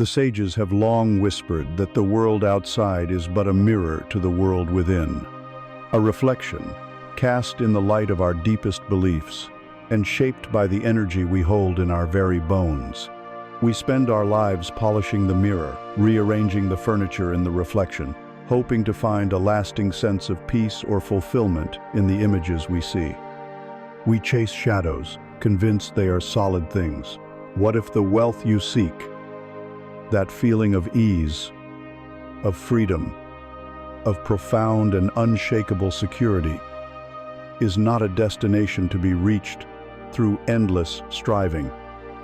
The sages have long whispered that the world outside is but a mirror to the world within, a reflection cast in the light of our deepest beliefs and shaped by the energy we hold in our very bones. We spend our lives polishing the mirror, rearranging the furniture in the reflection, hoping to find a lasting sense of peace or fulfillment in the images we see. We chase shadows, convinced they are solid things. What if the wealth you seek, that feeling of ease, of freedom, of profound and unshakable security, is not a destination to be reached through endless striving?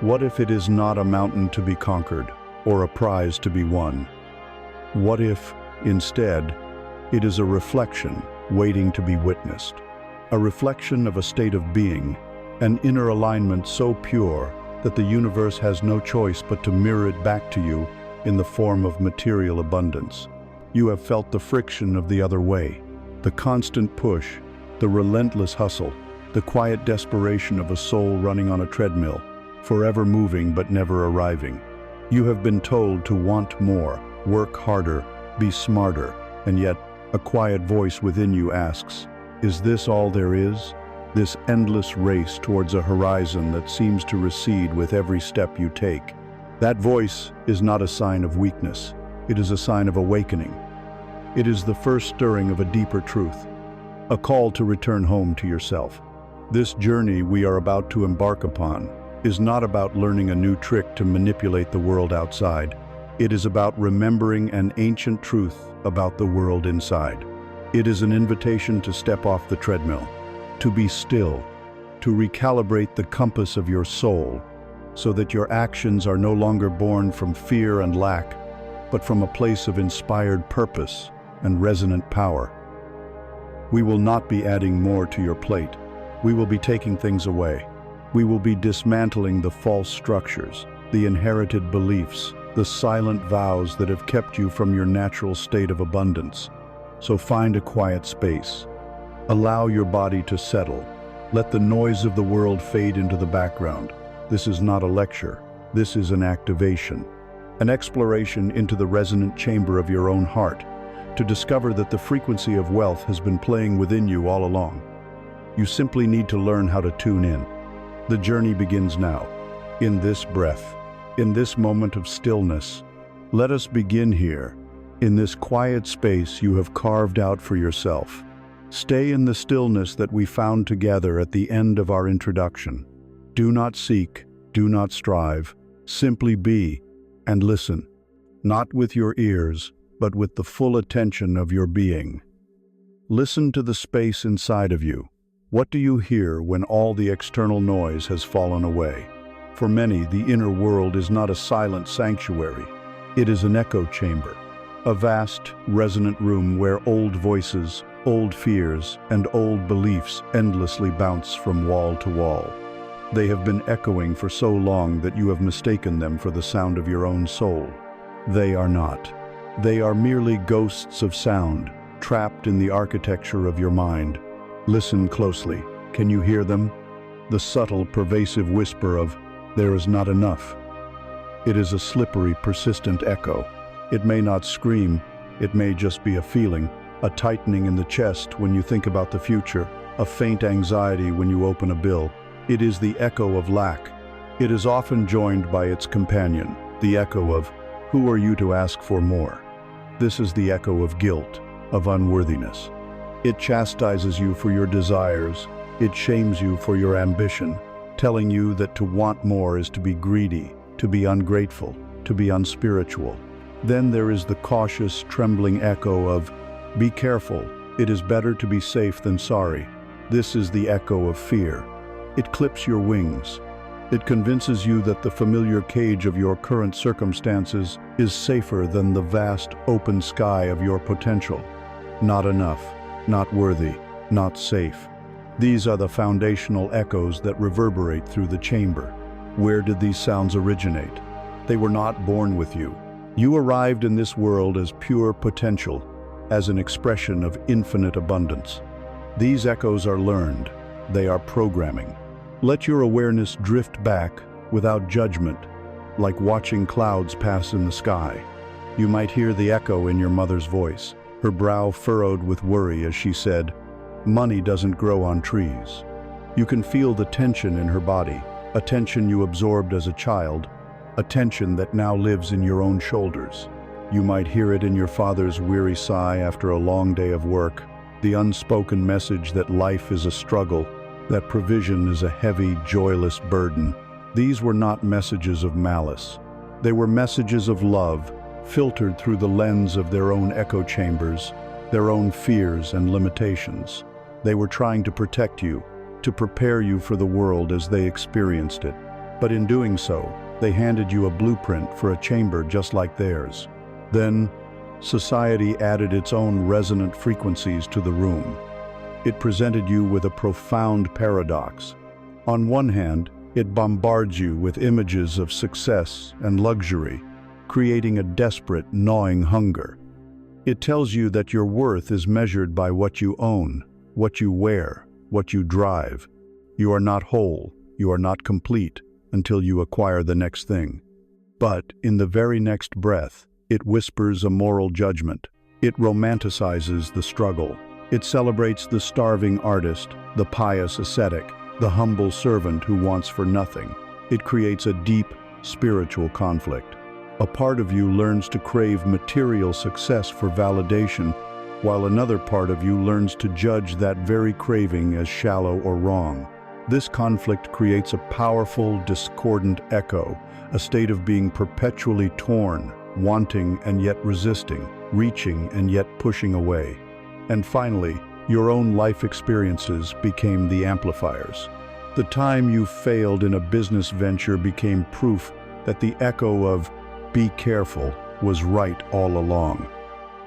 What if it is not a mountain to be conquered or a prize to be won? What if, instead, it is a reflection waiting to be witnessed? A reflection of a state of being, an inner alignment so pure that the universe has no choice but to mirror it back to you in the form of material abundance. You have felt the friction of the other way, the constant push, the relentless hustle, the quiet desperation of a soul running on a treadmill, forever moving but never arriving. You have been told to want more, work harder, be smarter, and yet a quiet voice within you asks, is this all there is? This endless race towards a horizon that seems to recede with every step you take. That voice is not a sign of weakness. It is a sign of awakening. It is the first stirring of a deeper truth, a call to return home to yourself. This journey we are about to embark upon is not about learning a new trick to manipulate the world outside. It is about remembering an ancient truth about the world inside. It is an invitation to step off the treadmill, to be still, to recalibrate the compass of your soul so that your actions are no longer born from fear and lack, but from a place of inspired purpose and resonant power. We will not be adding more to your plate. We will be taking things away. We will be dismantling the false structures, the inherited beliefs, the silent vows that have kept you from your natural state of abundance. So find a quiet space. Allow your body to settle. Let the noise of the world fade into the background. This is not a lecture. This is an activation, an exploration into the resonant chamber of your own heart, to discover that the frequency of wealth has been playing within you all along. You simply need to learn how to tune in. The journey begins now, in this breath, in this moment of stillness. Let us begin here, in this quiet space you have carved out for yourself. Stay in the stillness that we found together at the end of our introduction. Do not seek, do not strive, simply be and listen, not with your ears, but with the full attention of your being. Listen to the space inside of you. What do you hear when all the external noise has fallen away? For many, the inner world is not a silent sanctuary. It is an echo chamber, a vast, resonant room where old voices, old fears, and old beliefs endlessly bounce from wall to wall. They have been echoing for so long that you have mistaken them for the sound of your own soul. They are not. They are merely ghosts of sound, trapped in the architecture of your mind. Listen closely. Can you hear them? The subtle, pervasive whisper of, "There is not enough." It is a slippery, persistent echo. It may not scream, it may just be a feeling, a tightening in the chest when you think about the future, a faint anxiety when you open a bill. It is the echo of lack. It is often joined by its companion, the echo of, "Who are you to ask for more?" This is the echo of guilt, of unworthiness. It chastises you for your desires. It shames you for your ambition, telling you that to want more is to be greedy, to be ungrateful, to be unspiritual. Then there is the cautious, trembling echo of, "Be careful, it is better to be safe than sorry." This is the echo of fear. It clips your wings. It convinces you that the familiar cage of your current circumstances is safer than the vast, open sky of your potential. Not enough, not worthy, not safe. These are the foundational echoes that reverberate through the chamber. Where did these sounds originate? They were not born with you. You arrived in this world as pure potential, as an expression of infinite abundance. These echoes are learned. They are programming. Let your awareness drift back without judgment. like watching clouds pass in the sky. You might hear the echo in your mother's voice, her brow furrowed with worry as she said, "Money doesn't grow on trees." You can feel the tension in her body, a tension you absorbed as a child, a tension that now lives in your own shoulders. You might hear it in your father's weary sigh after a long day of work, the unspoken message that life is a struggle, that provision is a heavy, joyless burden. These were not messages of malice. They were messages of love, filtered through the lens of their own echo chambers, their own fears and limitations. They were trying to protect you, to prepare you for the world as they experienced it. But in doing so, they handed you a blueprint for a chamber just like theirs. Then, society added its own resonant frequencies to the room. It presented you with a profound paradox. On one hand, it bombards you with images of success and luxury, creating a desperate, gnawing hunger. It tells you that your worth is measured by what you own, what you wear, what you drive. You are not whole, you are not complete, until you acquire the next thing. But in the very next breath, it whispers a moral judgment. It romanticizes the struggle. It celebrates the starving artist, the pious ascetic, the humble servant who wants for nothing. It creates a deep, spiritual conflict. A part of you learns to crave material success for validation, while another part of you learns to judge that very craving as shallow or wrong. This conflict creates a powerful, discordant echo, a state of being perpetually torn, wanting and yet resisting, reaching and yet pushing away. And finally, your own life experiences became the amplifiers. The time you failed in a business venture became proof that the echo of "be careful" was right all along.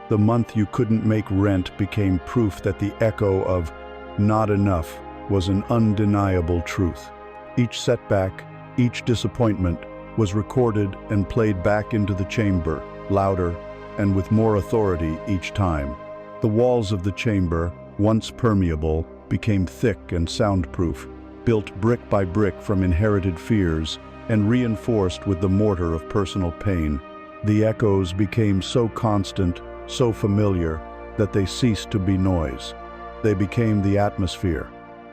The month you couldn't make rent became proof that the echo of "not enough" was an undeniable truth. Each setback, each disappointment, was recorded and played back into the chamber, louder and with more authority each time. The walls of the chamber, once permeable, became thick and soundproof, built brick by brick from inherited fears and reinforced with the mortar of personal pain. The echoes became so constant, so familiar, that they ceased to be noise. They became the atmosphere,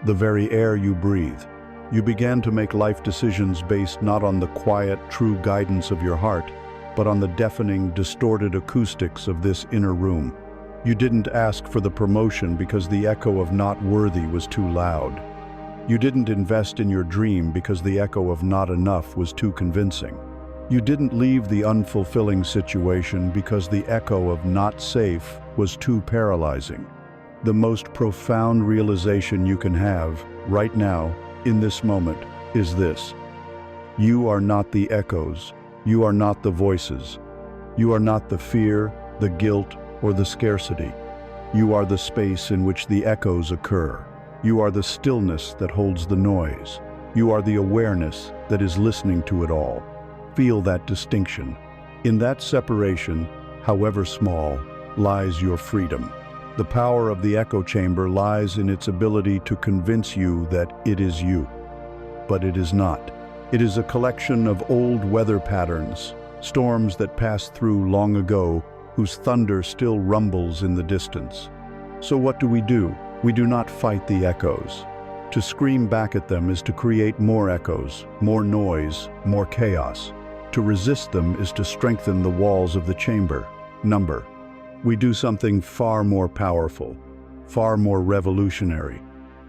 the very air you breathe. You began to make life decisions based not on the quiet, true guidance of your heart, but on the deafening, distorted acoustics of this inner room. You didn't ask for the promotion because the echo of "not worthy" was too loud. You didn't invest in your dream because the echo of "not enough" was too convincing. You didn't leave the unfulfilling situation because the echo of "not safe" was too paralyzing. The most profound realization you can have, right now, in this moment, is this: you are not the echoes, you are not the voices, you are not the fear, the guilt, or the scarcity. You are the space in which the echoes occur. You are the stillness that holds the noise. You are the awareness that is listening to it all. Feel that distinction. In that separation, however small, lies your freedom. The power of the echo chamber lies in its ability to convince you that it is you. But it is not. It is a collection of old weather patterns, storms that passed through long ago, whose thunder still rumbles in the distance. So what do? We do not fight the echoes. To scream back at them is to create more echoes, more noise, more chaos. To resist them is to strengthen the walls of the chamber. We do something far more powerful, far more revolutionary.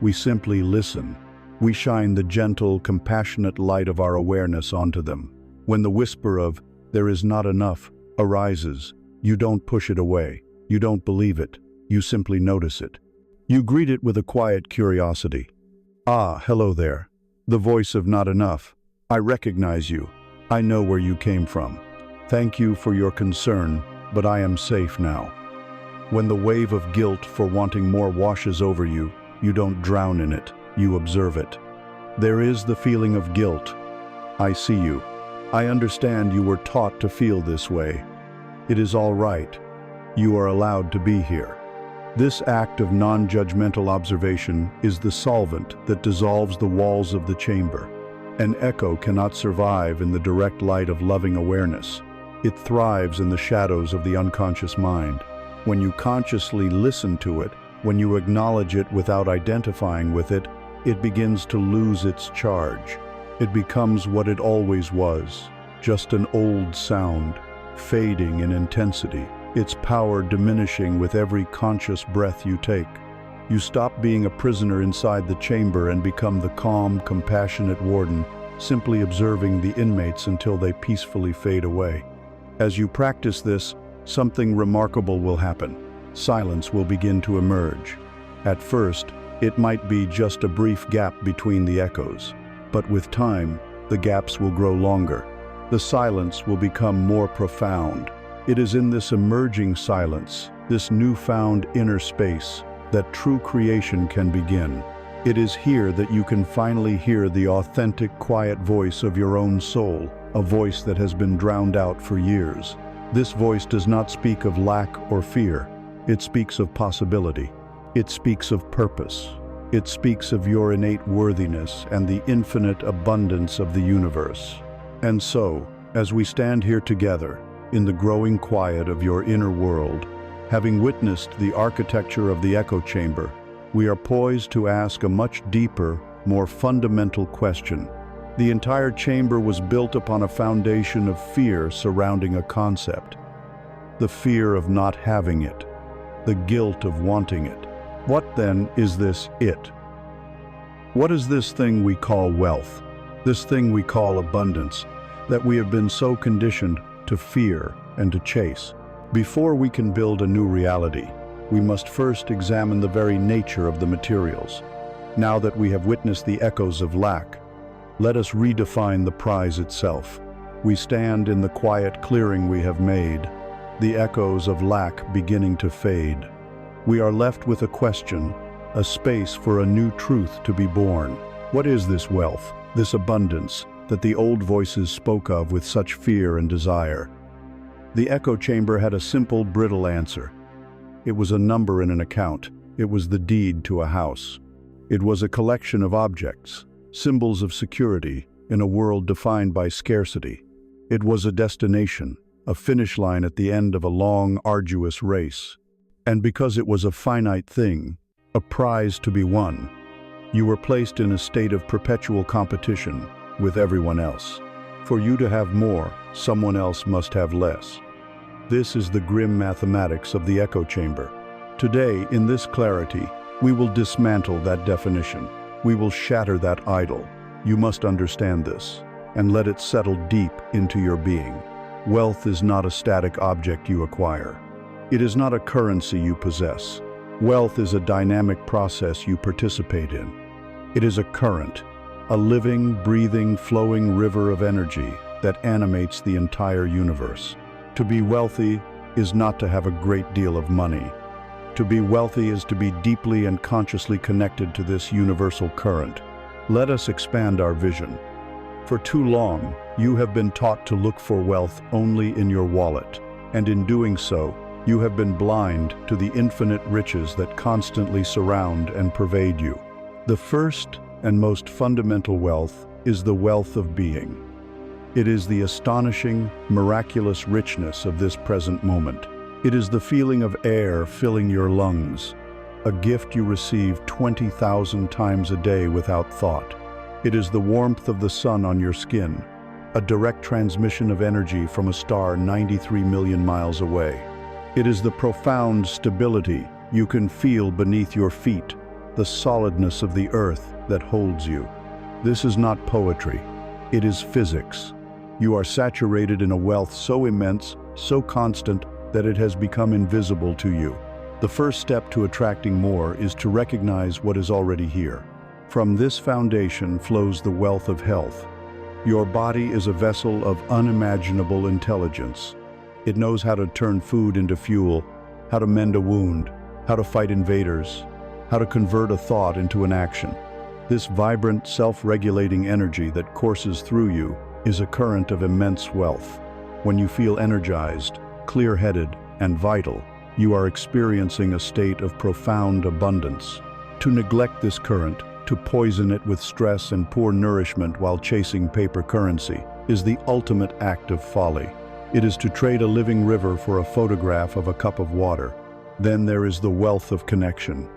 We simply listen. We shine the gentle, compassionate light of our awareness onto them. When the whisper of "there is not enough" arises, you don't push it away. You don't believe it. You simply notice it. You greet it with a quiet curiosity. "Ah, hello there. The voice of not enough. I recognize you. I know where you came from. Thank you for your concern, but I am safe now." When the wave of guilt for wanting more washes over you, you don't drown in it, you observe it. There is the feeling of guilt. I see you. I understand you were taught to feel this way. It is all right. You are allowed to be here. This act of non-judgmental observation is the solvent that dissolves the walls of the chamber. An echo cannot survive in the direct light of loving awareness. It thrives in the shadows of the unconscious mind. When you consciously listen to it, when you acknowledge it without identifying with it, it begins to lose its charge. It becomes what it always was, just an old sound, fading in intensity, its power diminishing with every conscious breath you take. You stop being a prisoner inside the chamber and become the calm, compassionate warden, simply observing the inmates until they peacefully fade away. As you practice this, something remarkable will happen. Silence will begin to emerge. At first, it might be just a brief gap between the echoes, but with time, the gaps will grow longer. The silence will become more profound. It is in this emerging silence, this newfound inner space, that true creation can begin. It is here that you can finally hear the authentic, quiet voice of your own soul, a voice that has been drowned out for years. This voice does not speak of lack or fear. It speaks of possibility. It speaks of purpose. It speaks of your innate worthiness and the infinite abundance of the universe. And so, as we stand here together, in the growing quiet of your inner world, having witnessed the architecture of the echo chamber, we are poised to ask a much deeper, more fundamental question. The entire chamber was built upon a foundation of fear surrounding a concept. The fear of not having it, the guilt of wanting it. What then is this it? What is this thing we call wealth, this thing we call abundance, that we have been so conditioned to fear and to chase? Before we can build a new reality, we must first examine the very nature of the materials. Now that we have witnessed the echoes of lack, let us redefine the prize itself. We stand in the quiet clearing we have made, the echoes of lack beginning to fade. We are left with a question, a space for a new truth to be born. What is this wealth, this abundance, that the old voices spoke of with such fear and desire? The echo chamber had a simple, brittle answer. It was a number in an account. It was the deed to a house. It was a collection of objects, symbols of security in a world defined by scarcity. It was a destination, a finish line at the end of a long, arduous race. And because it was a finite thing, a prize to be won, you were placed in a state of perpetual competition with everyone else. For you to have more, someone else must have less. This is the grim mathematics of the echo chamber. Today, in this clarity, we will dismantle that definition. We will shatter that idol. You must understand this, and let it settle deep into your being. Wealth is not a static object you acquire. It is not a currency you possess. Wealth is a dynamic process you participate in. It is a current, a living, breathing, flowing river of energy that animates the entire universe. To be wealthy is not to have a great deal of money. To be wealthy is to be deeply and consciously connected to this universal current. Let us expand our vision. For too long, you have been taught to look for wealth only in your wallet, and in doing so, you have been blind to the infinite riches that constantly surround and pervade you. The first and most fundamental wealth is the wealth of being. It is the astonishing, miraculous richness of this present moment. It is the feeling of air filling your lungs, a gift you receive 20,000 times a day without thought. It is the warmth of the sun on your skin, a direct transmission of energy from a star 93 million miles away. It is the profound stability you can feel beneath your feet, the solidness of the earth that holds you. This is not poetry, it is physics. You are saturated in a wealth so immense, so constant, that it has become invisible to you. The first step to attracting more is to recognize what is already here. From this foundation flows the wealth of health. Your body is a vessel of unimaginable intelligence. It knows how to turn food into fuel, how to mend a wound, how to fight invaders, how to convert a thought into an action. This vibrant, self-regulating energy that courses through you is a current of immense wealth. When you feel energized, clear-headed, and vital, you are experiencing a state of profound abundance. To neglect this current, To poison it with stress and poor nourishment while chasing paper currency is the ultimate act of folly. It is to trade a living river for a photograph of a cup of water. Then there is the wealth of connection.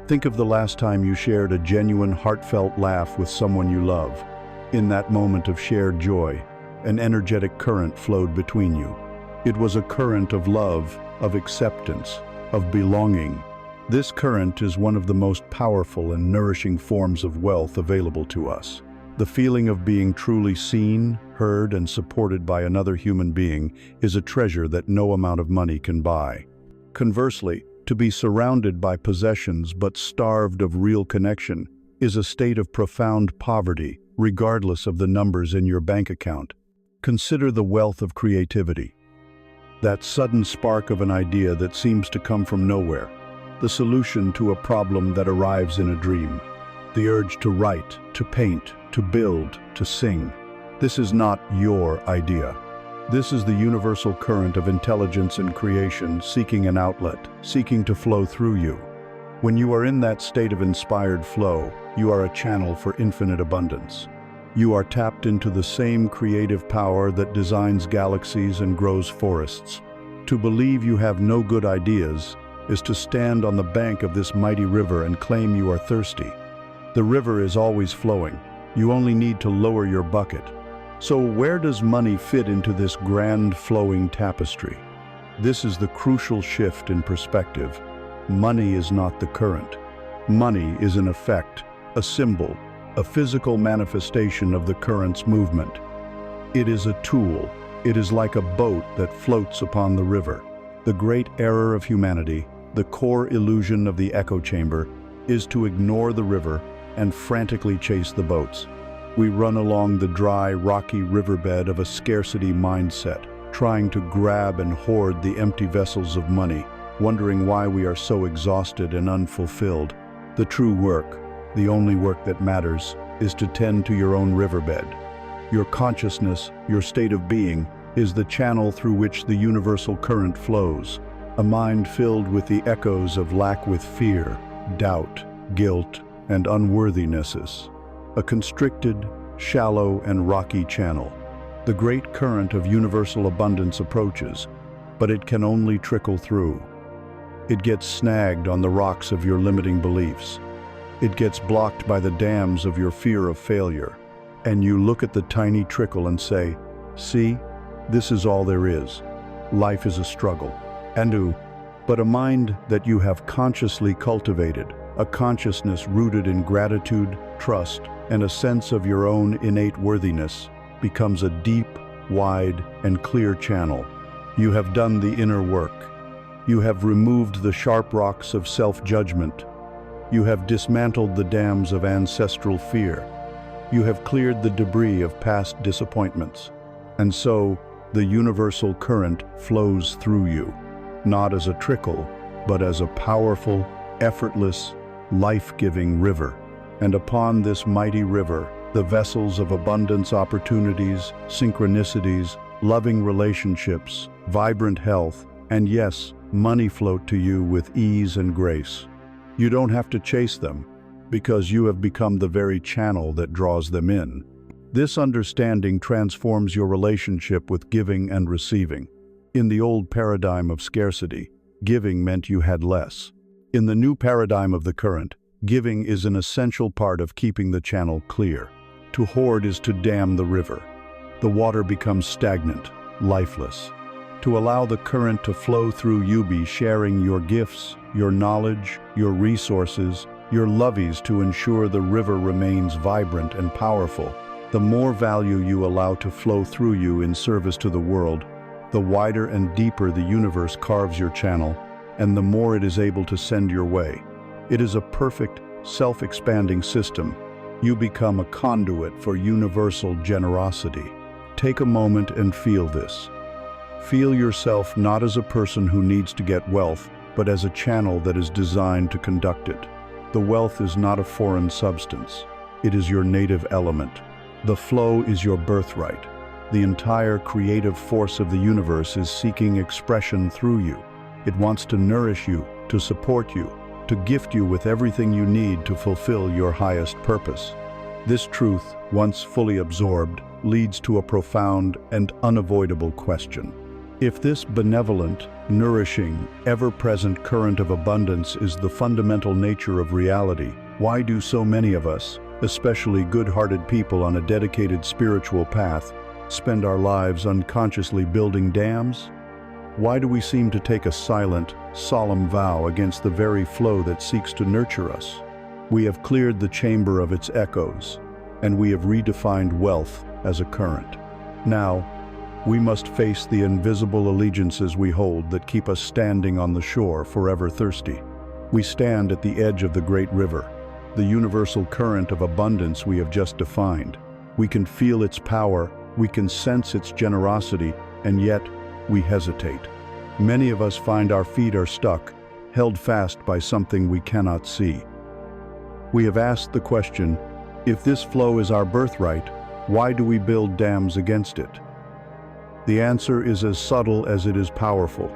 Think of the last time you shared a genuine, heartfelt laugh with someone you love. In that moment of shared joy, an energetic current flowed between you. It was a current of love, of acceptance, of belonging. This current is one of the most powerful and nourishing forms of wealth available to us. The feeling of being truly seen, heard, and supported by another human being is a treasure that no amount of money can buy. Conversely, to be surrounded by possessions but starved of real connection is a state of profound poverty, regardless of the numbers in your bank account. Consider the wealth of creativity. That sudden spark of an idea that seems to come from nowhere. The solution to a problem that arrives in a dream. The urge to write, to paint, to build, to sing. This is not your idea. This is the universal current of intelligence and creation seeking an outlet, seeking to flow through you. When you are in that state of inspired flow, you are a channel for infinite abundance. You are tapped into the same creative power that designs galaxies and grows forests. To believe you have no good ideas is to stand on the bank of this mighty river and claim you are thirsty. The river is always flowing. You only need to lower your bucket. So where does money fit into this grand flowing tapestry? This is the crucial shift in perspective. Money is not the current. Money is an effect, a symbol, a physical manifestation of the current's movement. It is a tool. It is like a boat that floats upon the river. The great error of humanity, the core illusion of the echo chamber, is to ignore the river and frantically chase the boats. We run along the dry, rocky riverbed of a scarcity mindset, trying to grab and hoard the empty vessels of money, wondering why we are so exhausted and unfulfilled. The true work, the only work that matters, is to tend to your own riverbed. Your consciousness, your state of being, is the channel through which the universal current flows. A mind filled with the echoes of lack with fear, doubt, guilt, and unworthinesses. A constricted, shallow, and rocky channel. The great current of universal abundance approaches, but it can only trickle through. It gets snagged on the rocks of your limiting beliefs. It gets blocked by the dams of your fear of failure. And you look at the tiny trickle and say, "See, this is all there is. Life is a struggle." But a mind that you have consciously cultivated, a consciousness rooted in gratitude, trust, and a sense of your own innate worthiness, becomes a deep, wide, and clear channel. You have done the inner work. You have removed the sharp rocks of self-judgment. You have dismantled the dams of ancestral fear. You have cleared the debris of past disappointments. And so, the universal current flows through you, not as a trickle, but as a powerful, effortless, life-giving river. And upon this mighty river, the vessels of abundance opportunities, synchronicities, loving relationships, vibrant health, and yes, money float to you with ease and grace. You don't have to chase them, because you have become the very channel that draws them in. This understanding transforms your relationship with giving and receiving. In the old paradigm of scarcity, giving meant you had less. In the new paradigm of the current, giving is an essential part of keeping the channel clear. To hoard is to dam the river. The water becomes stagnant, lifeless. To allow the current to flow through you, be sharing your gifts, your knowledge, your resources, your loveys to ensure the river remains vibrant and powerful. The more value you allow to flow through you in service to the world, the wider and deeper the universe carves your channel, and the more it is able to send your way. It is a perfect, self-expanding system. You become a conduit for universal generosity. Take a moment and feel this. Feel yourself not as a person who needs to get wealth, but as a channel that is designed to conduct it. The wealth is not a foreign substance. It is your native element. The flow is your birthright. The entire creative force of the universe is seeking expression through you. It wants to nourish you, to support you, to gift you with everything you need to fulfill your highest purpose. This truth, once fully absorbed, leads to a profound and unavoidable question. If this benevolent, nourishing, ever-present current of abundance is the fundamental nature of reality, why do so many of us, especially good-hearted people on a dedicated spiritual path, spend our lives unconsciously building dams? Why do we seem to take a silent, solemn vow against the very flow that seeks to nurture us? We have cleared the chamber of its echoes, and we have redefined wealth as a current. Now, we must face the invisible allegiances we hold that keep us standing on the shore, forever thirsty. We stand at the edge of the great river, the universal current of abundance we have just defined. We can feel its power, we can sense its generosity, and yet we hesitate. Many of us find our feet are stuck, held fast by something we cannot see. We have asked the question, if this flow is our birthright, why do we build dams against it? The answer is as subtle as it is powerful.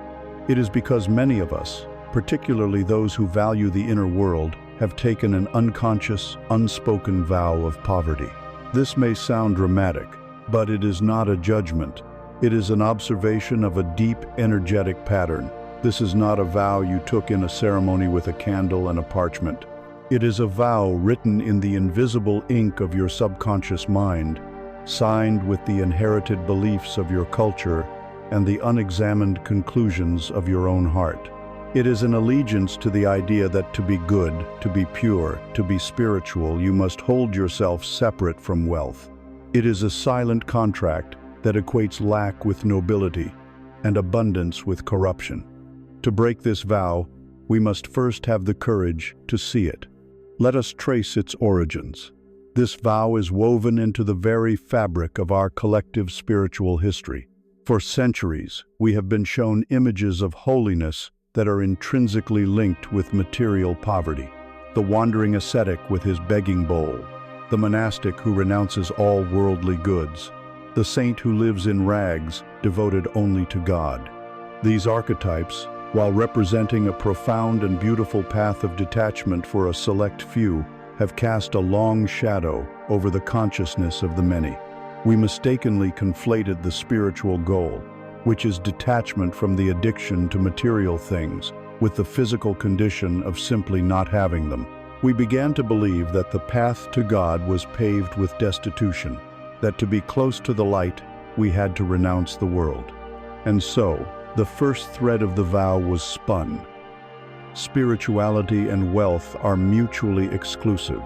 It is because many of us, particularly those who value the inner world, have taken an unconscious, unspoken vow of poverty. This may sound dramatic, but it is not a judgment. It is an observation of a deep, energetic pattern. This is not a vow you took in a ceremony with a candle and a parchment. It is a vow written in the invisible ink of your subconscious mind, signed with the inherited beliefs of your culture and the unexamined conclusions of your own heart. It is an allegiance to the idea that to be good, to be pure, to be spiritual, you must hold yourself separate from wealth. It is a silent contract that equates lack with nobility and abundance with corruption. To break this vow, we must first have the courage to see it. Let us trace its origins. This vow is woven into the very fabric of our collective spiritual history. For centuries, we have been shown images of holiness that are intrinsically linked with material poverty. The wandering ascetic with his begging bowl, the monastic who renounces all worldly goods, the saint who lives in rags, devoted only to God. These archetypes, while representing a profound and beautiful path of detachment for a select few, have cast a long shadow over the consciousness of the many. We mistakenly conflated the spiritual goal, which is detachment from the addiction to material things, with the physical condition of simply not having them. We began to believe that the path to God was paved with destitution, that to be close to the light, we had to renounce the world. And so, the first thread of the vow was spun. Spirituality and wealth are mutually exclusive.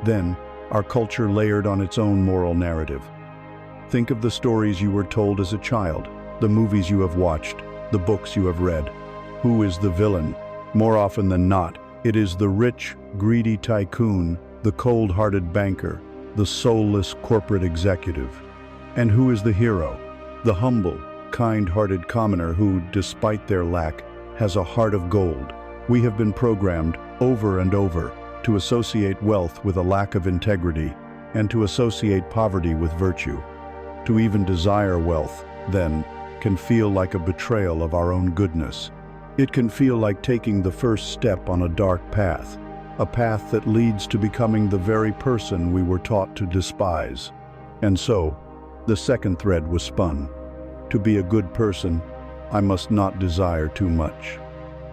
Then, our culture layered on its own moral narrative. Think of the stories you were told as a child, the movies you have watched, the books you have read. Who is the villain? More often than not, it is the rich, greedy tycoon, the cold-hearted banker, the soulless corporate executive. And who is the hero? The humble, kind-hearted commoner who, despite their lack, has a heart of gold. We have been programmed, over and over, to associate wealth with a lack of integrity, and to associate poverty with virtue. To even desire wealth, then, can feel like a betrayal of our own goodness. It can feel like taking the first step on a dark path, a path that leads to becoming the very person we were taught to despise. And so, the second thread was spun. To be a good person, I must not desire too much.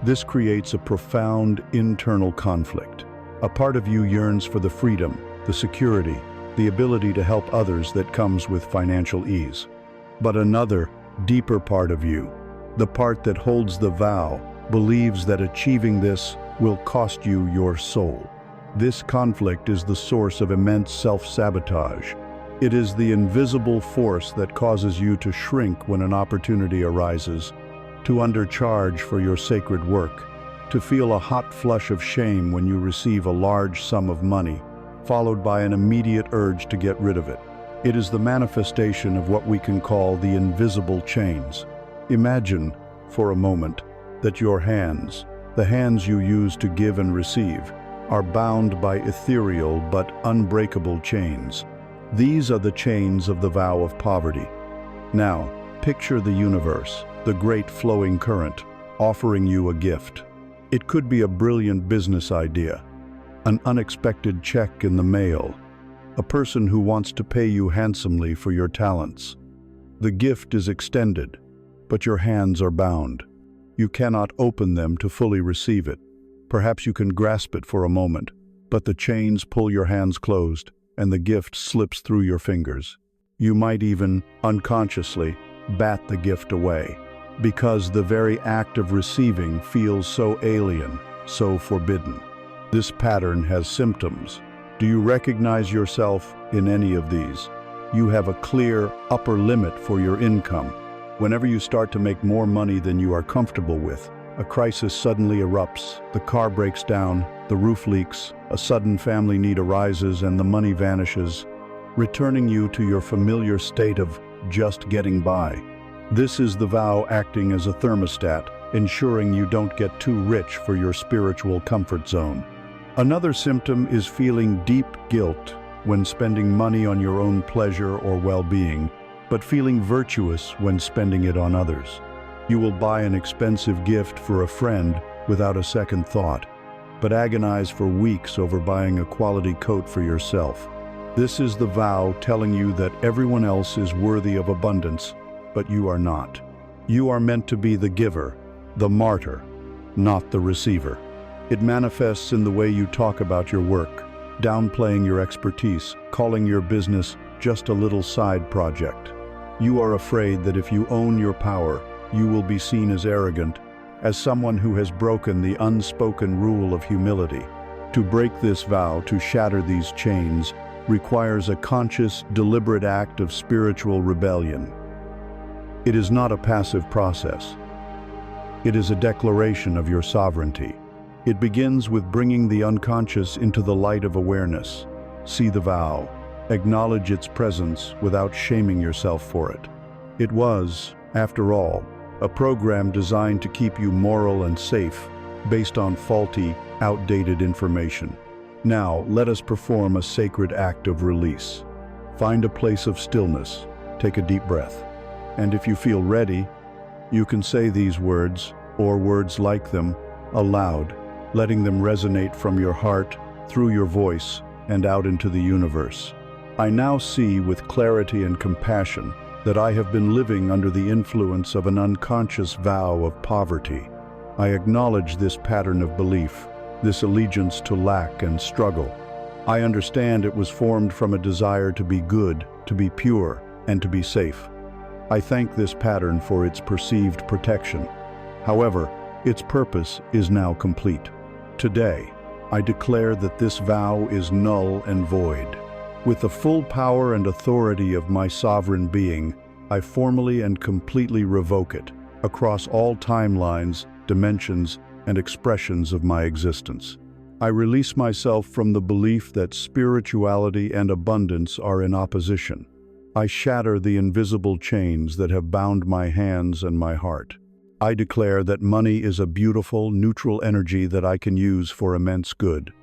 This creates a profound internal conflict. A part of you yearns for the freedom, the security, the ability to help others that comes with financial ease. But another, deeper part of you, the part that holds the vow, believes that achieving this will cost you your soul. This conflict is the source of immense self-sabotage. It is the invisible force that causes you to shrink when an opportunity arises, to undercharge for your sacred work, to feel a hot flush of shame when you receive a large sum of money, followed by an immediate urge to get rid of it. It is the manifestation of what we can call the invisible chains. Imagine, for a moment, that your hands, the hands you use to give and receive, are bound by ethereal but unbreakable chains. These are the chains of the vow of poverty. Now, picture the universe, the great flowing current, offering you a gift. It could be a brilliant business idea, an unexpected check in the mail, a person who wants to pay you handsomely for your talents. The gift is extended, but your hands are bound. You cannot open them to fully receive it. Perhaps you can grasp it for a moment, but the chains pull your hands closed, and the gift slips through your fingers. You might even, unconsciously, bat the gift away, because the very act of receiving feels so alien, so forbidden. This pattern has symptoms. Do you recognize yourself in any of these? You have a clear upper limit for your income. Whenever you start to make more money than you are comfortable with, a crisis suddenly erupts, the car breaks down, the roof leaks, a sudden family need arises, and the money vanishes, returning you to your familiar state of just getting by. This is the vow acting as a thermostat, ensuring you don't get too rich for your spiritual comfort zone. Another symptom is feeling deep guilt when spending money on your own pleasure or well-being, but feeling virtuous when spending it on others. You will buy an expensive gift for a friend without a second thought, but agonize for weeks over buying a quality coat for yourself. This is the vow telling you that everyone else is worthy of abundance, but you are not. You are meant to be the giver, the martyr, not the receiver. It manifests in the way you talk about your work, downplaying your expertise, calling your business just a little side project. You are afraid that if you own your power, you will be seen as arrogant, as someone who has broken the unspoken rule of humility. To break this vow, to shatter these chains, requires a conscious, deliberate act of spiritual rebellion. It is not a passive process. It is a declaration of your sovereignty. It begins with bringing the unconscious into the light of awareness. See the vow. Acknowledge its presence without shaming yourself for it. It was, after all, a program designed to keep you moral and safe, based on faulty, outdated information. Now, let us perform a sacred act of release. Find a place of stillness, take a deep breath, and if you feel ready, you can say these words, or words like them, aloud, letting them resonate from your heart, through your voice, and out into the universe. I now see with clarity and compassion that I have been living under the influence of an unconscious vow of poverty. I acknowledge this pattern of belief, this allegiance to lack and struggle. I understand it was formed from a desire to be good, to be pure, and to be safe. I thank this pattern for its perceived protection. However, its purpose is now complete. Today, I declare that this vow is null and void. With the full power and authority of my sovereign being, I formally and completely revoke it across all timelines, dimensions, and expressions of my existence. I release myself from the belief that spirituality and abundance are in opposition. I shatter the invisible chains that have bound my hands and my heart. I declare that money is a beautiful, neutral energy that I can use for immense good.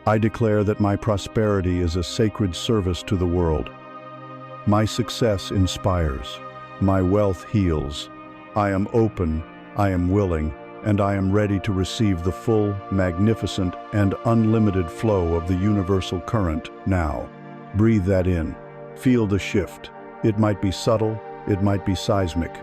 I declare that my prosperity is a sacred service to the world. My success inspires. My wealth heals. I am open, I am willing, and I am ready to receive the full, magnificent, and unlimited flow of the universal current now. Breathe that in. Feel the shift. It might be subtle, it might be seismic.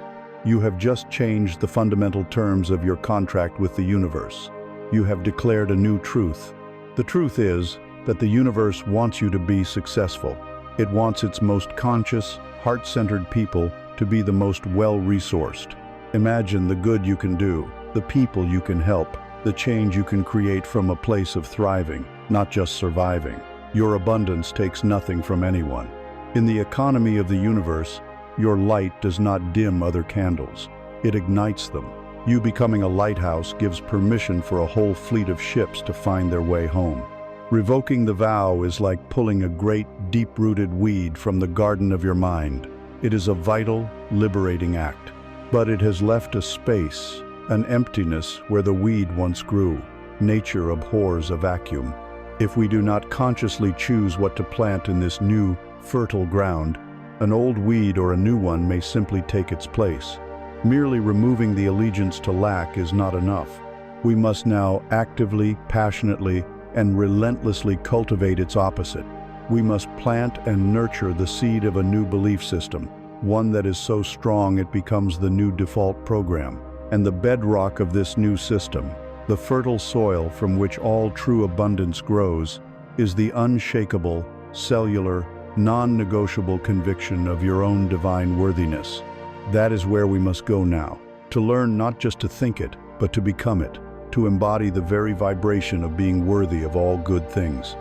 You have just changed the fundamental terms of your contract with the universe. You have declared a new truth. The truth is that the universe wants you to be successful. It wants its most conscious, heart-centered people to be the most well-resourced. Imagine the good you can do, the people you can help, the change you can create from a place of thriving, not just surviving. Your abundance takes nothing from anyone. In the economy of the universe, your light does not dim other candles. It ignites them. You becoming a lighthouse gives permission for a whole fleet of ships to find their way home. Revoking the vow is like pulling a great, deep-rooted weed from the garden of your mind. It is a vital, liberating act. But it has left a space, an emptiness where the weed once grew. Nature abhors a vacuum. If we do not consciously choose what to plant in this new, fertile ground, an old weed or a new one may simply take its place. Merely removing the allegiance to lack is not enough. We must now actively, passionately, and relentlessly cultivate its opposite. We must plant and nurture the seed of a new belief system, one that is so strong it becomes the new default program. And the bedrock of this new system, the fertile soil from which all true abundance grows, is the unshakable, cellular, non-negotiable conviction of your own divine worthiness. That is where we must go now, to learn not just to think it, but to become it, to embody the very vibration of being worthy of all good things.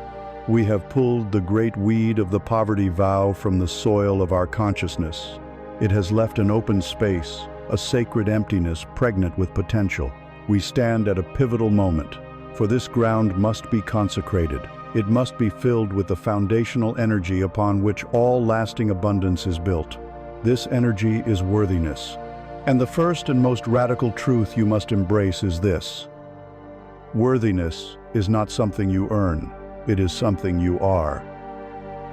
We have pulled the great weed of the poverty vow from the soil of our consciousness. It has left an open space, a sacred emptiness pregnant with potential. We stand at a pivotal moment, for this ground must be consecrated. It must be filled with the foundational energy upon which all lasting abundance is built. This energy is worthiness. And the first and most radical truth you must embrace is this: worthiness is not something you earn, it is something you are.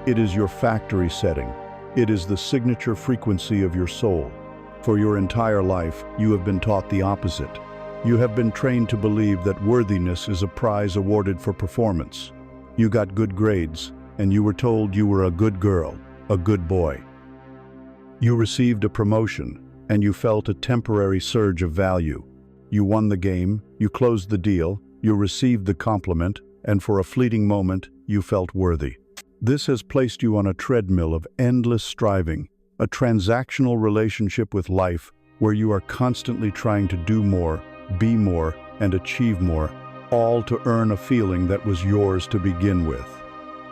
It is your factory setting. It is the signature frequency of your soul. For your entire life, you have been taught the opposite. You have been trained to believe that worthiness is a prize awarded for performance. You got good grades, and you were told you were a good girl, a good boy. You received a promotion, and you felt a temporary surge of value. You won the game, you closed the deal, you received the compliment, and for a fleeting moment, you felt worthy. This has placed you on a treadmill of endless striving, a transactional relationship with life where you are constantly trying to do more, be more, and achieve more, all to earn a feeling that was yours to begin with.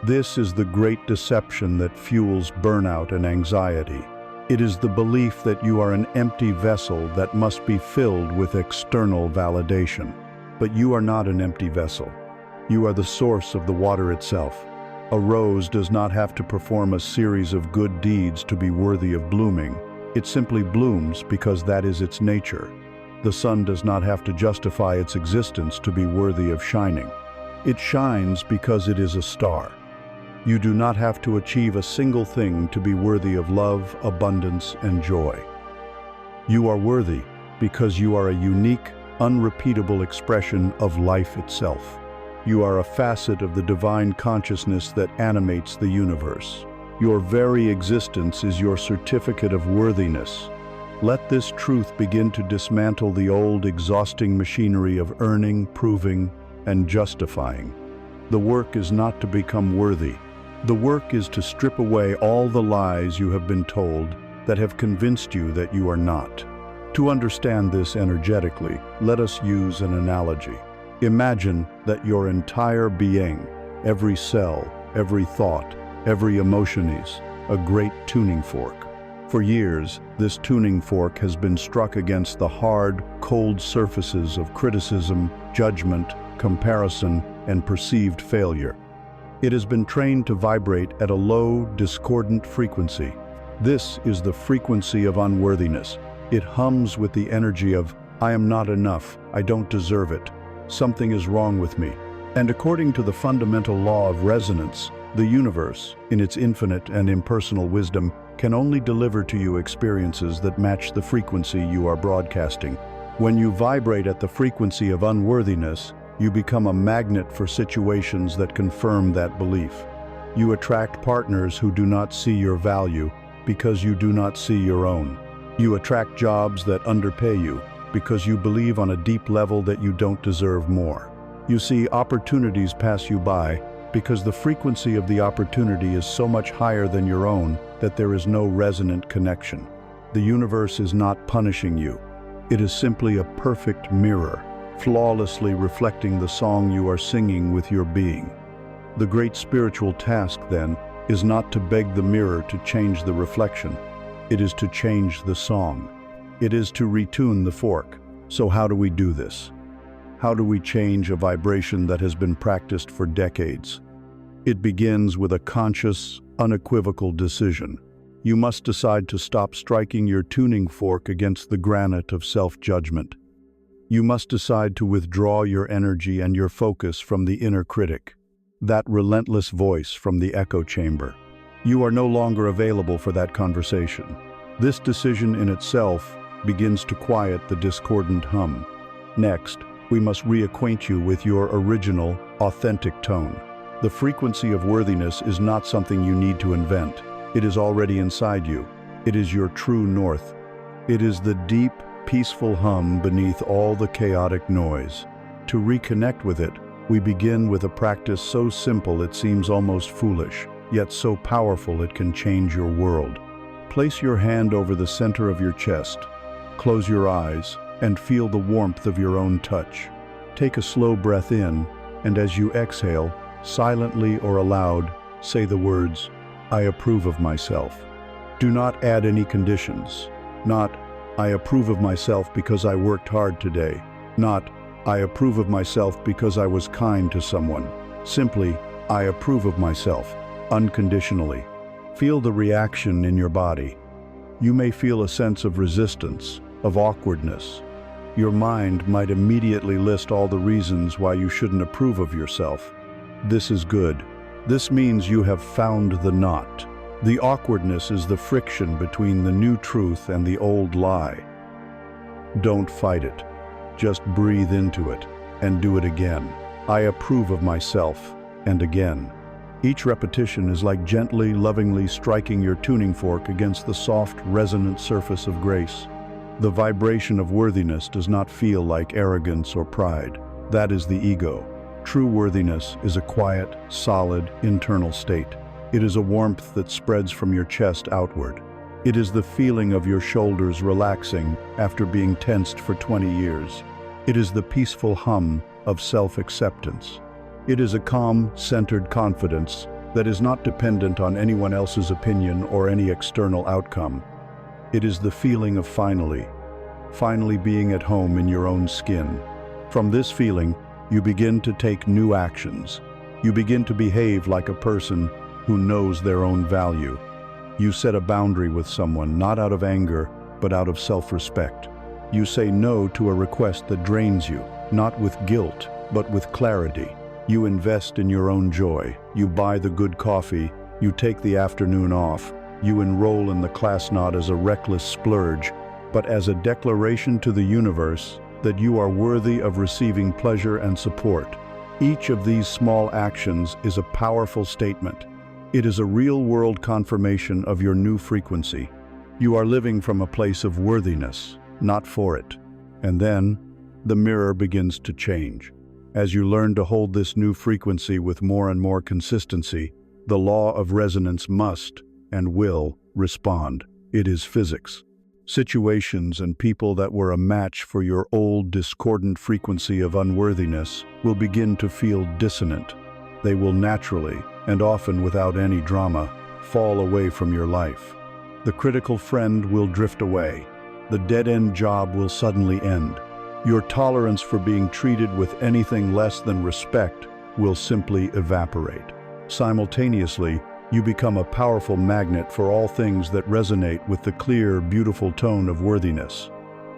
This is the great deception that fuels burnout and anxiety. It is the belief that you are an empty vessel that must be filled with external validation. But you are not an empty vessel. You are the source of the water itself. A rose does not have to perform a series of good deeds to be worthy of blooming. It simply blooms because that is its nature. The sun does not have to justify its existence to be worthy of shining. It shines because it is a star. You do not have to achieve a single thing to be worthy of love, abundance, and joy. You are worthy because you are a unique, unrepeatable expression of life itself. You are a facet of the divine consciousness that animates the universe. Your very existence is your certificate of worthiness. Let this truth begin to dismantle the old, exhausting machinery of earning, proving, and justifying. The work is not to become worthy. The work is to strip away all the lies you have been told that have convinced you that you are not. To understand this energetically, let us use an analogy. Imagine that your entire being, every cell, every thought, every emotion is a great tuning fork. For years, this tuning fork has been struck against the hard, cold surfaces of criticism, judgment, comparison, and perceived failure. It has been trained to vibrate at a low, discordant frequency. This is the frequency of unworthiness. It hums with the energy of, "I am not enough, I don't deserve it. Something is wrong with me." And according to the fundamental law of resonance, the universe, in its infinite and impersonal wisdom, can only deliver to you experiences that match the frequency you are broadcasting. When you vibrate at the frequency of unworthiness, you become a magnet for situations that confirm that belief. You attract partners who do not see your value because you do not see your own. You attract jobs that underpay you because you believe on a deep level that you don't deserve more. You see opportunities pass you by because the frequency of the opportunity is so much higher than your own that there is no resonant connection. The universe is not punishing you. It is simply a perfect mirror, flawlessly reflecting the song you are singing with your being. The great spiritual task, then, is not to beg the mirror to change the reflection. It is to change the song. It is to retune the fork. So how do we do this? How do we change a vibration that has been practiced for decades? It begins with a conscious, unequivocal decision. You must decide to stop striking your tuning fork against the granite of self-judgment. You must decide to withdraw your energy and your focus from the inner critic, that relentless voice from the echo chamber. You are no longer available for that conversation. This decision in itself begins to quiet the discordant hum. Next, we must reacquaint you with your original, authentic tone. The frequency of worthiness is not something you need to invent. It is already inside you. It is your true north. It is the deep, peaceful hum beneath all the chaotic noise. To reconnect with it, we begin with a practice so simple it seems almost foolish, yet so powerful it can change your world. Place your hand over the center of your chest. Close your eyes and feel the warmth of your own touch. Take a slow breath in, and as you exhale, silently or aloud, say the words, "I approve of myself." Do not add any conditions. Not, "I approve of myself because I worked hard today." Not, "I approve of myself because I was kind to someone." Simply, "I approve of myself," unconditionally. Feel the reaction in your body. You may feel a sense of resistance, of awkwardness. Your mind might immediately list all the reasons why you shouldn't approve of yourself. This is good. This means you have found the knot. The awkwardness is the friction between the new truth and the old lie. Don't fight it. Just breathe into it and do it again. "I approve of myself," and again. Each repetition is like gently, lovingly striking your tuning fork against the soft, resonant surface of grace. The vibration of worthiness does not feel like arrogance or pride. That is the ego. True worthiness is a quiet, solid, internal state. It is a warmth that spreads from your chest outward. It is the feeling of your shoulders relaxing after being tensed for 20 years. It is the peaceful hum of self-acceptance. It is a calm, centered confidence that is not dependent on anyone else's opinion or any external outcome. It is the feeling of finally being at home in your own skin. From this feeling, you begin to take new actions. You begin to behave like a person who knows their own value. You set a boundary with someone, not out of anger, but out of self-respect. You say no to a request that drains you, not with guilt, but with clarity. You invest in your own joy. You buy the good coffee. You take the afternoon off. You enroll in the class not as a reckless splurge, but as a declaration to the universe that you are worthy of receiving pleasure and support. Each of these small actions is a powerful statement. It is a real-world confirmation of your new frequency. You are living from a place of worthiness, not for it. And then, the mirror begins to change. As you learn to hold this new frequency with more and more consistency, the law of resonance must and will respond. It is physics. Situations and people that were a match for your old discordant frequency of unworthiness will begin to feel dissonant. They will naturally, and often without any drama, fall away from your life. The critical friend will drift away. The dead-end job will suddenly end. Your tolerance for being treated with anything less than respect will simply evaporate. Simultaneously, you become a powerful magnet for all things that resonate with the clear, beautiful tone of worthiness.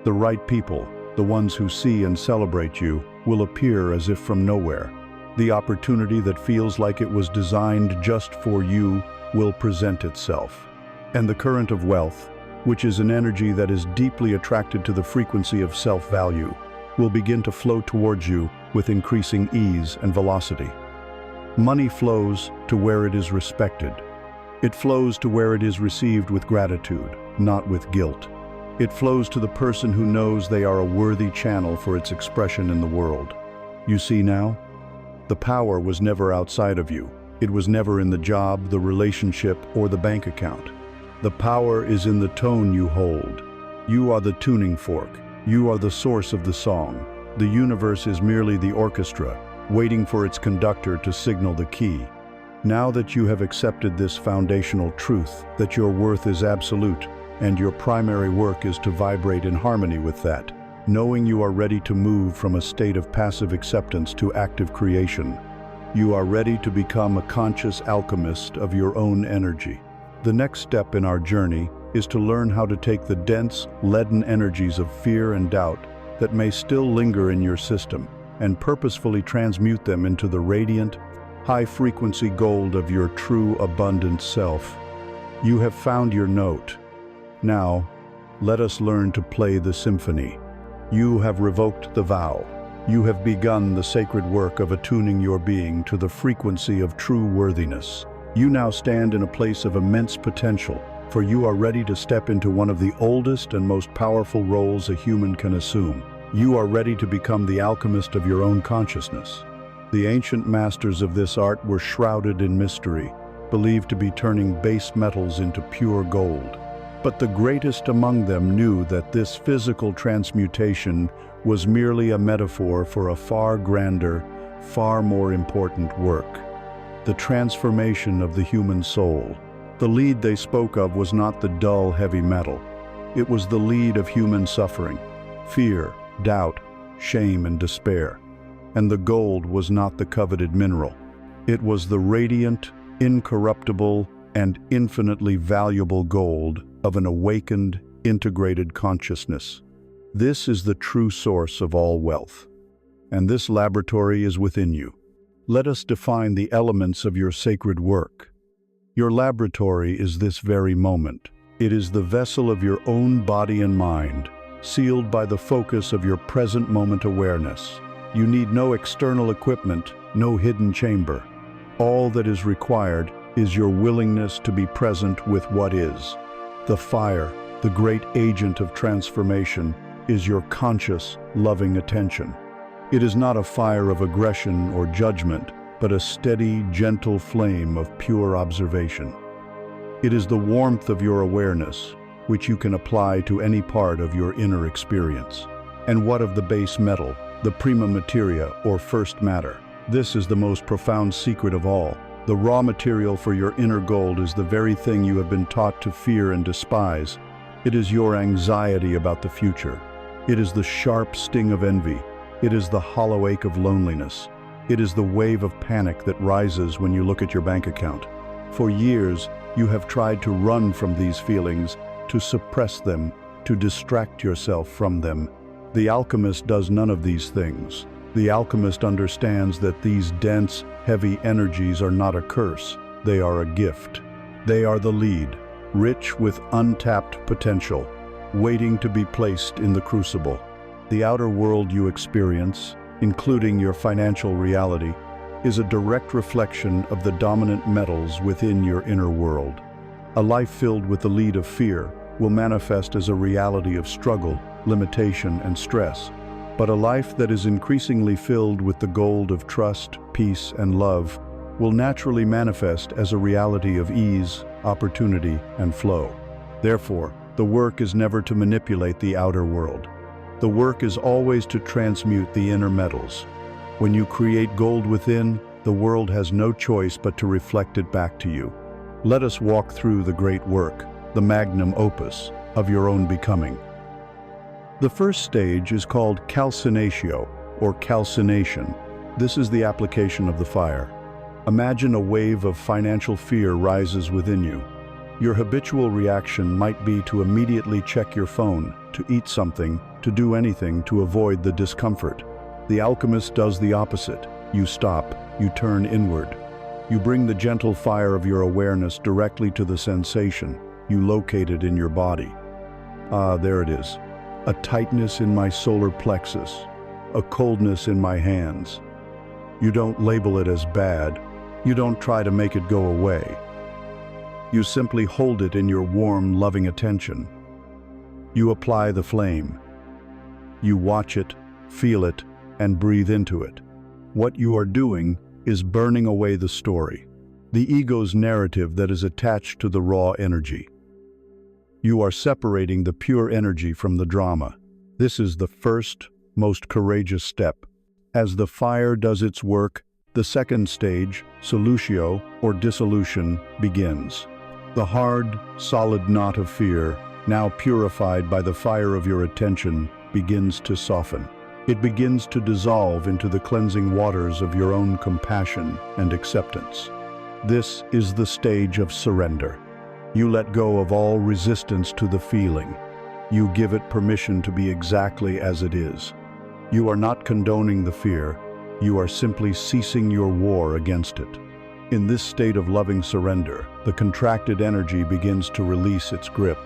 The right people, the ones who see and celebrate you, will appear as if from nowhere. The opportunity that feels like it was designed just for you will present itself. And the current of wealth, which is an energy that is deeply attracted to the frequency of self-value, will begin to flow towards you with increasing ease and velocity. Money flows to where it is respected. It flows to where it is received with gratitude, not with guilt. It flows to the person who knows they are a worthy channel for its expression in the world. You see now? The power was never outside of you. It was never in the job, the relationship, or the bank account. The power is in the tone you hold. You are the tuning fork. You are the source of the song. The universe is merely the orchestra, waiting for its conductor to signal the key. Now that you have accepted this foundational truth, that your worth is absolute, and your primary work is to vibrate in harmony with that, knowing you are ready to move from a state of passive acceptance to active creation, you are ready to become a conscious alchemist of your own energy. The next step in our journey is to learn how to take the dense, leaden energies of fear and doubt that may still linger in your system and purposefully transmute them into the radiant, high-frequency gold of your true, abundant self. You have found your note. Now, let us learn to play the symphony. You have revoked the vow. You have begun the sacred work of attuning your being to the frequency of true worthiness. You now stand in a place of immense potential, for you are ready to step into one of the oldest and most powerful roles a human can assume. You are ready to become the alchemist of your own consciousness. The ancient masters of this art were shrouded in mystery, believed to be turning base metals into pure gold. But the greatest among them knew that this physical transmutation was merely a metaphor for a far grander, far more important work: the transformation of the human soul. The lead they spoke of was not the dull, heavy metal. It was the lead of human suffering, fear, doubt, shame, and despair. And the gold was not the coveted mineral. It was the radiant, incorruptible, and infinitely valuable gold of an awakened, integrated consciousness. This is the true source of all wealth, and this laboratory is within you. Let us define the elements of your sacred work. Your laboratory is this very moment. It is the vessel of your own body and mind, sealed by the focus of your present moment awareness. You need no external equipment, no hidden chamber. All that is required is your willingness to be present with what is. The fire, the great agent of transformation, is your conscious, loving attention. It is not a fire of aggression or judgment, but a steady, gentle flame of pure observation. It is the warmth of your awareness, which you can apply to any part of your inner experience. And what of the base metal, the prima materia, or first matter? This is the most profound secret of all. The raw material for your inner gold is the very thing you have been taught to fear and despise. It is your anxiety about the future. It is the sharp sting of envy. It is the hollow ache of loneliness. It is the wave of panic that rises when you look at your bank account. For years, you have tried to run from these feelings, to suppress them, to distract yourself from them. The alchemist does none of these things. The alchemist understands that these dense, heavy energies are not a curse. They are a gift. They are the lead, rich with untapped potential, waiting to be placed in the crucible. The outer world you experience, including your financial reality, is a direct reflection of the dominant metals within your inner world. A life filled with the lead of fear will manifest as a reality of struggle, limitation, and stress. But a life that is increasingly filled with the gold of trust, peace, and love will naturally manifest as a reality of ease, opportunity, and flow. Therefore, the work is never to manipulate the outer world. The work is always to transmute the inner metals. When you create gold within, the world has no choice but to reflect it back to you. Let us walk through the great work, the magnum opus, of your own becoming. The first stage is called calcinatio, or calcination. This is the application of the fire. Imagine a wave of financial fear rises within you. Your habitual reaction might be to immediately check your phone, to eat something, to do anything to avoid the discomfort. The alchemist does the opposite. You stop, you turn inward. You bring the gentle fire of your awareness directly to the sensation. You locate it in your body. Ah, there it is. A tightness in my solar plexus, a coldness in my hands. You don't label it as bad. You don't try to make it go away. You simply hold it in your warm, loving attention. You apply the flame. You watch it, feel it, and breathe into it. What you are doing is burning away the story, the ego's narrative that is attached to the raw energy. You are separating the pure energy from the drama. This is the first, most courageous step. As the fire does its work, the second stage, solutio, or dissolution, begins. The hard, solid knot of fear, now purified by the fire of your attention, begins to soften. It begins to dissolve into the cleansing waters of your own compassion and acceptance. This is the stage of surrender. You let go of all resistance to the feeling. You give it permission to be exactly as it is. You are not condoning the fear. You are simply ceasing your war against it. In this state of loving surrender, the contracted energy begins to release its grip.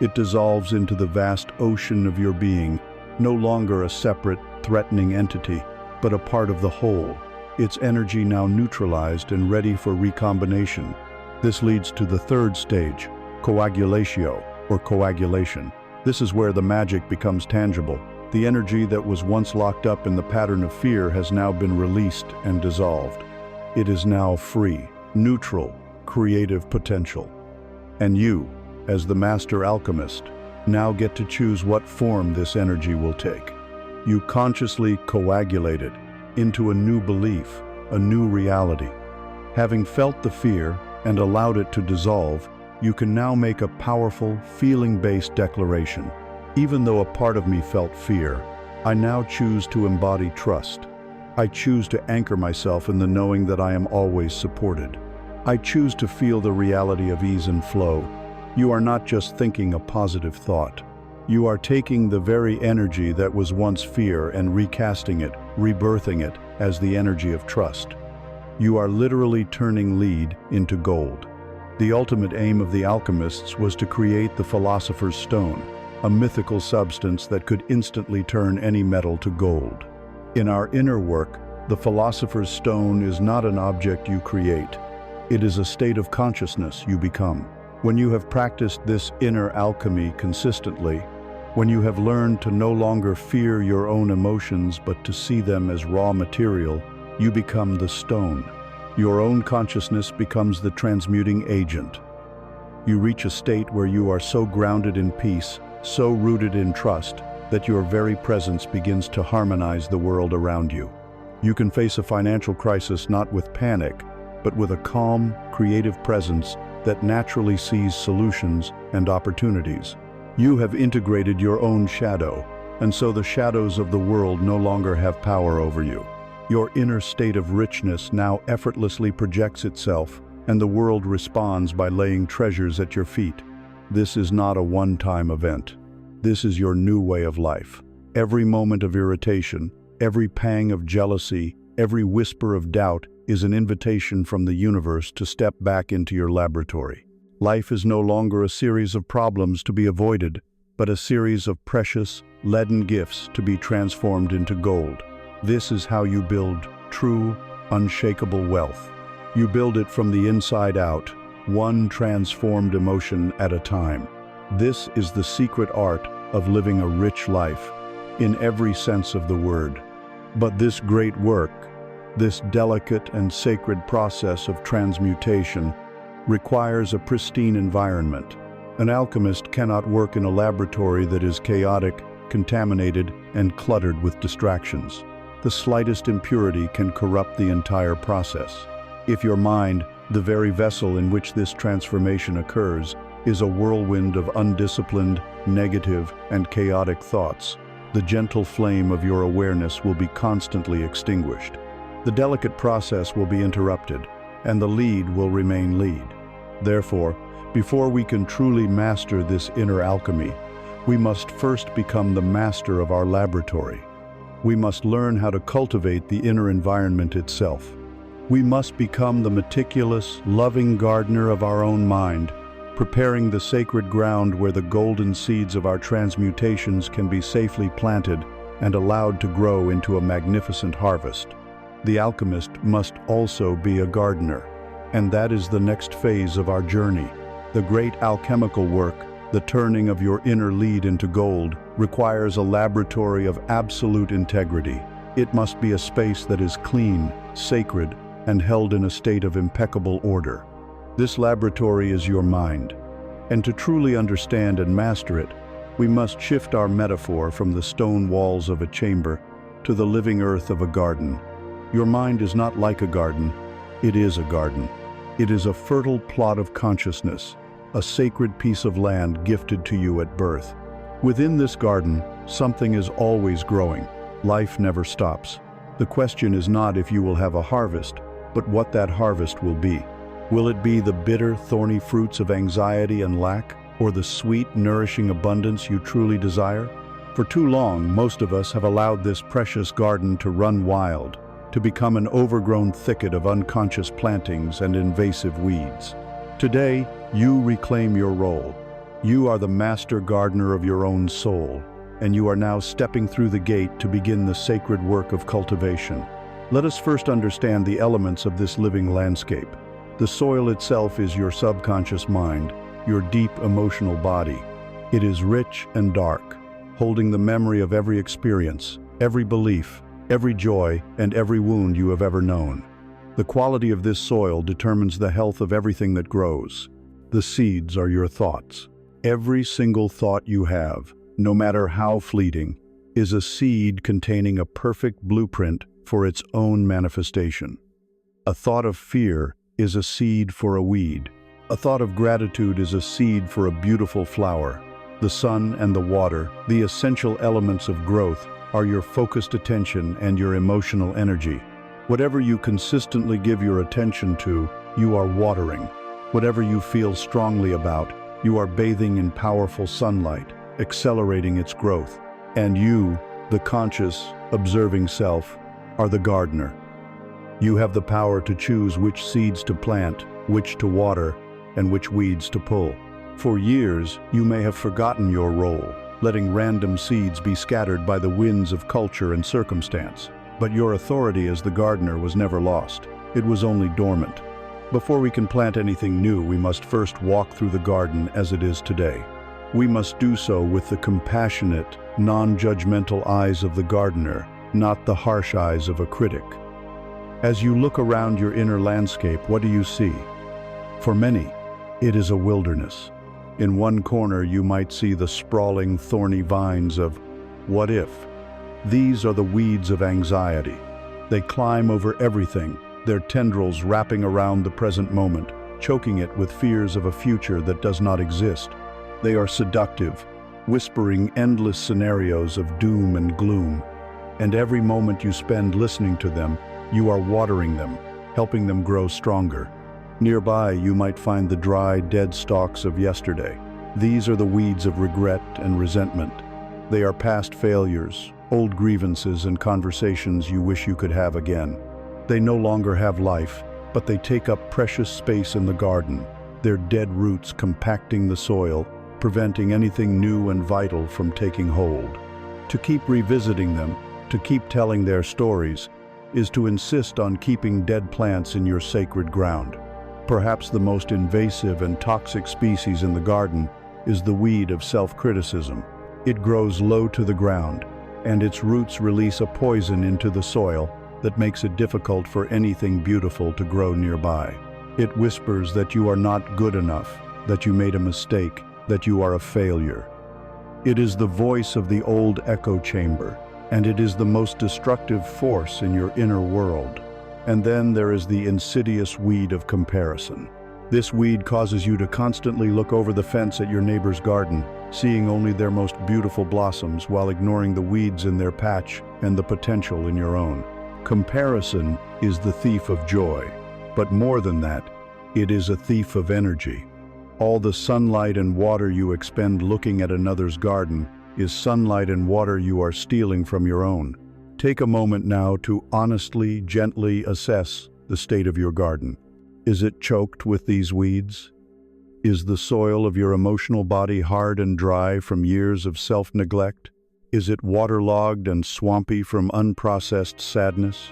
It dissolves into the vast ocean of your being, no longer a separate, threatening entity, but a part of the whole, its energy now neutralized and ready for recombination. This leads to the third stage, coagulatio, or coagulation. This is where the magic becomes tangible. The energy that was once locked up in the pattern of fear has now been released and dissolved. It is now free, neutral, creative potential. And you, as the master alchemist, now get to choose what form this energy will take. You consciously coagulate it into a new belief, a new reality. Having felt the fear and allowed it to dissolve, you can now make a powerful, feeling-based declaration. Even though a part of me felt fear, I now choose to embody trust. I choose to anchor myself in the knowing that I am always supported. I choose to feel the reality of ease and flow. You are not just thinking a positive thought. You are taking the very energy that was once fear and recasting it, rebirthing it as the energy of trust. You are literally turning lead into gold. The ultimate aim of the alchemists was to create the philosopher's stone, a mythical substance that could instantly turn any metal to gold. In our inner work, the philosopher's stone is not an object you create. It is a state of consciousness you become. When you have practiced this inner alchemy consistently, when you have learned to no longer fear your own emotions but to see them as raw material, you become the stone. Your own consciousness becomes the transmuting agent. You reach a state where you are so grounded in peace, so rooted in trust, that your very presence begins to harmonize the world around you. You can face a financial crisis not with panic, but with a calm, creative presence that naturally sees solutions and opportunities. You have integrated your own shadow, and so the shadows of the world no longer have power over you. Your inner state of richness now effortlessly projects itself, and the world responds by laying treasures at your feet. This is not a one-time event. This is your new way of life. Every moment of irritation, every pang of jealousy, every whisper of doubt is an invitation from the universe to step back into your laboratory. Life is no longer a series of problems to be avoided, but a series of precious, leaden gifts to be transformed into gold. This is how you build true, unshakable wealth. You build it from the inside out, one transformed emotion at a time. This is the secret art of living a rich life, in every sense of the word. But this great work, this delicate and sacred process of transmutation, requires a pristine environment. An alchemist cannot work in a laboratory that is chaotic, contaminated, and cluttered with distractions. The slightest impurity can corrupt the entire process. If your mind, the very vessel in which this transformation occurs, is a whirlwind of undisciplined, negative, and chaotic thoughts, the gentle flame of your awareness will be constantly extinguished. The delicate process will be interrupted, and the lead will remain lead. Therefore, before we can truly master this inner alchemy, we must first become the master of our laboratory. We must learn how to cultivate the inner environment itself. We must become the meticulous, loving gardener of our own mind, preparing the sacred ground where the golden seeds of our transmutations can be safely planted and allowed to grow into a magnificent harvest. The alchemist must also be a gardener, and that is the next phase of our journey. The great alchemical work, the turning of your inner lead into gold, requires a laboratory of absolute integrity. It must be a space that is clean, sacred, and held in a state of impeccable order. This laboratory is your mind, and to truly understand and master it, we must shift our metaphor from the stone walls of a chamber to the living earth of a garden. Your mind is not like a garden, it is a garden. It is a fertile plot of consciousness, a sacred piece of land gifted to you at birth. Within this garden, something is always growing. Life never stops. The question is not if you will have a harvest, but what that harvest will be. Will it be the bitter, thorny fruits of anxiety and lack, or the sweet, nourishing abundance you truly desire? For too long, most of us have allowed this precious garden to run wild, to become an overgrown thicket of unconscious plantings and invasive weeds. Today, you reclaim your role. You are the master gardener of your own soul. and you are now stepping through the gate to begin the sacred work of cultivation. Let us first understand the elements of this living landscape. The soil itself is your subconscious mind, your deep emotional body. It is rich and dark, holding the memory of every experience, every belief, every joy, and every wound you have ever known. The quality of this soil determines the health of everything that grows. The seeds are your thoughts. Every single thought you have, no matter how fleeting, is a seed containing a perfect blueprint for its own manifestation. A thought of fear is a seed for a weed. A thought of gratitude is a seed for a beautiful flower. The sun and the water, the essential elements of growth, are your focused attention and your emotional energy. Whatever you consistently give your attention to, you are watering. Whatever you feel strongly about, you are bathing in powerful sunlight, accelerating its growth. And you, the conscious, observing self, are the gardener. You have the power to choose which seeds to plant, which to water, and which weeds to pull. For years, you may have forgotten your role, letting random seeds be scattered by the winds of culture and circumstance. But your authority as the gardener was never lost. It was only dormant. Before we can plant anything new, we must first walk through the garden as it is today. We must do so with the compassionate, non-judgmental eyes of the gardener, not the harsh eyes of a critic. As you look around your inner landscape, what do you see? For many, it is a wilderness. In one corner, you might see the sprawling, thorny vines of what if. These are the weeds of anxiety. They climb over everything, their tendrils wrapping around the present moment, choking it with fears of a future that does not exist. They are seductive, whispering endless scenarios of doom and gloom. And every moment you spend listening to them, you are watering them, helping them grow stronger. Nearby, you might find the dry, dead stalks of yesterday. These are the weeds of regret and resentment. They are past failures, old grievances and conversations you wish you could have again. They no longer have life, but they take up precious space in the garden, their dead roots compacting the soil, preventing anything new and vital from taking hold. To keep revisiting them, to keep telling their stories, is to insist on keeping dead plants in your sacred ground. Perhaps the most invasive and toxic species in the garden is the weed of self-criticism. It grows low to the ground, and its roots release a poison into the soil that makes it difficult for anything beautiful to grow nearby. It whispers that you are not good enough, that you made a mistake, that you are a failure. It is the voice of the old echo chamber, and it is the most destructive force in your inner world. And then there is the insidious weed of comparison. This weed causes you to constantly look over the fence at your neighbor's garden, seeing only their most beautiful blossoms while ignoring the weeds in their patch and the potential in your own. Comparison is the thief of joy, but more than that, it is a thief of energy. All the sunlight and water you expend looking at another's garden is sunlight and water you are stealing from your own. Take a moment now to honestly, gently assess the state of your garden. Is it choked with these weeds? Is the soil of your emotional body hard and dry from years of self-neglect? Is it waterlogged and swampy from unprocessed sadness?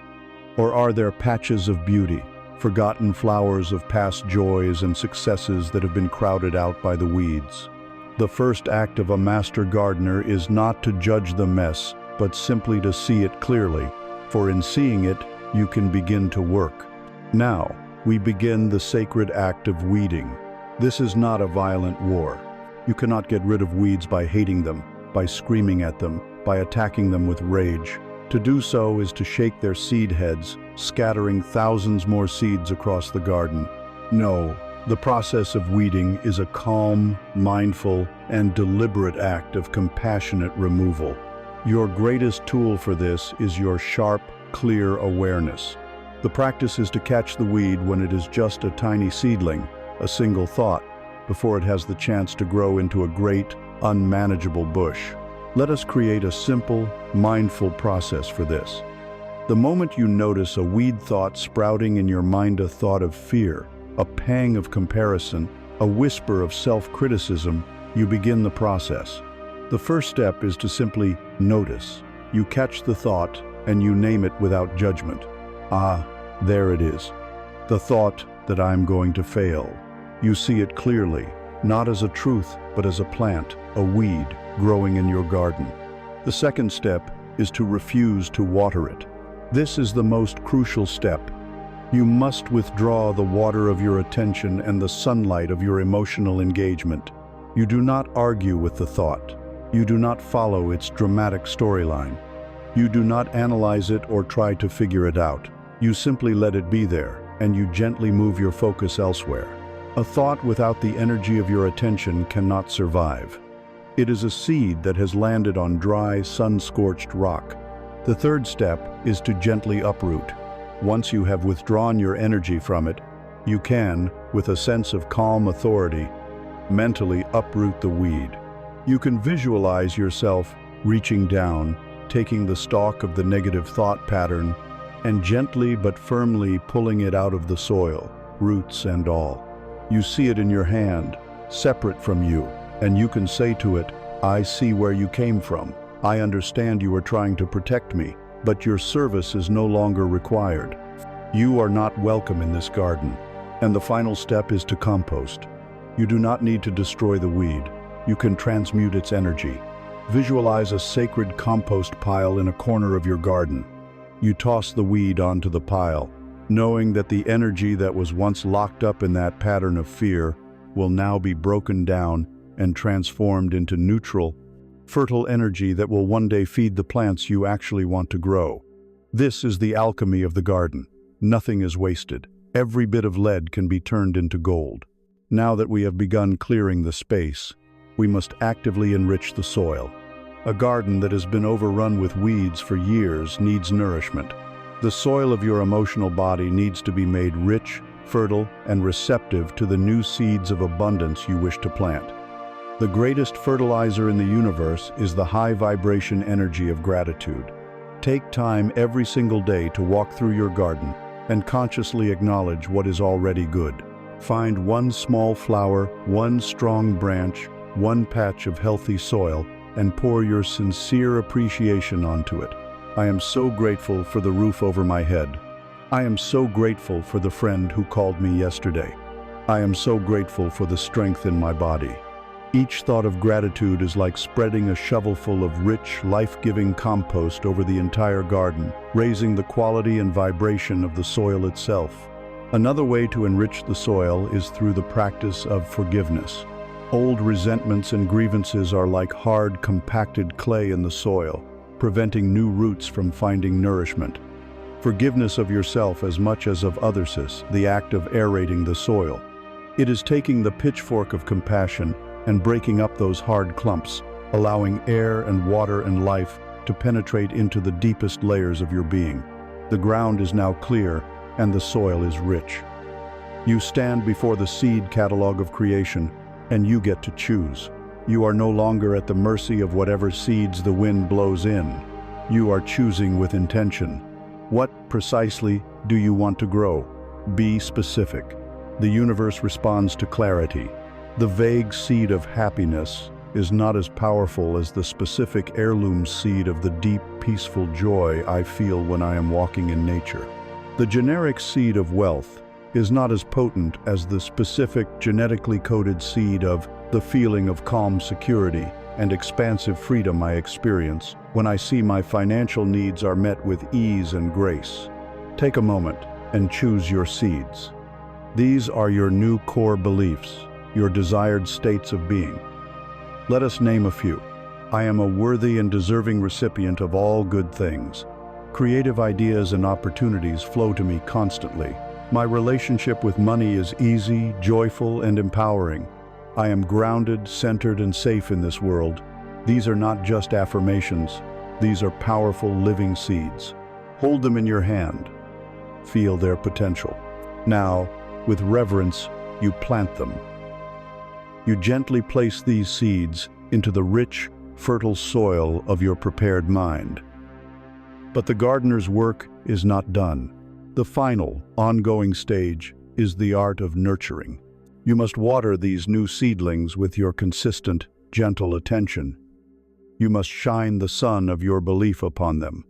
Or are there patches of beauty, forgotten flowers of past joys and successes that have been crowded out by the weeds? The first act of a master gardener is not to judge the mess, but simply to see it clearly, for in seeing it, you can begin to work. Now, we begin the sacred act of weeding. This is not a violent war. You cannot get rid of weeds by hating them, by screaming at them, by attacking them with rage. To do so is to shake their seed heads, scattering thousands more seeds across the garden. No, the process of weeding is a calm, mindful, and deliberate act of compassionate removal. Your greatest tool for this is your sharp, clear awareness. The practice is to catch the weed when it is just a tiny seedling, a single thought, before it has the chance to grow into a great, unmanageable bush. Let us create a simple, mindful process for this. The moment you notice a weed thought sprouting in your mind, a thought of fear, a pang of comparison, a whisper of self-criticism, you begin the process. The first step is to simply notice. You catch the thought and you name it without judgment. Ah, there it is. The thought that I'm going to fail. You see it clearly, not as a truth, but as a plant, a weed growing in your garden. The second step is to refuse to water it. This is the most crucial step. You must withdraw the water of your attention and the sunlight of your emotional engagement. You do not argue with the thought. You do not follow its dramatic storyline. You do not analyze it or try to figure it out. You simply let it be there, and you gently move your focus elsewhere. A thought without the energy of your attention cannot survive. It is a seed that has landed on dry, sun-scorched rock. The third step is to gently uproot. Once you have withdrawn your energy from it, you can, with a sense of calm authority, mentally uproot the weed. You can visualize yourself reaching down, taking the stalk of the negative thought pattern, and gently but firmly pulling it out of the soil, roots and all. You see it in your hand, separate from you, and you can say to it, "I see where you came from. I understand you are trying to protect me, but your service is no longer required. You are not welcome in this garden." And the final step is to compost. You do not need to destroy the weed. You can transmute its energy. Visualize a sacred compost pile in a corner of your garden. You toss the weed onto the pile, knowing that the energy that was once locked up in that pattern of fear will now be broken down and transformed into neutral, fertile energy that will one day feed the plants you actually want to grow. This is the alchemy of the garden. Nothing is wasted. Every bit of lead can be turned into gold. Now that we have begun clearing the space, we must actively enrich the soil. A garden that has been overrun with weeds for years needs nourishment. The soil of your emotional body needs to be made rich, fertile, and receptive to the new seeds of abundance you wish to plant. The greatest fertilizer in the universe is the high vibration energy of gratitude. Take time every single day to walk through your garden and consciously acknowledge what is already good. Find one small flower, one strong branch, one patch of healthy soil, and pour your sincere appreciation onto it. I am so grateful for the roof over my head. I am so grateful for the friend who called me yesterday. I am so grateful for the strength in my body. Each thought of gratitude is like spreading a shovelful of rich, life-giving compost over the entire garden, raising the quality and vibration of the soil itself. Another way to enrich the soil is through the practice of forgiveness. Old resentments and grievances are like hard, compacted clay in the soil, preventing new roots from finding nourishment. Forgiveness of yourself as much as of others is the act of aerating the soil. It is taking the pitchfork of compassion and breaking up those hard clumps, allowing air and water and life to penetrate into the deepest layers of your being. The ground is now clear and the soil is rich. You stand before the seed catalog of creation, and you get to choose. You are no longer at the mercy of whatever seeds the wind blows in. You are choosing with intention. What precisely do you want to grow? Be specific. The universe responds to clarity. The vague seed of happiness is not as powerful as the specific heirloom seed of the deep, peaceful joy I feel when I am walking in nature. The generic seed of wealth is not as potent as the specific, genetically coded seed of the feeling of calm security and expansive freedom I experience when I see my financial needs are met with ease and grace. Take a moment and choose your seeds. These are your new core beliefs, your desired states of being. Let us name a few. I am a worthy and deserving recipient of all good things. Creative ideas and opportunities flow to me constantly. My relationship with money is easy, joyful, and empowering. I am grounded, centered, and safe in this world. These are not just affirmations. These are powerful living seeds. Hold them in your hand. Feel their potential. Now, with reverence, you plant them. You gently place these seeds into the rich, fertile soil of your prepared mind. But the gardener's work is not done. The final, ongoing stage is the art of nurturing. You must water these new seedlings with your consistent, gentle attention. You must shine the sun of your belief upon them.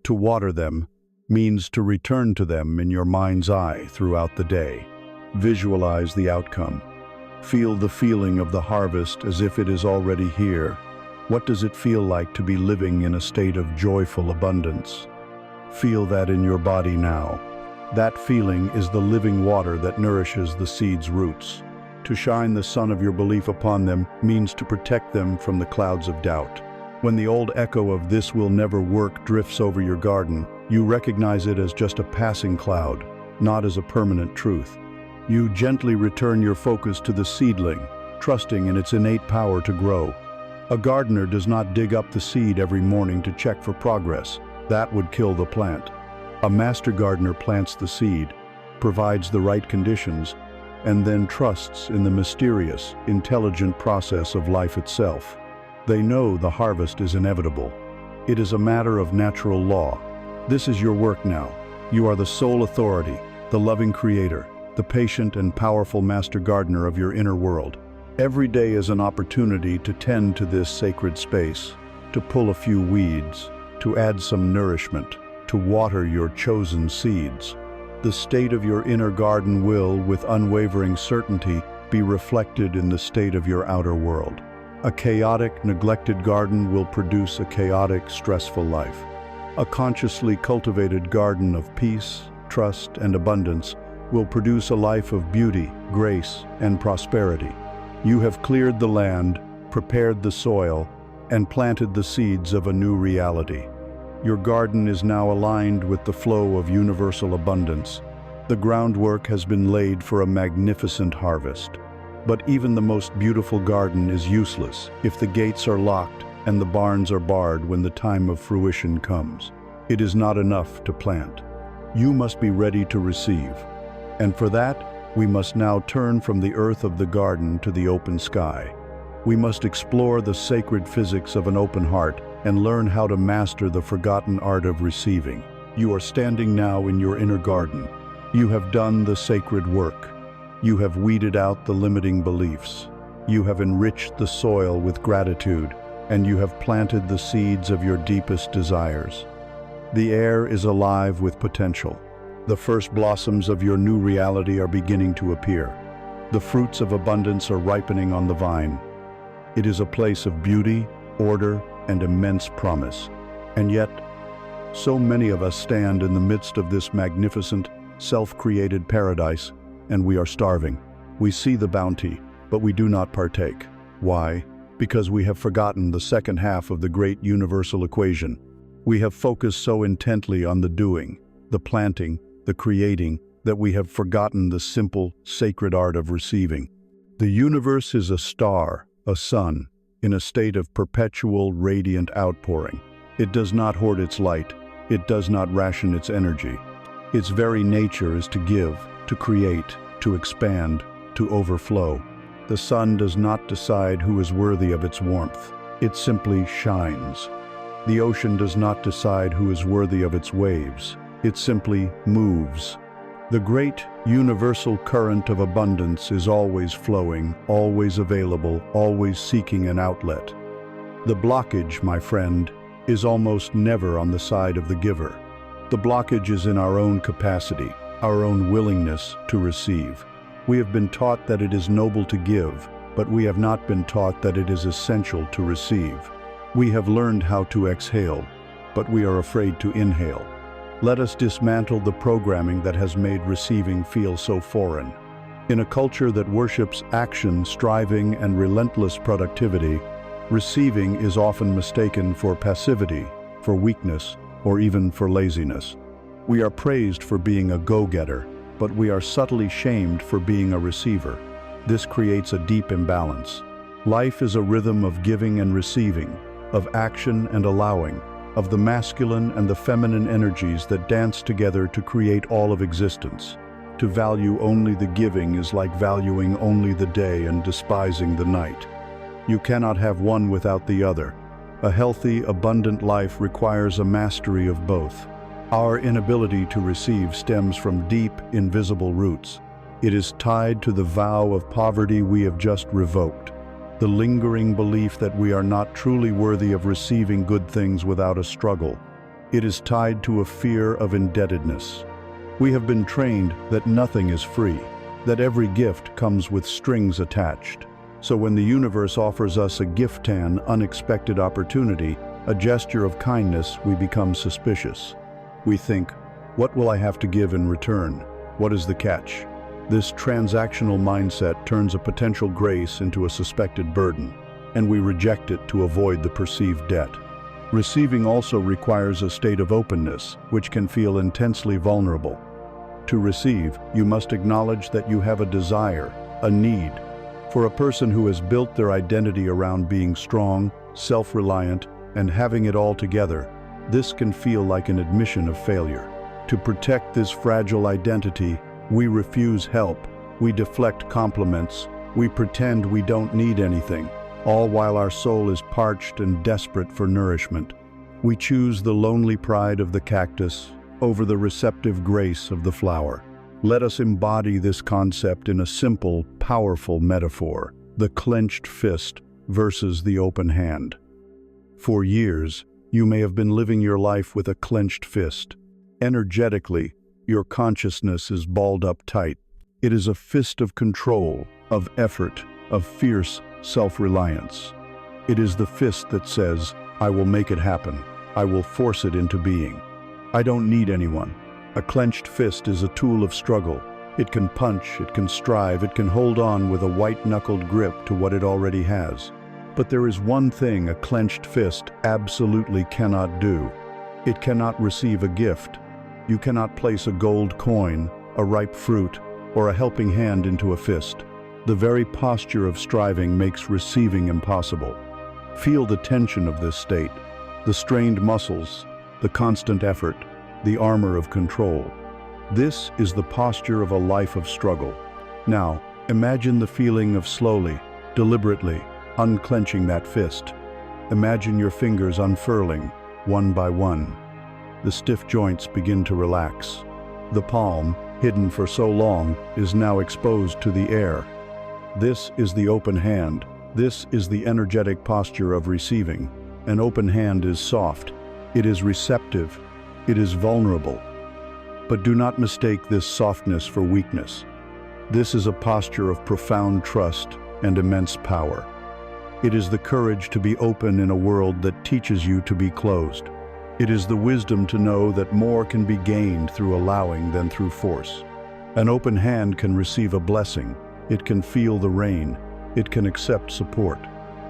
To water them means to return to them in your mind's eye throughout the day. Visualize the outcome. Feel the feeling of the harvest as if it is already here. What does it feel like to be living in a state of joyful abundance? Feel that in your body now. That feeling is the living water that nourishes the seed's roots. To shine the sun of your belief upon them means to protect them from the clouds of doubt. When the old echo of "this will never work" drifts over your garden, you recognize it as just a passing cloud, not as a permanent truth. You gently return your focus to the seedling, trusting in its innate power to grow. A gardener does not dig up the seed every morning to check for progress. That would kill the plant. A master gardener plants the seed, provides the right conditions, and then trusts in the mysterious, intelligent process of life itself. They know the harvest is inevitable. It is a matter of natural law. This is your work now. You are the sole authority, the loving creator, the patient and powerful master gardener of your inner world. Every day is an opportunity to tend to this sacred space, to pull a few weeds, to add some nourishment, to water your chosen seeds. The state of your inner garden will, with unwavering certainty, be reflected in the state of your outer world. A chaotic, neglected garden will produce a chaotic, stressful life. A consciously cultivated garden of peace, trust, and abundance will produce a life of beauty, grace, and prosperity. You have cleared the land, prepared the soil, and planted the seeds of a new reality. Your garden is now aligned with the flow of universal abundance. The groundwork has been laid for a magnificent harvest. But even the most beautiful garden is useless if the gates are locked and the barns are barred when the time of fruition comes. It is not enough to plant. You must be ready to receive. And for that, we must now turn from the earth of the garden to the open sky. We must explore the sacred physics of an open heart and learn how to master the forgotten art of receiving. You are standing now in your inner garden. You have done the sacred work. You have weeded out the limiting beliefs. You have enriched the soil with gratitude, and you have planted the seeds of your deepest desires. The air is alive with potential. The first blossoms of your new reality are beginning to appear. The fruits of abundance are ripening on the vine. It is a place of beauty, order, and immense promise. And yet, so many of us stand in the midst of this magnificent, self-created paradise, and we are starving. We see the bounty, but we do not partake. Why? Because we have forgotten the second half of the great universal equation. We have focused so intently on the doing, the planting, the creating, that we have forgotten the simple, sacred art of receiving. The universe is a star, a sun, in a state of perpetual, radiant outpouring. It does not hoard its light. It does not ration its energy. Its very nature is to give, to create, to expand, to overflow. The sun does not decide who is worthy of its warmth. It simply shines. The ocean does not decide who is worthy of its waves. It simply moves. The great universal current of abundance is always flowing, always available, always seeking an outlet. The blockage, my friend, is almost never on the side of the giver. The blockage is in our own capacity, our own willingness to receive. We have been taught that it is noble to give, but we have not been taught that it is essential to receive. We have learned how to exhale, but we are afraid to inhale. Let us dismantle the programming that has made receiving feel so foreign. In a culture that worships action, striving, and relentless productivity, receiving is often mistaken for passivity, for weakness, or even for laziness. We are praised for being a go-getter, but we are subtly shamed for being a receiver. This creates a deep imbalance. Life is a rhythm of giving and receiving, of action and allowing, of the masculine and the feminine energies that dance together to create all of existence. To value only the giving is like valuing only the day and despising the night. You cannot have one without the other. A healthy, abundant life requires a mastery of both. Our inability to receive stems from deep, invisible roots. It is tied to the vow of poverty we have just revoked. the lingering belief that we are not truly worthy of receiving good things without a struggle. It is tied to a fear of indebtedness. We have been trained that nothing is free, that every gift comes with strings attached. So when the universe offers us a gift-an unexpected opportunity, a gesture of kindness, we become suspicious. We think, what will I have to give in return? What is the catch? This transactional mindset turns a potential grace into a suspected burden, and we reject it to avoid the perceived debt. Receiving also requires a state of openness, which can feel intensely vulnerable. To receive, you must acknowledge that you have a desire, a need. For a person who has built their identity around being strong, self-reliant, and having it all together, this can feel like an admission of failure. To protect this fragile identity, we refuse help, we deflect compliments, we pretend we don't need anything, all while our soul is parched and desperate for nourishment. We choose the lonely pride of the cactus over the receptive grace of the flower. Let us embody this concept in a simple, powerful metaphor: the clenched fist versus the open hand. For years, you may have been living your life with a clenched fist. Energetically, your consciousness is balled up tight. It is a fist of control, of effort, of fierce self-reliance. It is the fist that says, I will make it happen. I will force it into being. I don't need anyone. A clenched fist is a tool of struggle. It can punch, it can strive, it can hold on with a white-knuckled grip to what it already has. But there is one thing a clenched fist absolutely cannot do. It cannot receive a gift. You cannot place a gold coin, a ripe fruit, or a helping hand into a fist. The very posture of striving makes receiving impossible. Feel the tension of this state, the strained muscles, the constant effort, the armor of control. This is the posture of a life of struggle. Now, imagine the feeling of slowly, deliberately, unclenching that fist. Imagine your fingers unfurling, one by one. The stiff joints begin to relax. The palm, hidden for so long, is now exposed to the air. This is the open hand. This is the energetic posture of receiving. An open hand is soft. It is receptive. It is vulnerable. But do not mistake this softness for weakness. This is a posture of profound trust and immense power. It is the courage to be open in a world that teaches you to be closed. It is the wisdom to know that more can be gained through allowing than through force. An open hand can receive a blessing. It can feel the rain. It can accept support.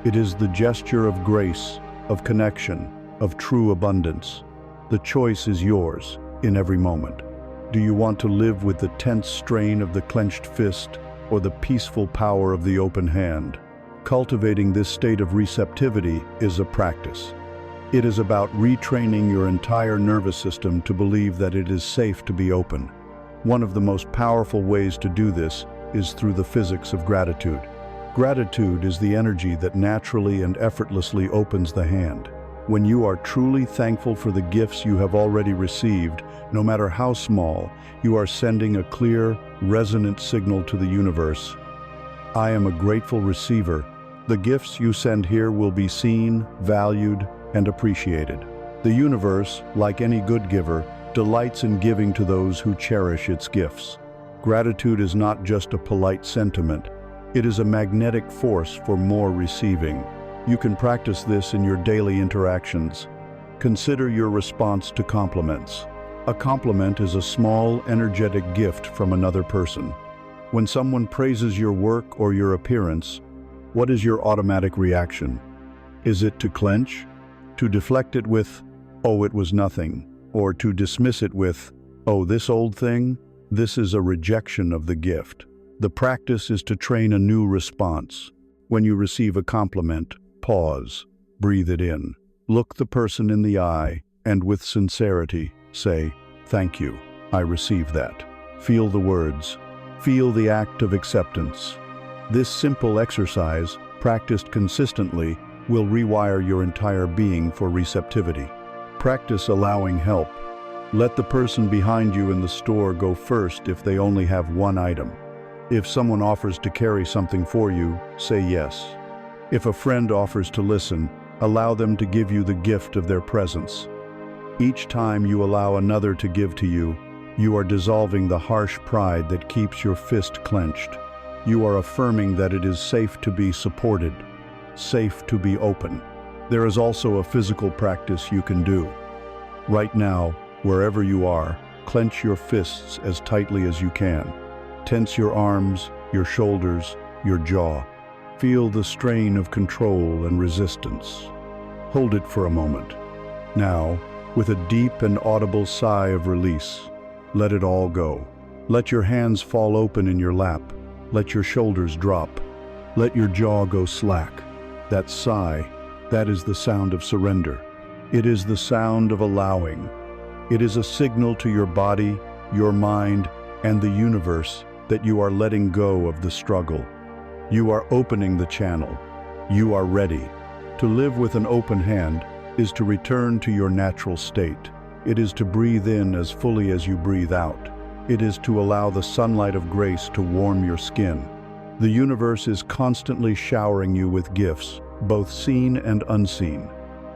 It is the gesture of grace, of connection, of true abundance. The choice is yours in every moment. Do you want to live with the tense strain of the clenched fist or the peaceful power of the open hand? Cultivating this state of receptivity is a practice. It is about retraining your entire nervous system to believe that it is safe to be open. One of the most powerful ways to do this is through the physics of gratitude. Gratitude is the energy that naturally and effortlessly opens the hand. When you are truly thankful for the gifts you have already received, no matter how small, you are sending a clear, resonant signal to the universe. I am a grateful receiver. The gifts you send here will be seen, valued, and appreciated. The universe, like any good giver, delights in giving to those who cherish its gifts. Gratitude is not just a polite sentiment. It is a magnetic force for more receiving. You can practice this in your daily interactions. Consider your response to compliments. A compliment is a small, energetic gift from another person. When someone praises your work or your appearance, what is your automatic reaction? Is it to clench? To deflect it with, "Oh, it was nothing," or to dismiss it with, "Oh, this old thing"? This is a rejection of the gift. The practice is to train a new response. When you receive a compliment, pause, breathe it in, look the person in the eye, and with sincerity, say, "Thank you, I received that." Feel the words. Feel the act of acceptance. This simple exercise, practiced consistently, will rewire your entire being for receptivity. Practice allowing help. Let the person behind you in the store go first if they only have one item. If someone offers to carry something for you, say yes. If a friend offers to listen, allow them to give you the gift of their presence. Each time you allow another to give to you, you are dissolving the harsh pride that keeps your fist clenched. You are affirming that it is safe to be supported, safe to be open. There is also a physical practice you can do. Right now, wherever you are, clench your fists as tightly as you can. Tense your arms, your shoulders, your jaw. Feel the strain of control and resistance. Hold it for a moment. Now, with a deep and audible sigh of release, let it all go. Let your hands fall open in your lap. Let your shoulders drop. Let your jaw go slack. That sigh, that is the sound of surrender. It is the sound of allowing. It is a signal to your body, your mind, and the universe that you are letting go of the struggle. You are opening the channel. You are ready. To live with an open hand is to return to your natural state. It is to breathe in as fully as you breathe out. It is to allow the sunlight of grace to warm your skin. The universe is constantly showering you with gifts, both seen and unseen.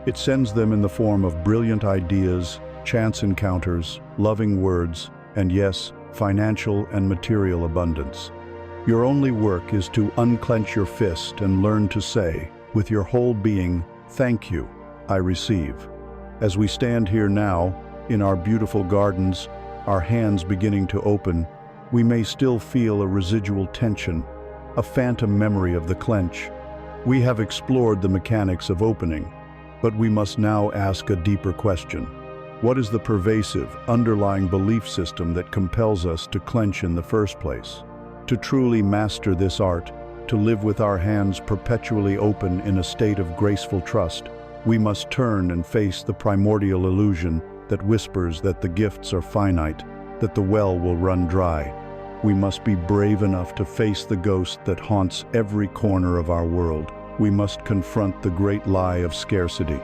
It sends them in the form of brilliant ideas, chance encounters, loving words, and yes, financial and material abundance. Your only work is to unclench your fist and learn to say, with your whole being, "Thank you, I receive." As we stand here now, in our beautiful gardens, our hands beginning to open, we may still feel a residual tension, a phantom memory of the clench. We have explored the mechanics of opening, but we must now ask a deeper question. What is the pervasive, underlying belief system that compels us to clench in the first place? To truly master this art, to live with our hands perpetually open in a state of graceful trust, we must turn and face the primordial illusion that whispers that the gifts are finite, that the well will run dry. We must be brave enough to face the ghost that haunts every corner of our world. We must confront the great lie of scarcity.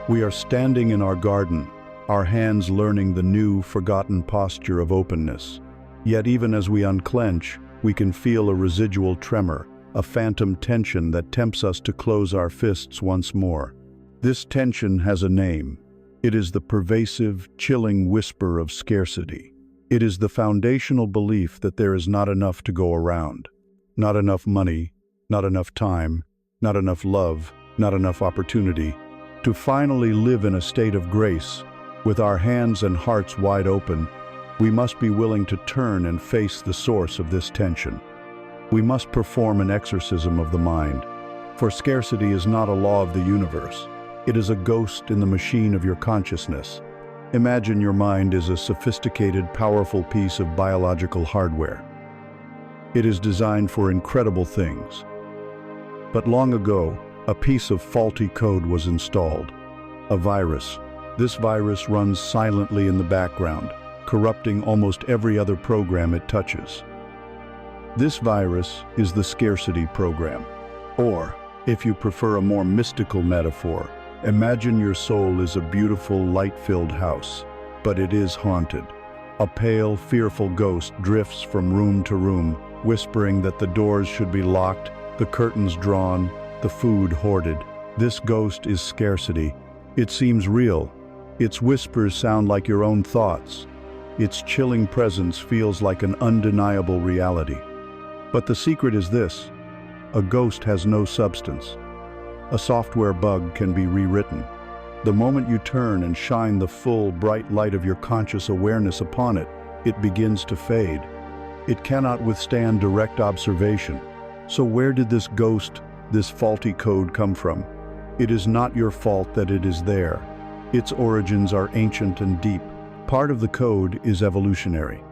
We are standing in our garden, our hands learning the new, forgotten posture of openness. Yet even as we unclench, we can feel a residual tremor, a phantom tension that tempts us to close our fists once more. This tension has a name. It is the pervasive, chilling whisper of scarcity. It is the foundational belief that there is not enough to go around. Not enough money, not enough time, not enough love, not enough opportunity. To finally live in a state of grace, with our hands and hearts wide open, we must be willing to turn and face the source of this tension. We must perform an exorcism of the mind. For scarcity is not a law of the universe. It is a ghost in the machine of your consciousness. Imagine your mind is a sophisticated, powerful piece of biological hardware. It is designed for incredible things. But long ago, a piece of faulty code was installed. A virus. This virus runs silently in the background, corrupting almost every other program it touches. This virus is the scarcity program. Or, if you prefer a more mystical metaphor, imagine your soul is a beautiful, light-filled house, but it is haunted. A pale, fearful ghost drifts from room to room, whispering that the doors should be locked, the curtains drawn, the food hoarded. This ghost is scarcity. It seems real. Its whispers sound like your own thoughts. Its chilling presence feels like an undeniable reality. But the secret is this: a ghost has no substance. A software bug can be rewritten. The moment you turn and shine the full, bright light of your conscious awareness upon it, it begins to fade. It cannot withstand direct observation. So where did this ghost, this faulty code come from? It is not your fault that it is there. Its origins are ancient and deep. Part of the code is evolutionary.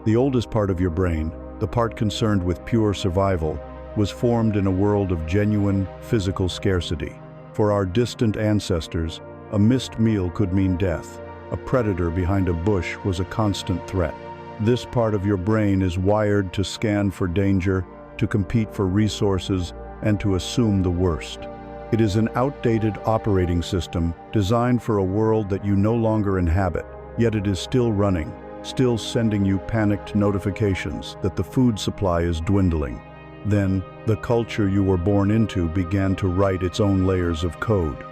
The oldest part of your brain, the part concerned with pure survival, was formed in a world of genuine, physical scarcity. For our distant ancestors, a missed meal could mean death. A predator behind a bush was a constant threat. This part of your brain is wired to scan for danger, to compete for resources, and to assume the worst. It is an outdated operating system designed for a world that you no longer inhabit, yet it is still running, still sending you panicked notifications that the food supply is dwindling. Then, the culture you were born into began to write its own layers of code.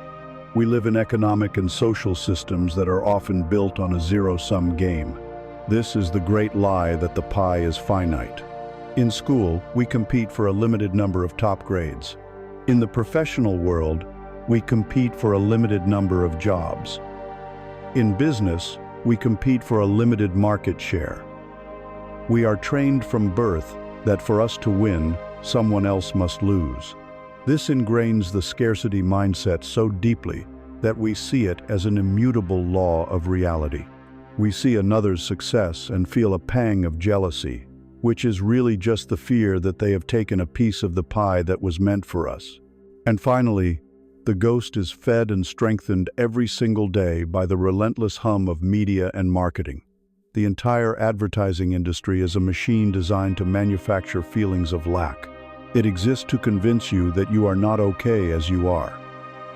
We live in economic and social systems that are often built on a zero-sum game. This is the great lie that the pie is finite. In school, we compete for a limited number of top grades. In the professional world, we compete for a limited number of jobs. In business, we compete for a limited market share. We are trained from birth that for us to win, someone else must lose. This ingrains the scarcity mindset so deeply that we see it as an immutable law of reality. We see another's success and feel a pang of jealousy, which is really just the fear that they have taken a piece of the pie that was meant for us. And finally, the ghost is fed and strengthened every single day by the relentless hum of media and marketing. The entire advertising industry is a machine designed to manufacture feelings of lack. It exists to convince you that you are not okay as you are.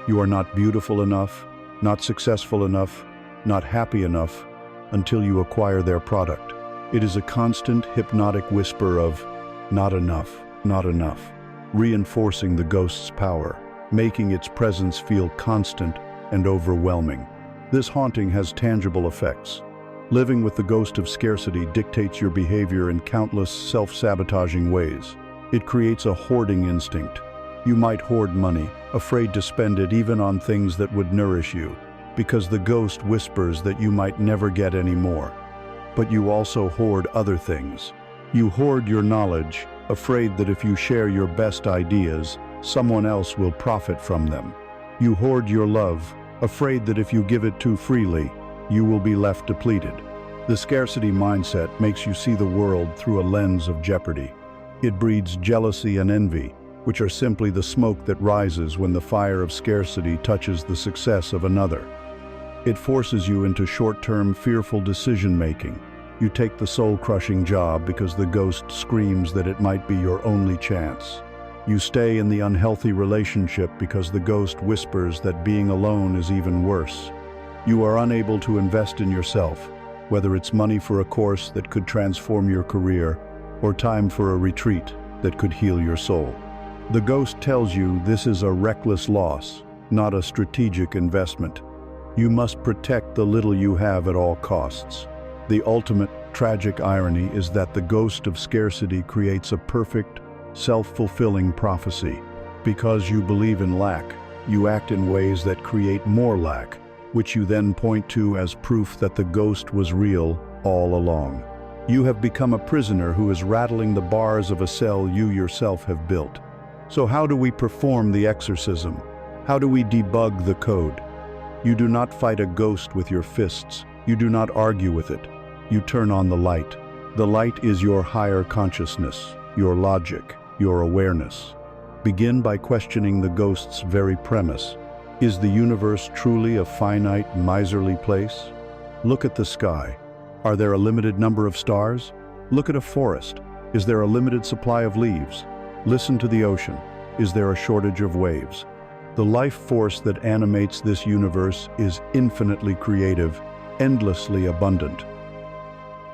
You are not beautiful enough, not successful enough, not happy enough, until you acquire their product. It is a constant hypnotic whisper of not enough, reinforcing the ghost's power, making its presence feel constant and overwhelming. This haunting has tangible effects. Living with the ghost of scarcity dictates your behavior in countless self-sabotaging ways. It creates a hoarding instinct. You might hoard money, afraid to spend it even on things that would nourish you, because the ghost whispers that you might never get any more. But you also hoard other things. You hoard your knowledge, afraid that if you share your best ideas, someone else will profit from them. You hoard your love, afraid that if you give it too freely, you will be left depleted. The scarcity mindset makes you see the world through a lens of jeopardy. It breeds jealousy and envy, which are simply the smoke that rises when the fire of scarcity touches the success of another. It forces you into short-term, fearful decision-making. You take the soul-crushing job because the ghost screams that it might be your only chance. You stay in the unhealthy relationship because the ghost whispers that being alone is even worse. You are unable to invest in yourself, whether it's money for a course that could transform your career or time for a retreat that could heal your soul. The ghost tells you this is a reckless loss, not a strategic investment. You must protect the little you have at all costs. The ultimate tragic irony is that the ghost of scarcity creates a perfect, self-fulfilling prophecy. Because you believe in lack, you act in ways that create more lack, which you then point to as proof that the ghost was real all along. You have become a prisoner who is rattling the bars of a cell you yourself have built. So how do we perform the exorcism? How do we debug the code? You do not fight a ghost with your fists. You do not argue with it. You turn on the light. The light is your higher consciousness, your logic, your awareness. Begin by questioning the ghost's very premise. Is the universe truly a finite, miserly place? Look at the sky. Are there a limited number of stars? Look at a forest. Is there a limited supply of leaves? Listen to the ocean. Is there a shortage of waves? The life force that animates this universe is infinitely creative, endlessly abundant.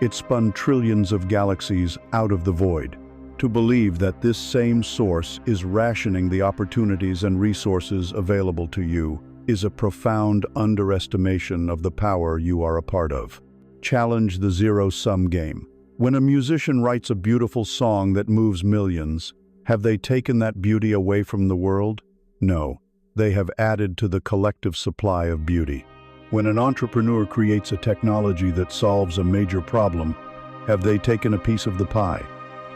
It spun trillions of galaxies out of the void. To believe that this same source is rationing the opportunities and resources available to you is a profound underestimation of the power you are a part of. Challenge the zero-sum game. When a musician writes a beautiful song that moves millions, have they taken that beauty away from the world? No. They have added to the collective supply of beauty. When an entrepreneur creates a technology that solves a major problem, have they taken a piece of the pie?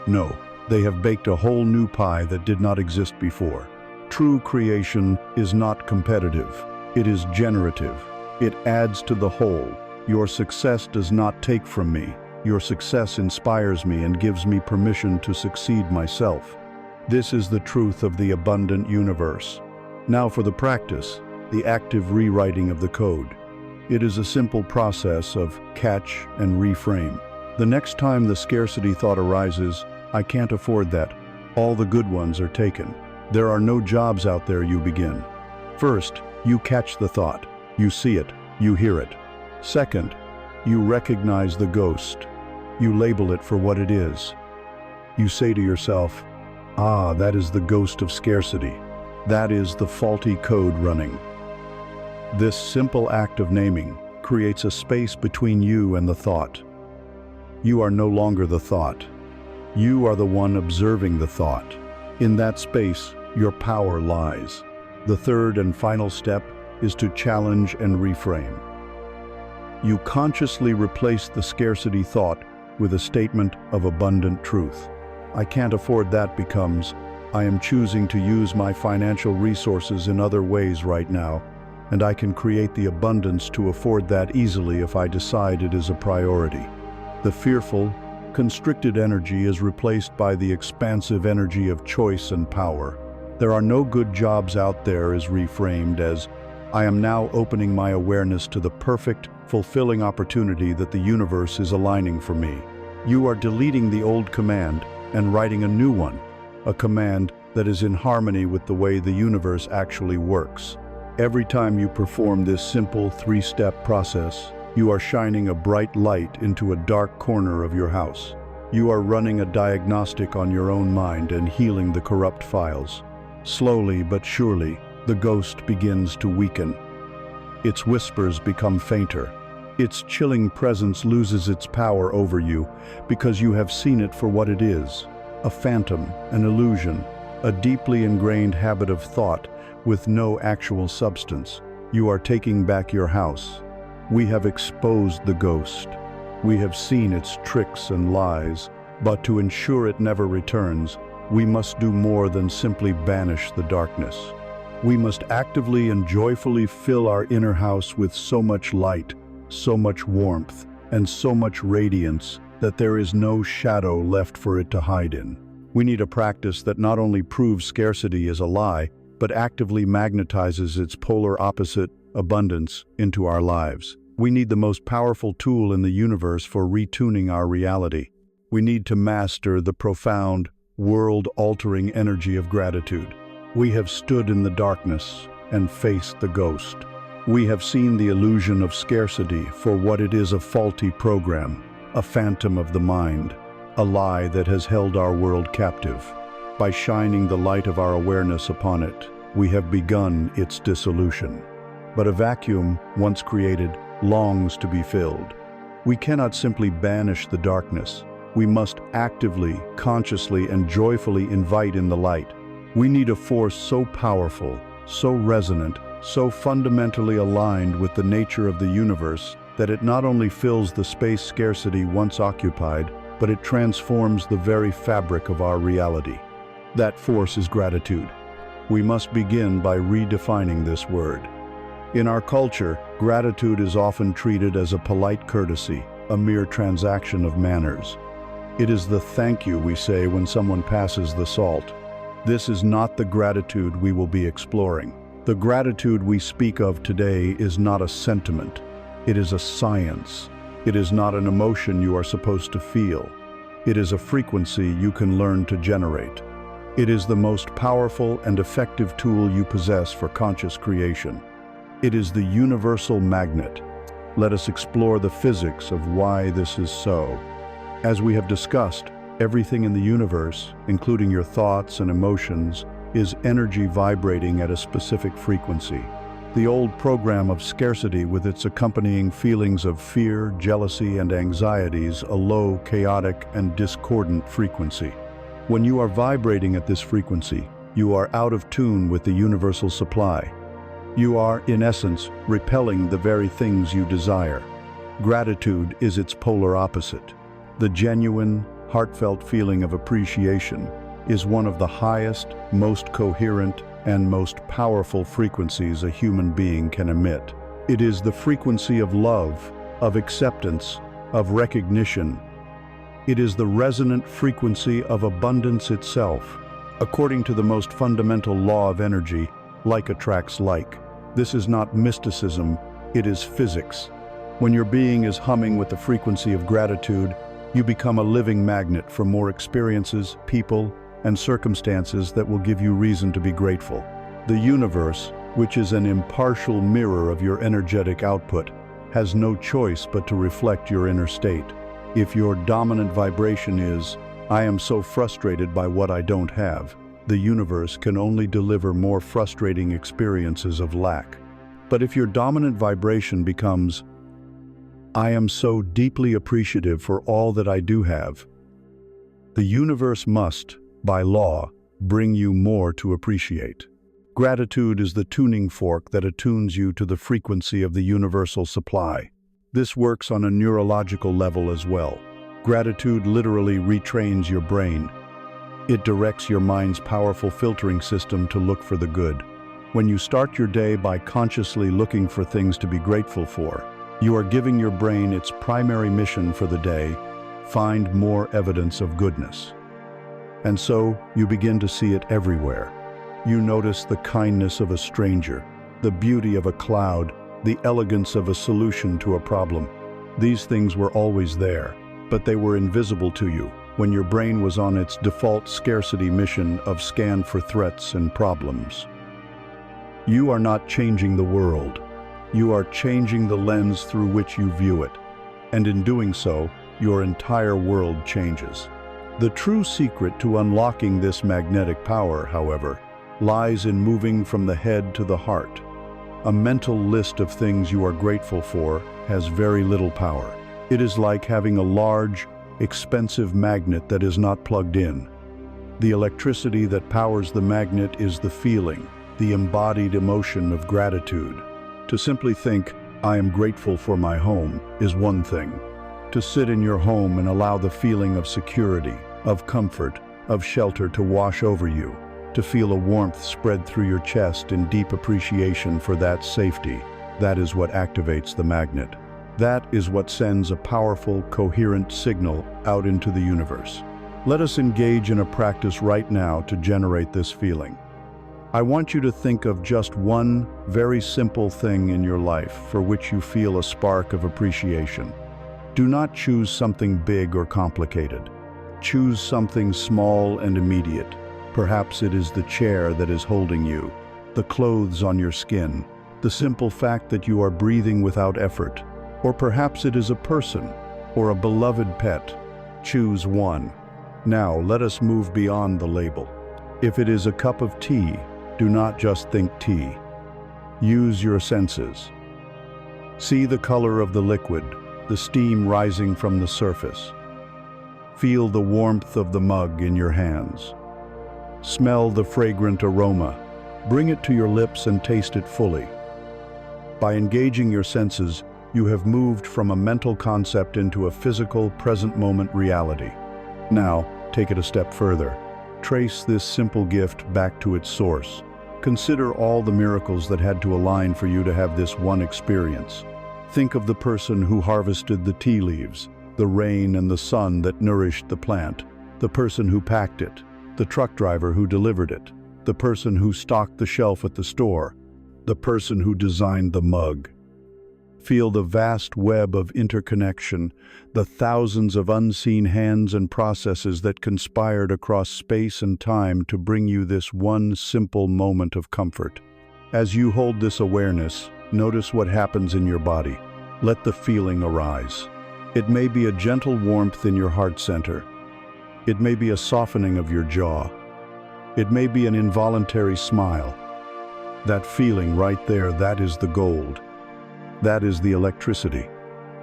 No, they have baked a whole new pie that did not exist before. True creation is not competitive. It is generative. It adds to the whole. Your success does not take from me. Your success inspires me and gives me permission to succeed myself. This is the truth of the abundant universe. Now for the practice, the active rewriting of the code. It is a simple process of catch and reframe. The next time the scarcity thought arises, I can't afford that. All the good ones are taken. There are no jobs out there, you begin. First, you catch the thought. You see it. You hear it. Second, you recognize the ghost. You label it for what it is. You say to yourself, Ah, that is the ghost of scarcity. That is the faulty code running. This simple act of naming creates a space between you and the thought. You are no longer the thought. You are the one observing the thought. In that space, your power lies. The third and final step is to challenge and reframe. You consciously replace the scarcity thought with a statement of abundant truth. I can't afford that becomes, I am choosing to use my financial resources in other ways right now, and I can create the abundance to afford that easily if I decide it is a priority. The fearful, constricted energy is replaced by the expansive energy of choice and power. There are no good jobs out there is reframed as, I am now opening my awareness to the perfect, fulfilling opportunity that the universe is aligning for me. You are deleting the old command and writing a new one, a command that is in harmony with the way the universe actually works. Every time you perform this simple three-step process, you are shining a bright light into a dark corner of your house. You are running a diagnostic on your own mind and healing the corrupt files. Slowly but surely, the ghost begins to weaken. Its whispers become fainter. Its chilling presence loses its power over you because you have seen it for what it is, a phantom, an illusion, a deeply ingrained habit of thought with no actual substance. You are taking back your house. We have exposed the ghost. We have seen its tricks and lies, but to ensure it never returns, we must do more than simply banish the darkness. We must actively and joyfully fill our inner house with so much light, so much warmth, and so much radiance that there is no shadow left for it to hide in. We need a practice that not only proves scarcity is a lie, but actively magnetizes its polar opposite, abundance, into our lives. We need the most powerful tool in the universe for retuning our reality. We need to master the profound, world-altering energy of gratitude. We have stood in the darkness and faced the ghost. We have seen the illusion of scarcity for what it is, a faulty program, a phantom of the mind, a lie that has held our world captive. By shining the light of our awareness upon it, we have begun its dissolution. But a vacuum, once created, longs to be filled. We cannot simply banish the darkness. We must actively, consciously, and joyfully invite in the light. We need a force so powerful, so resonant, so fundamentally aligned with the nature of the universe that it not only fills the space scarcity once occupied, but it transforms the very fabric of our reality. That force is gratitude. We must begin by redefining this word. In our culture, gratitude is often treated as a polite courtesy, a mere transaction of manners. It is the thank you we say when someone passes the salt. This is not the gratitude we will be exploring. The gratitude we speak of today is not a sentiment. It is a science. It is not an emotion you are supposed to feel. It is a frequency you can learn to generate. It is the most powerful and effective tool you possess for conscious creation. It is the universal magnet. Let us explore the physics of why this is so. As we have discussed, everything in the universe, including your thoughts and emotions, is energy vibrating at a specific frequency. The old program of scarcity with its accompanying feelings of fear, jealousy, and anxieties, a low, chaotic, and discordant frequency. When you are vibrating at this frequency, you are out of tune with the universal supply. You are, in essence, repelling the very things you desire. Gratitude is its polar opposite. The genuine, heartfelt feeling of appreciation is one of the highest, most coherent, and most powerful frequencies a human being can emit. It is the frequency of love, of acceptance, of recognition. It is the resonant frequency of abundance itself. According to the most fundamental law of energy, like attracts like. This is not mysticism, it is physics. When your being is humming with the frequency of gratitude, you become a living magnet for more experiences, people, and circumstances that will give you reason to be grateful. The universe, which is an impartial mirror of your energetic output, has no choice but to reflect your inner state. If your dominant vibration is, I am so frustrated by what I don't have. The universe can only deliver more frustrating experiences of lack. But if your dominant vibration becomes, I am so deeply appreciative for all that I do have, the universe must, by law, bring you more to appreciate. Gratitude is the tuning fork that attunes you to the frequency of the universal supply. This works on a neurological level as well. Gratitude literally retrains your brain. It directs your mind's powerful filtering system to look for the good. When you start your day by consciously looking for things to be grateful for, you are giving your brain its primary mission for the day: find more evidence of goodness. And so, you begin to see it everywhere. You notice the kindness of a stranger, the beauty of a cloud, the elegance of a solution to a problem. These things were always there, but they were invisible to you when your brain was on its default scarcity mission of scan for threats and problems. You are not changing the world. You are changing the lens through which you view it. And in doing so, your entire world changes. The true secret to unlocking this magnetic power, however, lies in moving from the head to the heart. A mental list of things you are grateful for has very little power. It is like having a large, expensive magnet that is not plugged in. The electricity that powers the magnet is the feeling, the embodied emotion of gratitude. To simply think, I am grateful for my home, is one thing. To sit in your home and allow the feeling of security, of comfort, of shelter to wash over you, to feel a warmth spread through your chest in deep appreciation for that safety, that is what activates the magnet. That is what sends a powerful, coherent signal out into the universe. Let us engage in a practice right now to generate this feeling. I want you to think of just one very simple thing in your life for which you feel a spark of appreciation. Do not choose something big or complicated. Choose something small and immediate. Perhaps it is the chair that is holding you, the clothes on your skin, the simple fact that you are breathing without effort. Or perhaps it is a person, or a beloved pet. Choose one. Now let us move beyond the label. If it is a cup of tea, do not just think tea. Use your senses. See the color of the liquid, the steam rising from the surface. Feel the warmth of the mug in your hands. Smell the fragrant aroma. Bring it to your lips and taste it fully. By engaging your senses, you have moved from a mental concept into a physical, present-moment reality. Now, take it a step further. Trace this simple gift back to its source. Consider all the miracles that had to align for you to have this one experience. Think of the person who harvested the tea leaves, the rain and the sun that nourished the plant, the person who packed it, the truck driver who delivered it, the person who stocked the shelf at the store, the person who designed the mug. Feel the vast web of interconnection, the thousands of unseen hands and processes that conspired across space and time to bring you this one simple moment of comfort. As you hold this awareness, notice what happens in your body. Let the feeling arise. It may be a gentle warmth in your heart center. It may be a softening of your jaw. It may be an involuntary smile. That feeling right there, that is the gold. That is the electricity.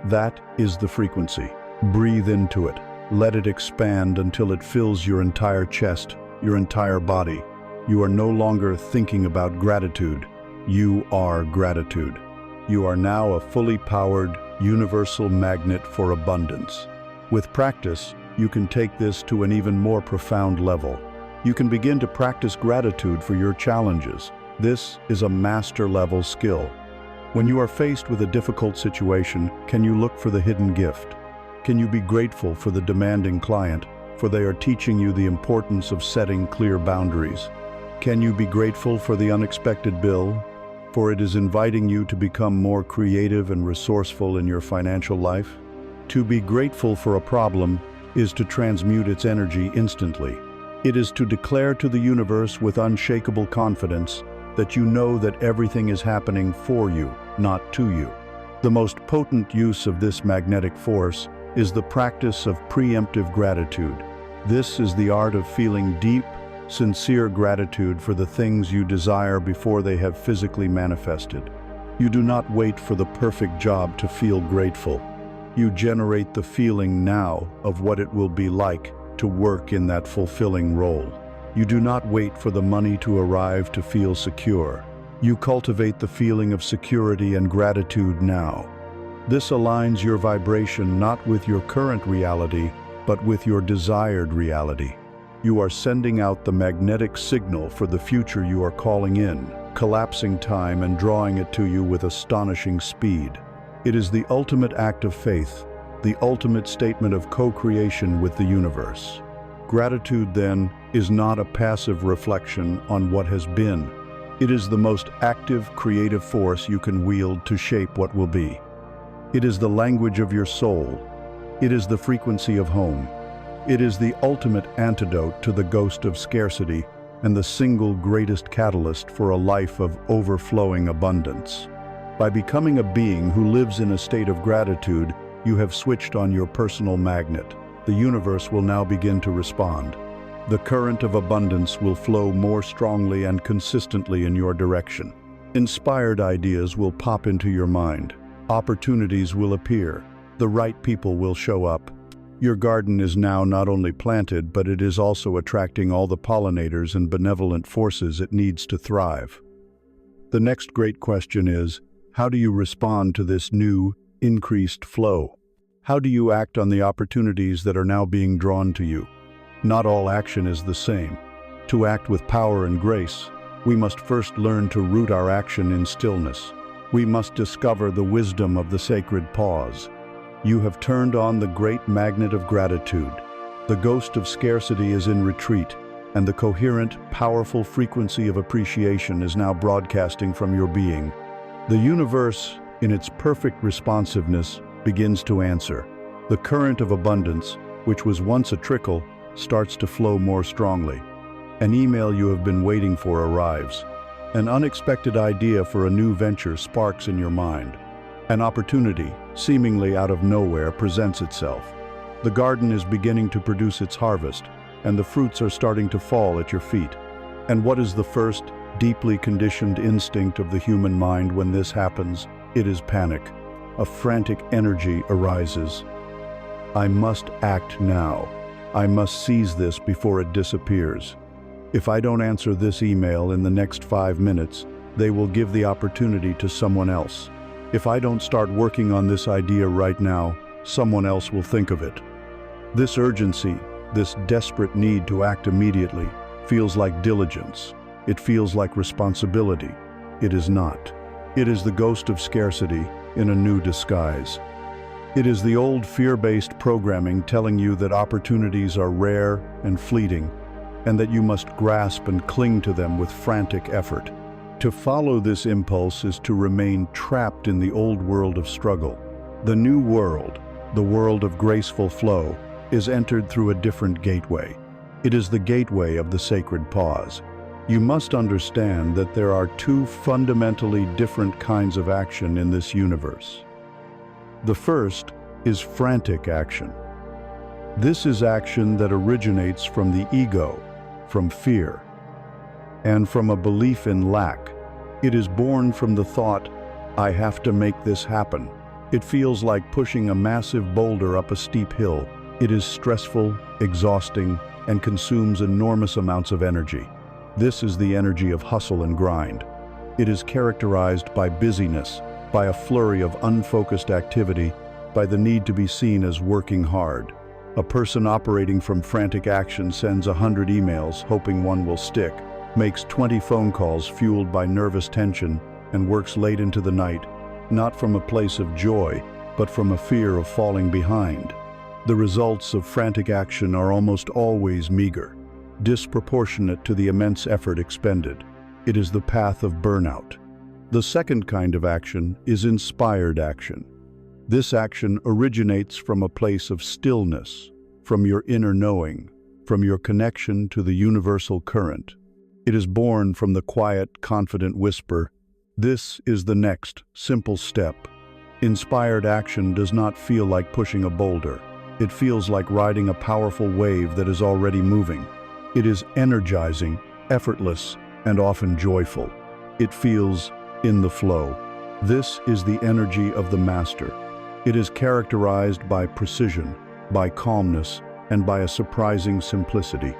That is the frequency. Breathe into it. Let it expand until it fills your entire chest, your entire body. You are no longer thinking about gratitude. You are gratitude. You are now a fully powered, universal magnet for abundance. With practice, you can take this to an even more profound level. You can begin to practice gratitude for your challenges. This is a master-level skill. When you are faced with a difficult situation, can you look for the hidden gift? Can you be grateful for the demanding client, for they are teaching you the importance of setting clear boundaries? Can you be grateful for the unexpected bill, for it is inviting you to become more creative and resourceful in your financial life? To be grateful for a problem is to transmute its energy instantly. It is to declare to the universe with unshakable confidence that you know that everything is happening for you, not to you. The most potent use of this magnetic force is the practice of preemptive gratitude. This is the art of feeling deep, sincere gratitude for the things you desire before they have physically manifested. You do not wait for the perfect job to feel grateful. You generate the feeling now of what it will be like to work in that fulfilling role. You do not wait for the money to arrive to feel secure. You cultivate the feeling of security and gratitude now. This aligns your vibration not with your current reality, but with your desired reality. You are sending out the magnetic signal for the future you are calling in, collapsing time and drawing it to you with astonishing speed. It is the ultimate act of faith, the ultimate statement of co-creation with the universe. Gratitude, then, is not a passive reflection on what has been. It is the most active, creative force you can wield to shape what will be. It is the language of your soul. It is the frequency of home. It is the ultimate antidote to the ghost of scarcity and the single greatest catalyst for a life of overflowing abundance. By becoming a being who lives in a state of gratitude, you have switched on your personal magnet. The universe will now begin to respond. The current of abundance will flow more strongly and consistently in your direction. Inspired ideas will pop into your mind. Opportunities will appear. The right people will show up. Your garden is now not only planted, but it is also attracting all the pollinators and benevolent forces it needs to thrive. The next great question is, how do you respond to this new, increased flow? How do you act on the opportunities that are now being drawn to you? Not all action is the same. To act with power and grace, we must first learn to root our action in stillness. We must discover the wisdom of the sacred pause. You have turned on the great magnet of gratitude. The ghost of scarcity is in retreat, and the coherent, powerful frequency of appreciation is now broadcasting from your being. The universe, in its perfect responsiveness, begins to answer. The current of abundance, which was once a trickle, starts to flow more strongly. An email you have been waiting for arrives. An unexpected idea for a new venture sparks in your mind. An opportunity, seemingly out of nowhere, presents itself. The garden is beginning to produce its harvest, and the fruits are starting to fall at your feet. And what is the first, deeply conditioned instinct of the human mind when this happens? It is panic. A frantic energy arises. I must act now. I must seize this before it disappears. If I don't answer this email in the next 5 minutes, they will give the opportunity to someone else. If I don't start working on this idea right now, someone else will think of it. This urgency, this desperate need to act immediately, feels like diligence. It feels like responsibility. It is not. It is the ghost of scarcity in a new disguise. It is the old fear-based programming telling you that opportunities are rare and fleeting, and that you must grasp and cling to them with frantic effort. To follow this impulse is to remain trapped in the old world of struggle. The new world, the world of graceful flow, is entered through a different gateway. It is the gateway of the sacred pause. You must understand that there are two fundamentally different kinds of action in this universe. The first is frantic action. This is action that originates from the ego, from fear, and from a belief in lack. It is born from the thought, I have to make this happen. It feels like pushing a massive boulder up a steep hill. It is stressful, exhausting, and consumes enormous amounts of energy. This is the energy of hustle and grind. It is characterized by busyness, by a flurry of unfocused activity, by the need to be seen as working hard. A person operating from frantic action sends 100 emails hoping one will stick, makes 20 phone calls fueled by nervous tension, and works late into the night, not from a place of joy, but from a fear of falling behind. The results of frantic action are almost always meager, disproportionate to the immense effort expended. It is the path of burnout. The second kind of action is inspired action. This action originates from a place of stillness, from your inner knowing, from your connection to the universal current. It is born from the quiet, confident whisper, "This is the next simple step." Inspired action does not feel like pushing a boulder. It feels like riding a powerful wave that is already moving. It is energizing, effortless, and often joyful. It feels in the flow. This is the energy of the master. It is characterized by precision, by calmness, and by a surprising simplicity.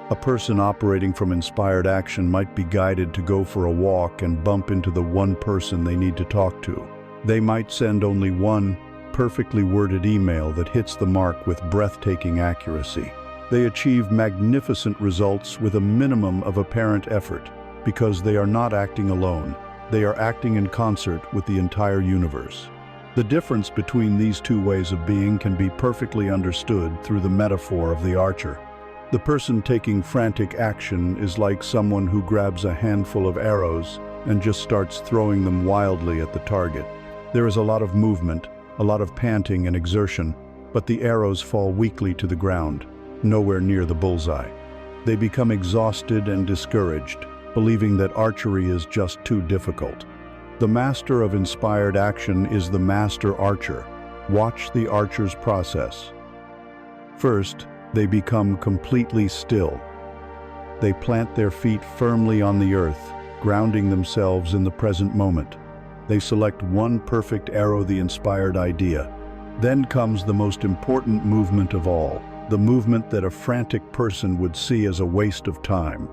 A person operating from inspired action might be guided to go for a walk and bump into the one person they need to talk to. They might send only one perfectly worded email that hits the mark with breathtaking accuracy. They achieve magnificent results with a minimum of apparent effort because they are not acting alone. They are acting in concert with the entire universe. The difference between these two ways of being can be perfectly understood through the metaphor of the archer. The person taking frantic action is like someone who grabs a handful of arrows and just starts throwing them wildly at the target. There is a lot of movement, a lot of panting and exertion, but the arrows fall weakly to the ground, nowhere near the bullseye. They become exhausted and discouraged, believing that archery is just too difficult. The master of inspired action is the master archer. Watch the archer's process. First, they become completely still. They plant their feet firmly on the earth, grounding themselves in the present moment. They select one perfect arrow, the inspired idea. Then comes the most important movement of all, the movement that a frantic person would see as a waste of time.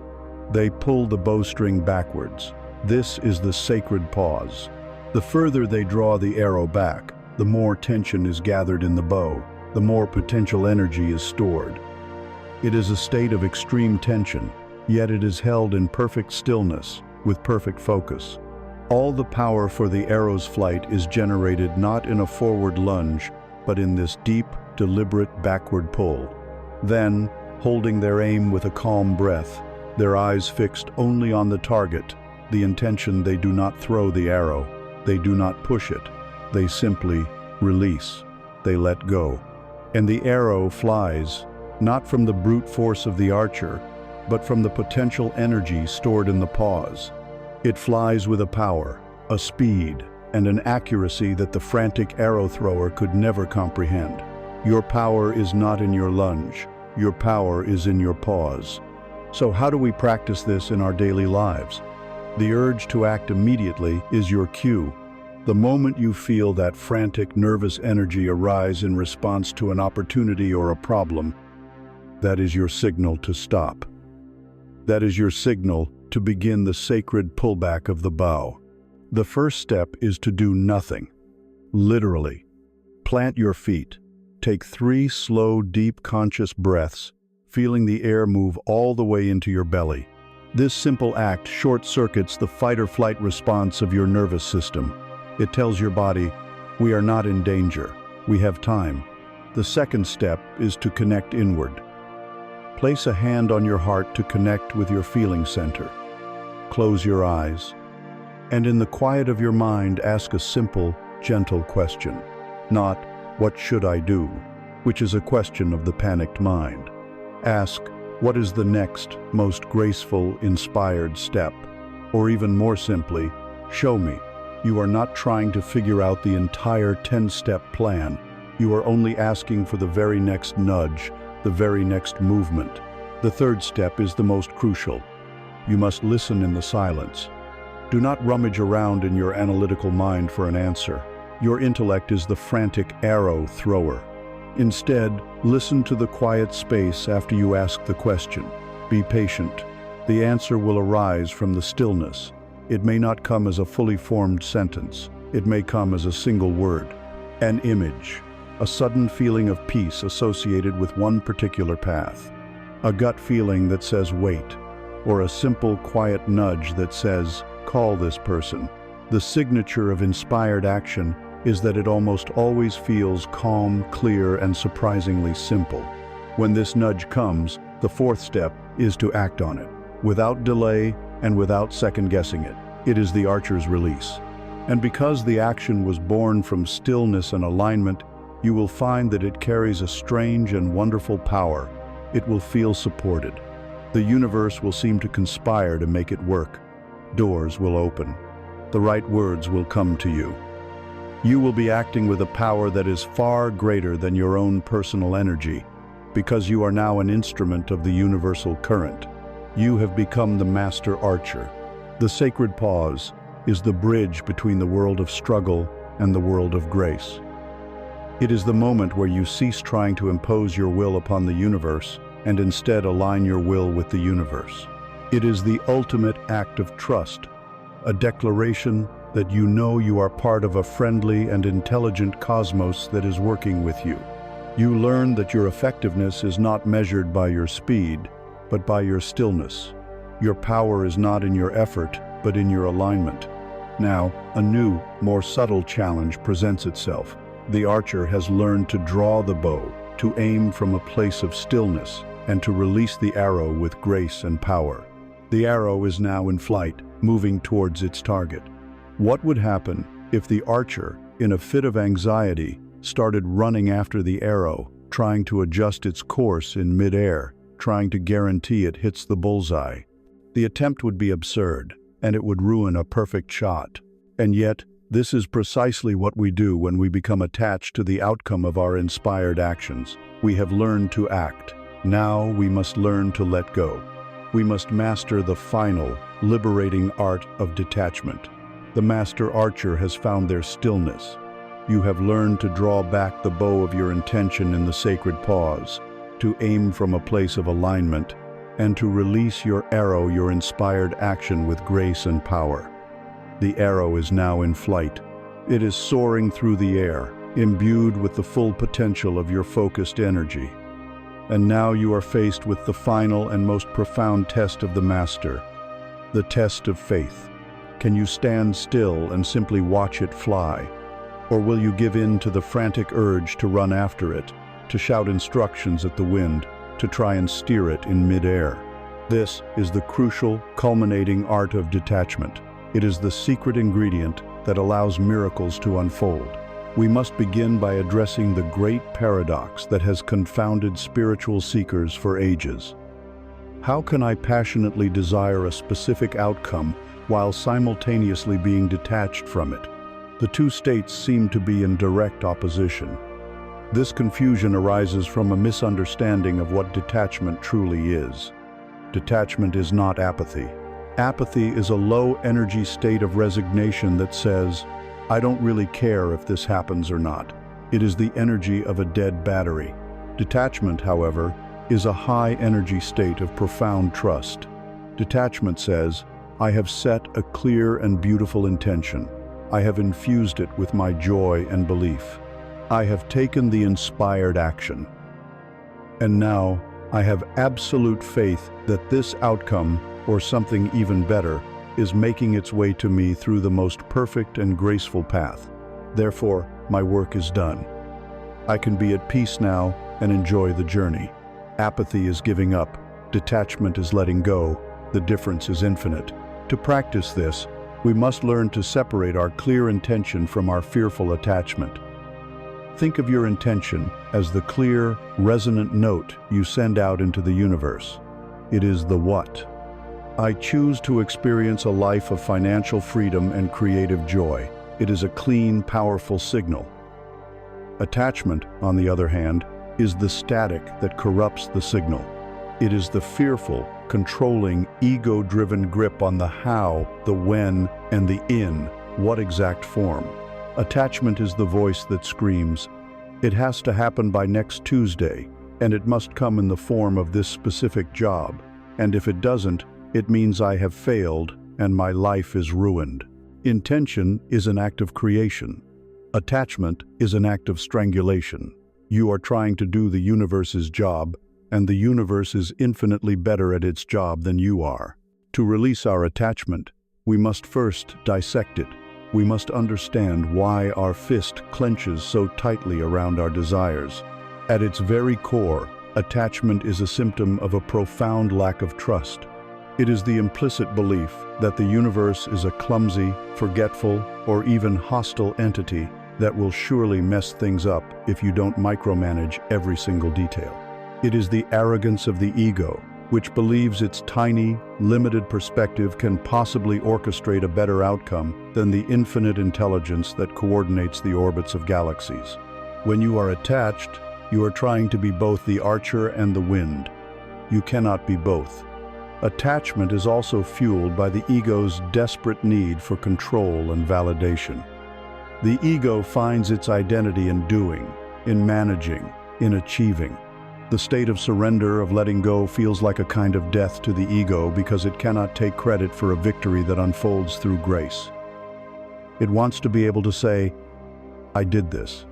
They pull the bowstring backwards. This is the sacred pause. The further they draw the arrow back, the more tension is gathered in the bow, the more potential energy is stored. It is a state of extreme tension, yet it is held in perfect stillness, with perfect focus. All the power for the arrow's flight is generated not in a forward lunge, but in this deep, deliberate backward pull. Then, holding their aim with a calm breath, their eyes fixed only on the target, the intention, they do not throw the arrow, they do not push it, they simply release, they let go. And the arrow flies, not from the brute force of the archer, but from the potential energy stored in the pause. It flies with a power, a speed, and an accuracy that the frantic arrow thrower could never comprehend. Your power is not in your lunge, your power is in your pause. So how do we practice this in our daily lives? The urge to act immediately is your cue. The moment you feel that frantic, nervous energy arise in response to an opportunity or a problem, that is your signal to stop. That is your signal to begin the sacred pullback of the bow. The first step is to do nothing. Literally. Plant your feet. Take 3 slow, deep, conscious breaths, feeling the air move all the way into your belly. This simple act short-circuits the fight-or-flight response of your nervous system. It tells your body, we are not in danger, we have time. The second step is to connect inward. Place a hand on your heart to connect with your feeling center. Close your eyes, and in the quiet of your mind, ask a simple, gentle question. Not, what should I do? Which is a question of the panicked mind. Ask, what is the next, most graceful, inspired step? Or even more simply, show me. You are not trying to figure out the entire 10-step plan. You are only asking for the very next nudge, the very next movement. The third step is the most crucial. You must listen in the silence. Do not rummage around in your analytical mind for an answer. Your intellect is the frantic arrow thrower. Instead, listen to the quiet space after you ask the question. Be patient. The answer will arise from the stillness. It may not come as a fully formed sentence. It may come as a single word. An image. A sudden feeling of peace associated with one particular path. A gut feeling that says wait. Or a simple, quiet nudge that says, call this person. The signature of inspired action is that it almost always feels calm, clear, and surprisingly simple. When this nudge comes, the fourth step is to act on it, without delay and without second-guessing it. It is the archer's release. And because the action was born from stillness and alignment, you will find that it carries a strange and wonderful power. It will feel supported. The universe will seem to conspire to make it work. Doors will open. The right words will come to you. You will be acting with a power that is far greater than your own personal energy, because you are now an instrument of the universal current. You have become the master archer. The sacred pause is the bridge between the world of struggle and the world of grace. It is the moment where you cease trying to impose your will upon the universe and instead align your will with the universe. It is the ultimate act of trust, a declaration that you know you are part of a friendly and intelligent cosmos that is working with you. You learn that your effectiveness is not measured by your speed, but by your stillness. Your power is not in your effort, but in your alignment. Now, a new, more subtle challenge presents itself. The archer has learned to draw the bow, to aim from a place of stillness, and to release the arrow with grace and power. The arrow is now in flight, moving towards its target. What would happen if the archer, in a fit of anxiety, started running after the arrow, trying to adjust its course in mid-air, trying to guarantee it hits the bullseye? The attempt would be absurd, and it would ruin a perfect shot. And yet, this is precisely what we do when we become attached to the outcome of our inspired actions. We have learned to act. Now we must learn to let go. We must master the final, liberating art of detachment. The master archer has found their stillness. You have learned to draw back the bow of your intention in the sacred pause, to aim from a place of alignment, and to release your arrow, your inspired action, with grace and power. The arrow is now in flight. It is soaring through the air, imbued with the full potential of your focused energy. And now you are faced with the final and most profound test of the master, the test of faith. Can you stand still and simply watch it fly? Or will you give in to the frantic urge to run after it, to shout instructions at the wind, to try and steer it in mid-air? This is the crucial, culminating art of detachment. It is the secret ingredient that allows miracles to unfold. We must begin by addressing the great paradox that has confounded spiritual seekers for ages. How can I passionately desire a specific outcome while simultaneously being detached from it? The two states seem to be in direct opposition. This confusion arises from a misunderstanding of what detachment truly is. Detachment is not apathy. Apathy is a low-energy state of resignation that says, I don't really care if this happens or not. It is the energy of a dead battery. Detachment, however, is a high-energy state of profound trust. Detachment says, I have set a clear and beautiful intention. I have infused it with my joy and belief. I have taken the inspired action. And now, I have absolute faith that this outcome, or something even better, is making its way to me through the most perfect and graceful path. Therefore, my work is done. I can be at peace now and enjoy the journey. Apathy is giving up. Detachment is letting go. The difference is infinite. To practice this, we must learn to separate our clear intention from our fearful attachment. Think of your intention as the clear, resonant note you send out into the universe. It is the what. I choose to experience a life of financial freedom and creative joy. It is a clean, powerful signal. Attachment, on the other hand, is the static that corrupts the signal. It is the fearful, controlling, ego-driven grip on the how, the when, and the in, what exact form. Attachment is the voice that screams, it has to happen by next Tuesday, and it must come in the form of this specific job, and if it doesn't, it means I have failed and my life is ruined. Intention is an act of creation. Attachment is an act of strangulation. You are trying to do the universe's job, and the universe is infinitely better at its job than you are. To release our attachment, we must first dissect it. We must understand why our fist clenches so tightly around our desires. At its very core, attachment is a symptom of a profound lack of trust. It is the implicit belief that the universe is a clumsy, forgetful, or even hostile entity that will surely mess things up if you don't micromanage every single detail. It is the arrogance of the ego, which believes its tiny, limited perspective can possibly orchestrate a better outcome than the infinite intelligence that coordinates the orbits of galaxies. When you are attached, you are trying to be both the archer and the wind. You cannot be both. Attachment is also fueled by the ego's desperate need for control and validation. The ego finds its identity in doing, in managing, in achieving. The state of surrender, of letting go, feels like a kind of death to the ego because it cannot take credit for a victory that unfolds through grace. It wants to be able to say, "I did this.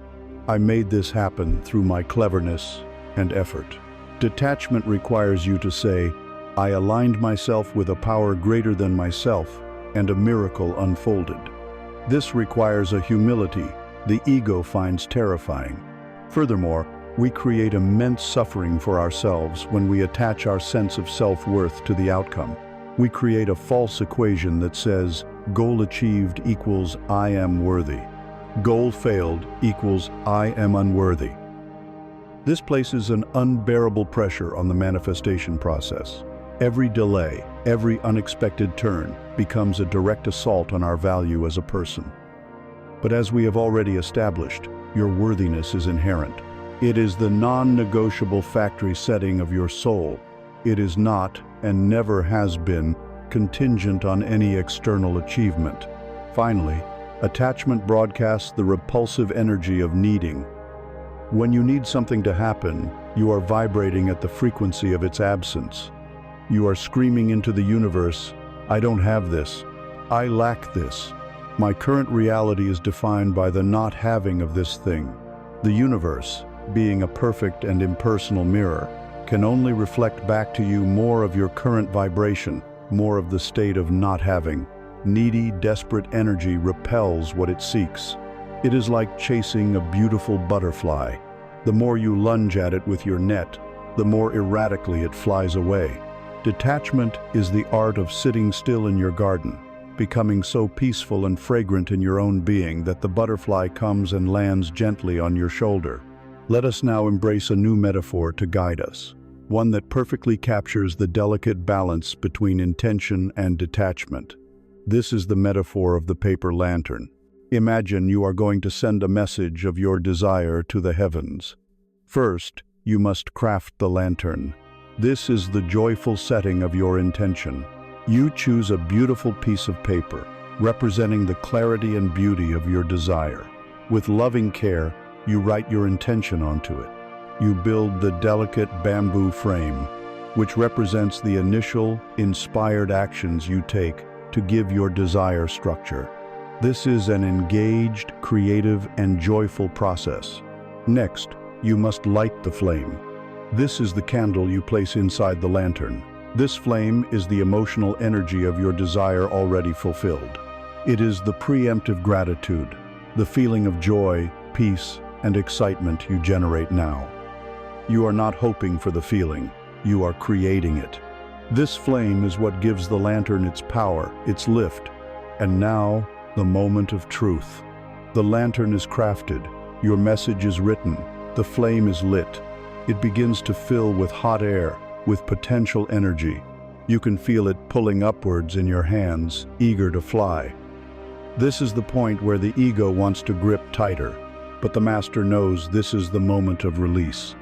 I made this happen through my cleverness and effort." Detachment requires you to say, "I aligned myself with a power greater than myself, and a miracle unfolded." This requires a humility the ego finds terrifying. Furthermore, we create immense suffering for ourselves when we attach our sense of self-worth to the outcome. We create a false equation that says, goal achieved equals I am worthy. Goal failed equals I am unworthy. This places an unbearable pressure on the manifestation process. Every delay, every unexpected turn becomes a direct assault on our value as a person. But as we have already established, your worthiness is inherent. It is the non-negotiable factory setting of your soul. It is not, and never has been, contingent on any external achievement. Finally, attachment broadcasts the repulsive energy of needing. When you need something to happen, you are vibrating at the frequency of its absence. You are screaming into the universe, "I don't have this. I lack this. My current reality is defined by the not having of this thing." The universe, being a perfect and impersonal mirror, can only reflect back to you more of your current vibration, more of the state of not having. Needy, desperate energy repels what it seeks. It is like chasing a beautiful butterfly. The more you lunge at it with your net, the more erratically it flies away. Detachment is the art of sitting still in your garden, becoming so peaceful and fragrant in your own being that the butterfly comes and lands gently on your shoulder. Let us now embrace a new metaphor to guide us, one that perfectly captures the delicate balance between intention and detachment. This is the metaphor of the paper lantern. Imagine you are going to send a message of your desire to the heavens. First, you must craft the lantern. This is the joyful setting of your intention. You choose a beautiful piece of paper, representing the clarity and beauty of your desire. With loving care, you write your intention onto it. You build the delicate bamboo frame, which represents the initial, inspired actions you take to give your desire structure. This is an engaged, creative, and joyful process. Next, you must light the flame. This is the candle you place inside the lantern. This flame is the emotional energy of your desire already fulfilled. It is the preemptive gratitude, the feeling of joy, peace, and excitement you generate now. You are not hoping for the feeling, you are creating it. This flame is what gives the lantern its power, its lift. And now, the moment of truth. The lantern is crafted, your message is written, the flame is lit. It begins to fill with hot air, with potential energy. You can feel it pulling upwards in your hands, eager to fly. This is the point where the ego wants to grip tighter, but the master knows this is the moment of release.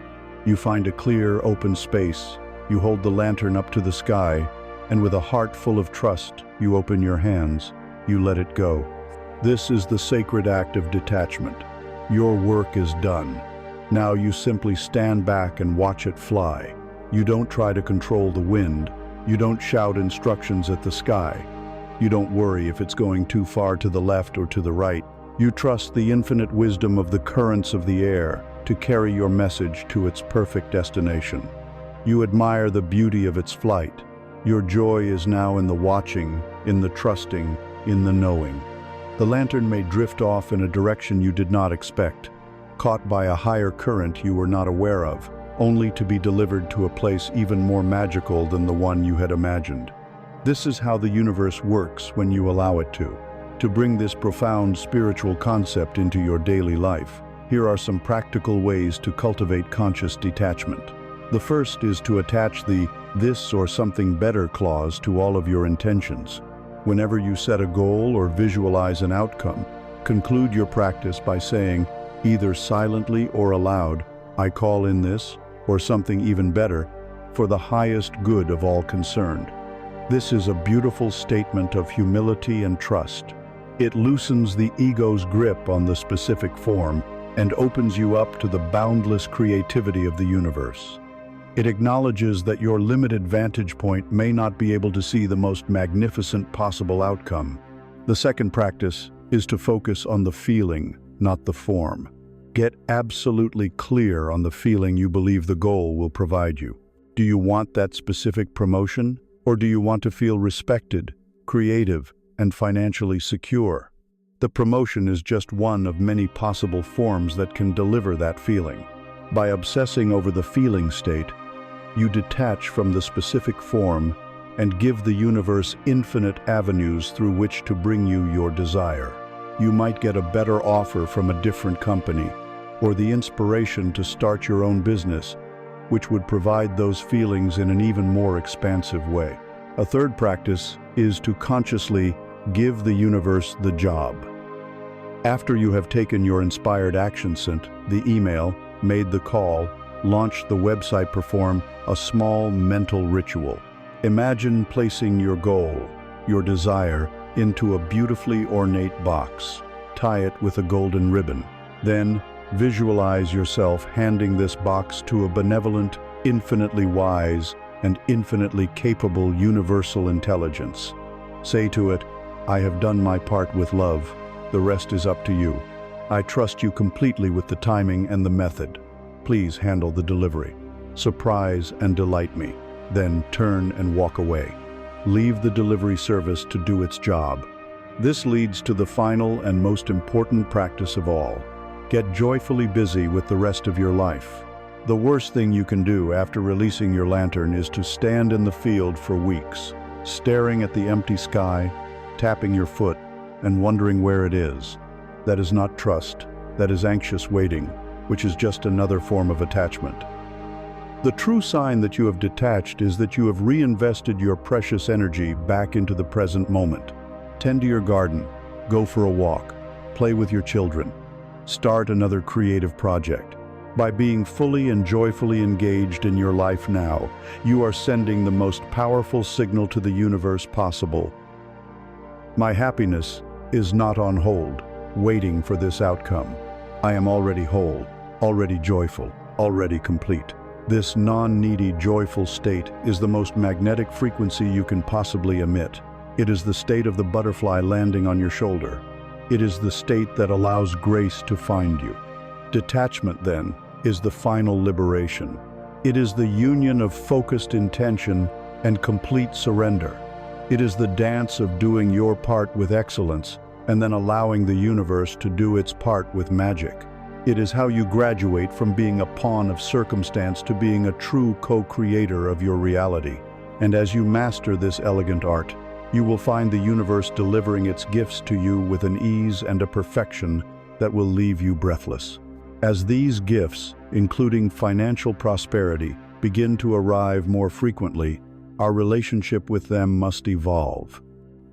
You find a clear, open space, you hold the lantern up to the sky, and with a heart full of trust, you open your hands, you let it go. This is the sacred act of detachment. Your work is done. Now you simply stand back and watch it fly. You don't try to control the wind. You don't shout instructions at the sky. You don't worry if it's going too far to the left or to the right. You trust the infinite wisdom of the currents of the air to carry your message to its perfect destination. You admire the beauty of its flight. Your joy is now in the watching, in the trusting, in the knowing. The lantern may drift off in a direction you did not expect, caught by a higher current you were not aware of, only to be delivered to a place even more magical than the one you had imagined. This is how the universe works when you allow it to. To bring this profound spiritual concept into your daily life, here are some practical ways to cultivate conscious detachment. The first is to attach the this or something better clause to all of your intentions. Whenever you set a goal or visualize an outcome, conclude your practice by saying, either silently or aloud, I call in this, or something even better, for the highest good of all concerned. This is a beautiful statement of humility and trust. It loosens the ego's grip on the specific form and opens you up to the boundless creativity of the universe. It acknowledges that your limited vantage point may not be able to see the most magnificent possible outcome. The second practice is to focus on the feeling, not the form. Get absolutely clear on the feeling you believe the goal will provide you. Do you want that specific promotion, or do you want to feel respected, creative, and financially secure? The promotion is just one of many possible forms that can deliver that feeling. By obsessing over the feeling state, you detach from the specific form and give the universe infinite avenues through which to bring you your desire. You might get a better offer from a different company, or the inspiration to start your own business, which would provide those feelings in an even more expansive way. A third practice is to consciously give the universe the job. After you have taken your inspired action, sent the email, made the call, launched the website, perform a small mental ritual. Imagine placing your goal, your desire, into a beautifully ornate box. Tie it with a golden ribbon. Then, visualize yourself handing this box to a benevolent, infinitely wise, and infinitely capable universal intelligence. Say to it, I have done my part with love. The rest is up to you. I trust you completely with the timing and the method. Please handle the delivery. Surprise and delight me. Then turn and walk away. Leave the delivery service to do its job. This leads to the final and most important practice of all. Get joyfully busy with the rest of your life. The worst thing you can do after releasing your lantern is to stand in the field for weeks, staring at the empty sky, tapping your foot, and wondering where it is. That is not trust. That is anxious waiting, which is just another form of attachment. The true sign that you have detached is that you have reinvested your precious energy back into the present moment. Tend to your garden, go for a walk, play with your children, start another creative project. By being fully and joyfully engaged in your life now, you are sending the most powerful signal to the universe possible. My happiness is not on hold, waiting for this outcome. I am already whole, already joyful, already complete. This non-needy, joyful state is the most magnetic frequency you can possibly emit. It is the state of the butterfly landing on your shoulder. It is the state that allows grace to find you. Detachment, then, is the final liberation. It is the union of focused intention and complete surrender. It is the dance of doing your part with excellence and then allowing the universe to do its part with magic. It is how you graduate from being a pawn of circumstance to being a true co-creator of your reality. And as you master this elegant art, you will find the universe delivering its gifts to you with an ease and a perfection that will leave you breathless. As these gifts, including financial prosperity, begin to arrive more frequently, our relationship with them must evolve.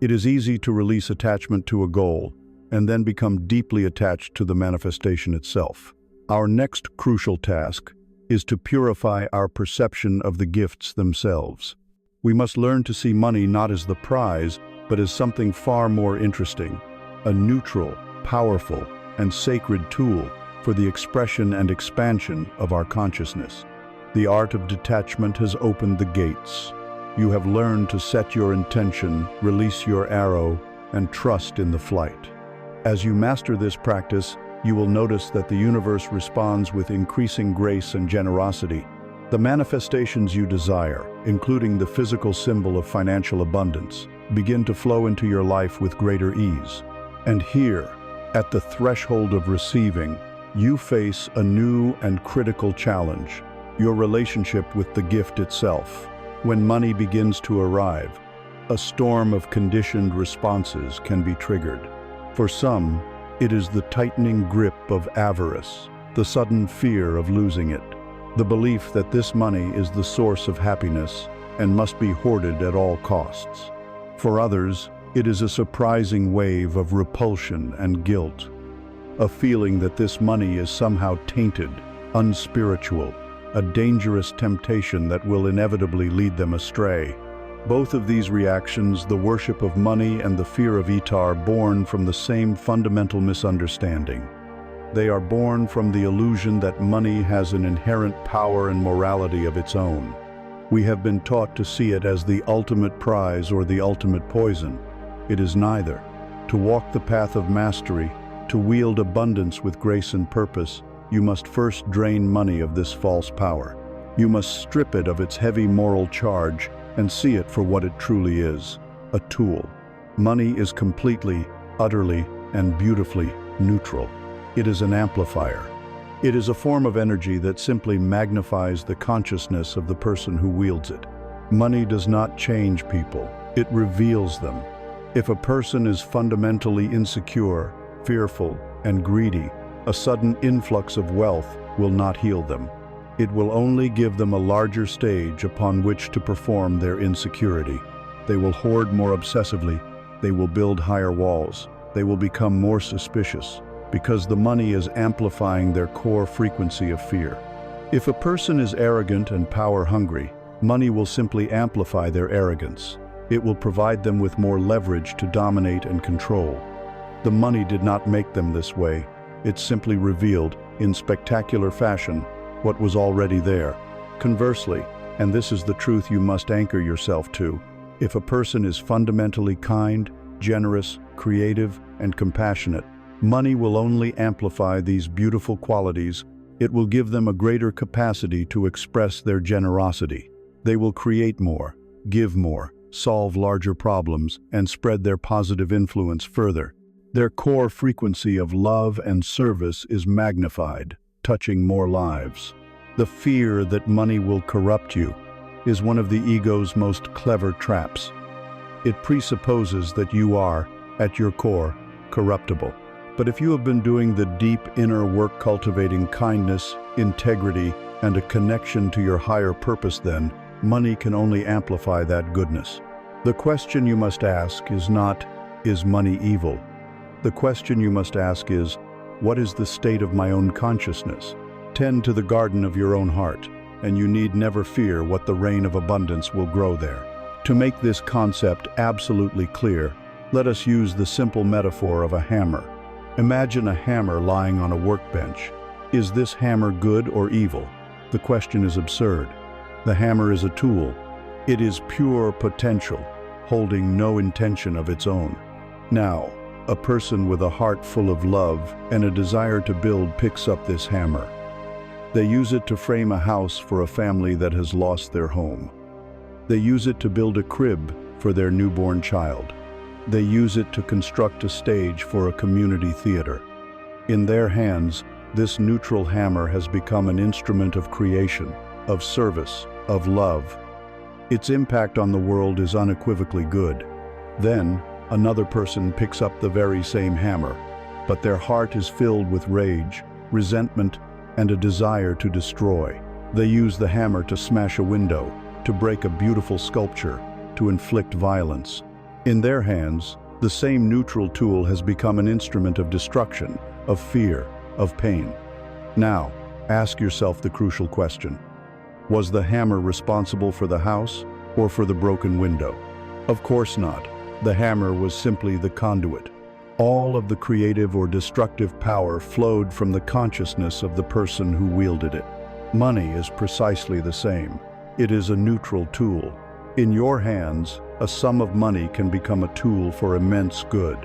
It is easy to release attachment to a goal and then become deeply attached to the manifestation itself. Our next crucial task is to purify our perception of the gifts themselves. We must learn to see money not as the prize, but as something far more interesting, a neutral, powerful, and sacred tool for the expression and expansion of our consciousness. The art of detachment has opened the gates. You have learned to set your intention, release your arrow, and trust in the flight. As you master this practice, you will notice that the universe responds with increasing grace and generosity. The manifestations you desire, including the physical symbol of financial abundance, begin to flow into your life with greater ease. And here, at the threshold of receiving, you face a new and critical challenge: your relationship with the gift itself. When money begins to arrive, a storm of conditioned responses can be triggered. For some, it is the tightening grip of avarice, the sudden fear of losing it, the belief that this money is the source of happiness, and must be hoarded at all costs. For others, it is a surprising wave of repulsion and guilt, a feeling that this money is somehow tainted, unspiritual, a dangerous temptation that will inevitably lead them astray. Both of these reactions, the worship of money and the fear of it, are born from the same fundamental misunderstanding. They are born from the illusion that money has an inherent power and morality of its own. We have been taught to see it as the ultimate prize or the ultimate poison. It is neither. To walk the path of mastery, to wield abundance with grace and purpose, you must first drain money of this false power. You must strip it of its heavy moral charge and see it for what it truly is, a tool. Money is completely, utterly, and beautifully neutral. It is an amplifier. It is a form of energy that simply magnifies the consciousness of the person who wields it. Money does not change people, it reveals them. If a person is fundamentally insecure, fearful, and greedy, a sudden influx of wealth will not heal them. It will only give them a larger stage upon which to perform their insecurity. They will hoard more obsessively, they will build higher walls, they will become more suspicious, because the money is amplifying their core frequency of fear. If a person is arrogant and power-hungry, money will simply amplify their arrogance. It will provide them with more leverage to dominate and control. The money did not make them this way. It simply revealed, in spectacular fashion, what was already there. Conversely, and this is the truth you must anchor yourself to, if a person is fundamentally kind, generous, creative, and compassionate, money will only amplify these beautiful qualities. It will give them a greater capacity to express their generosity. They will create more, give more, solve larger problems, and spread their positive influence further. Their core frequency of love and service is magnified, touching more lives. The fear that money will corrupt you is one of the ego's most clever traps. It presupposes that you are, at your core, corruptible. But if you have been doing the deep inner work cultivating kindness, integrity, and a connection to your higher purpose, then money can only amplify that goodness. The question you must ask is not, is money evil? The question you must ask is, what is the state of my own consciousness? Tend to the garden of your own heart, and you need never fear what the rain of abundance will grow there. To make this concept absolutely clear, let us use the simple metaphor of a hammer. Imagine a hammer lying on a workbench. Is this hammer good or evil? The question is absurd. The hammer is a tool. It is pure potential, holding no intention of its own. Now, a person with a heart full of love and a desire to build picks up this hammer. They use it to frame a house for a family that has lost their home. They use it to build a crib for their newborn child. They use it to construct a stage for a community theater. In their hands, this neutral hammer has become an instrument of creation, of service, of love. Its impact on the world is unequivocally good. Then, another person picks up the very same hammer, but their heart is filled with rage, resentment, and a desire to destroy. They use the hammer to smash a window, to break a beautiful sculpture, to inflict violence. In their hands, the same neutral tool has become an instrument of destruction, of fear, of pain. Now, ask yourself the crucial question. Was the hammer responsible for the house or for the broken window? Of course not. The hammer was simply the conduit. All of the creative or destructive power flowed from the consciousness of the person who wielded it. Money is precisely the same. It is a neutral tool. In your hands, a sum of money can become a tool for immense good.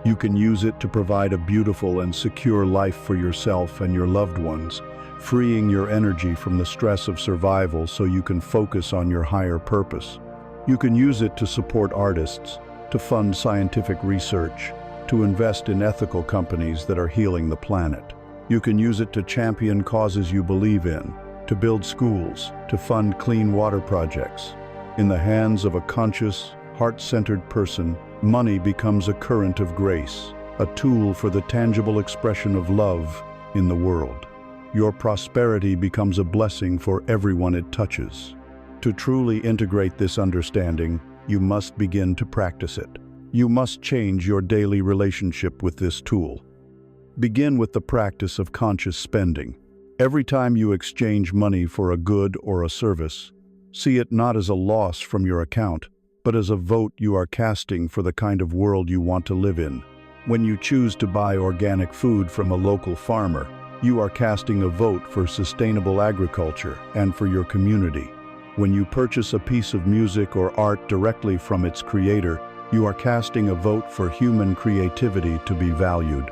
You can use it to provide a beautiful and secure life for yourself and your loved ones, freeing your energy from the stress of survival so you can focus on your higher purpose. You can use it to support artists, to fund scientific research, to invest in ethical companies that are healing the planet. You can use it to champion causes you believe in, to build schools, to fund clean water projects. In the hands of a conscious, heart-centered person, money becomes a current of grace, a tool for the tangible expression of love in the world. Your prosperity becomes a blessing for everyone it touches. To truly integrate this understanding, you must begin to practice it. You must change your daily relationship with this tool. Begin with the practice of conscious spending. Every time you exchange money for a good or a service, see it not as a loss from your account, but as a vote you are casting for the kind of world you want to live in. When you choose to buy organic food from a local farmer, you are casting a vote for sustainable agriculture and for your community. When you purchase a piece of music or art directly from its creator, you are casting a vote for human creativity to be valued.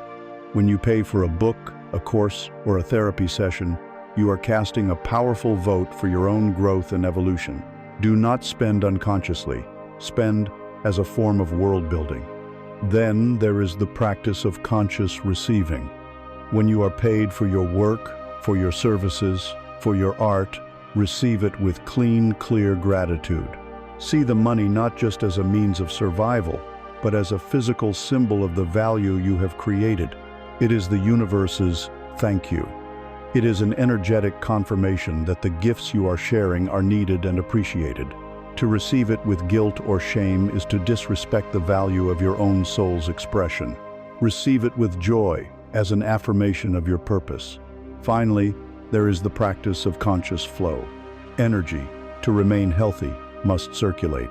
When you pay for a book, a course, or a therapy session, you are casting a powerful vote for your own growth and evolution. Do not spend unconsciously. Spend as a form of world building. Then there is the practice of conscious receiving. When you are paid for your work, for your services, for your art, receive it with clean, clear gratitude. See the money not just as a means of survival, but as a physical symbol of the value you have created. It is the universe's thank you. It is an energetic confirmation that the gifts you are sharing are needed and appreciated. To receive it with guilt or shame is to disrespect the value of your own soul's expression. Receive it with joy as an affirmation of your purpose. Finally, there is the practice of conscious flow. Energy, to remain healthy, must circulate.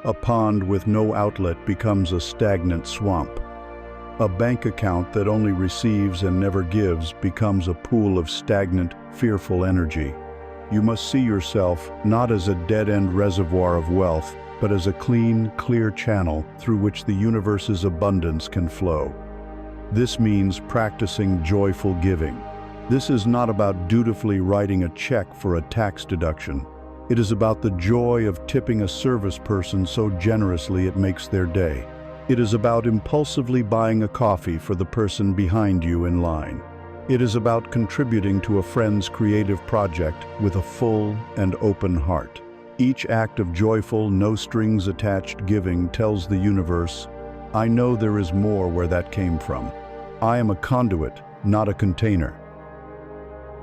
A pond with no outlet becomes a stagnant swamp. A bank account that only receives and never gives becomes a pool of stagnant, fearful energy. You must see yourself not as a dead-end reservoir of wealth, but as a clean, clear channel through which the universe's abundance can flow. This means practicing joyful giving. This is not about dutifully writing a check for a tax deduction. It is about the joy of tipping a service person so generously it makes their day. It is about impulsively buying a coffee for the person behind you in line. It is about contributing to a friend's creative project with a full and open heart. Each act of joyful, no-strings-attached giving tells the universe, I know there is more where that came from. I am a conduit, not a container.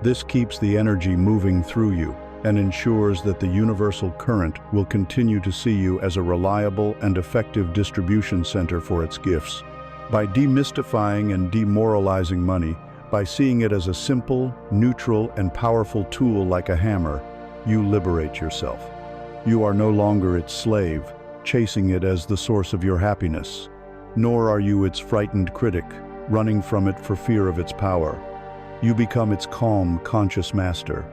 This keeps the energy moving through you and ensures that the universal current will continue to see you as a reliable and effective distribution center for its gifts. By demystifying and demoralizing money, by seeing it as a simple, neutral, and powerful tool like a hammer, you liberate yourself. You are no longer its slave, chasing it as the source of your happiness. Nor are you its frightened critic, running from it for fear of its power. You become its calm, conscious master.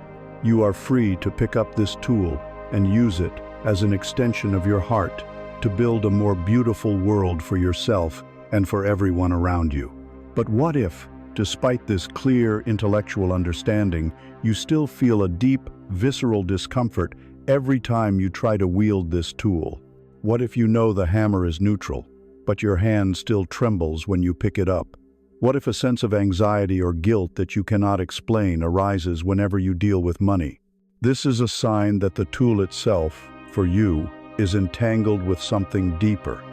You are free to pick up this tool and use it as an extension of your heart to build a more beautiful world for yourself and for everyone around you. But what if, despite this clear intellectual understanding, you still feel a deep, visceral discomfort every time you try to wield this tool? What if you know the hammer is neutral, but your hand still trembles when you pick it up? What if a sense of anxiety or guilt that you cannot explain arises whenever you deal with money? This is a sign that the tool itself, for you, is entangled with something deeper.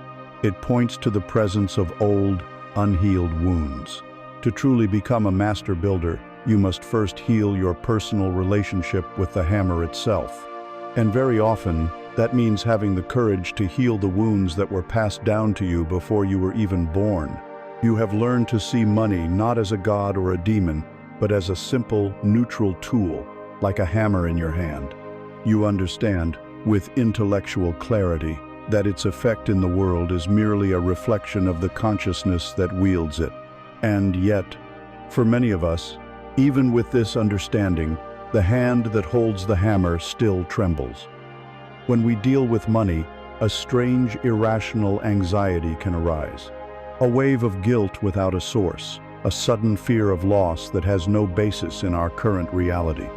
It points to the presence of old, unhealed wounds. To truly become a master builder, you must first heal your personal relationship with the hammer itself. And very often, that means having the courage to heal the wounds that were passed down to you before you were even born. You have learned to see money not as a god or a demon, but as a simple, neutral tool, like a hammer in your hand. You understand, with intellectual clarity, that its effect in the world is merely a reflection of the consciousness that wields it. And yet, for many of us, even with this understanding, the hand that holds the hammer still trembles. When we deal with money, a strange, irrational anxiety can arise. A wave of guilt without a source, a sudden fear of loss that has no basis in our current reality.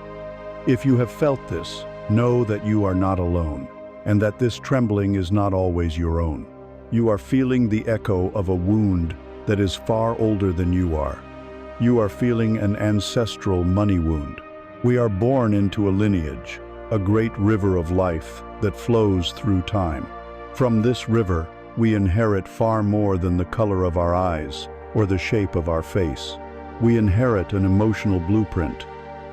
If you have felt this, know that you are not alone, and that this trembling is not always your own. You are feeling the echo of a wound that is far older than you are. You are feeling an ancestral money wound. We are born into a lineage, a great river of life that flows through time. From this river, we inherit far more than the color of our eyes or the shape of our face. We inherit an emotional blueprint,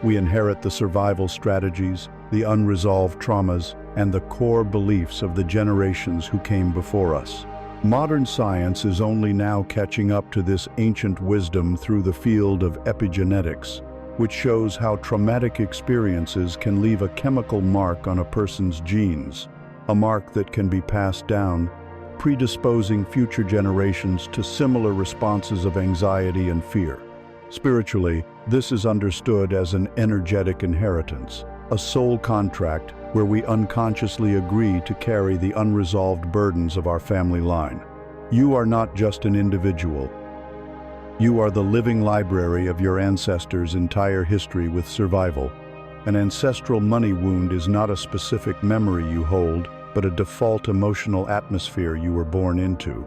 We inherit the survival strategies, the unresolved traumas, and the core beliefs of the generations who came before us. Modern science is only now catching up to this ancient wisdom through the field of epigenetics, which shows how traumatic experiences can leave a chemical mark on a person's genes, a mark that can be passed down, predisposing future generations to similar responses of anxiety and fear. Spiritually, this is understood as an energetic inheritance, a soul contract where we unconsciously agree to carry the unresolved burdens of our family line. You are not just an individual. You are the living library of your ancestors' entire history with survival. An ancestral money wound is not a specific memory you hold, but a default emotional atmosphere you were born into.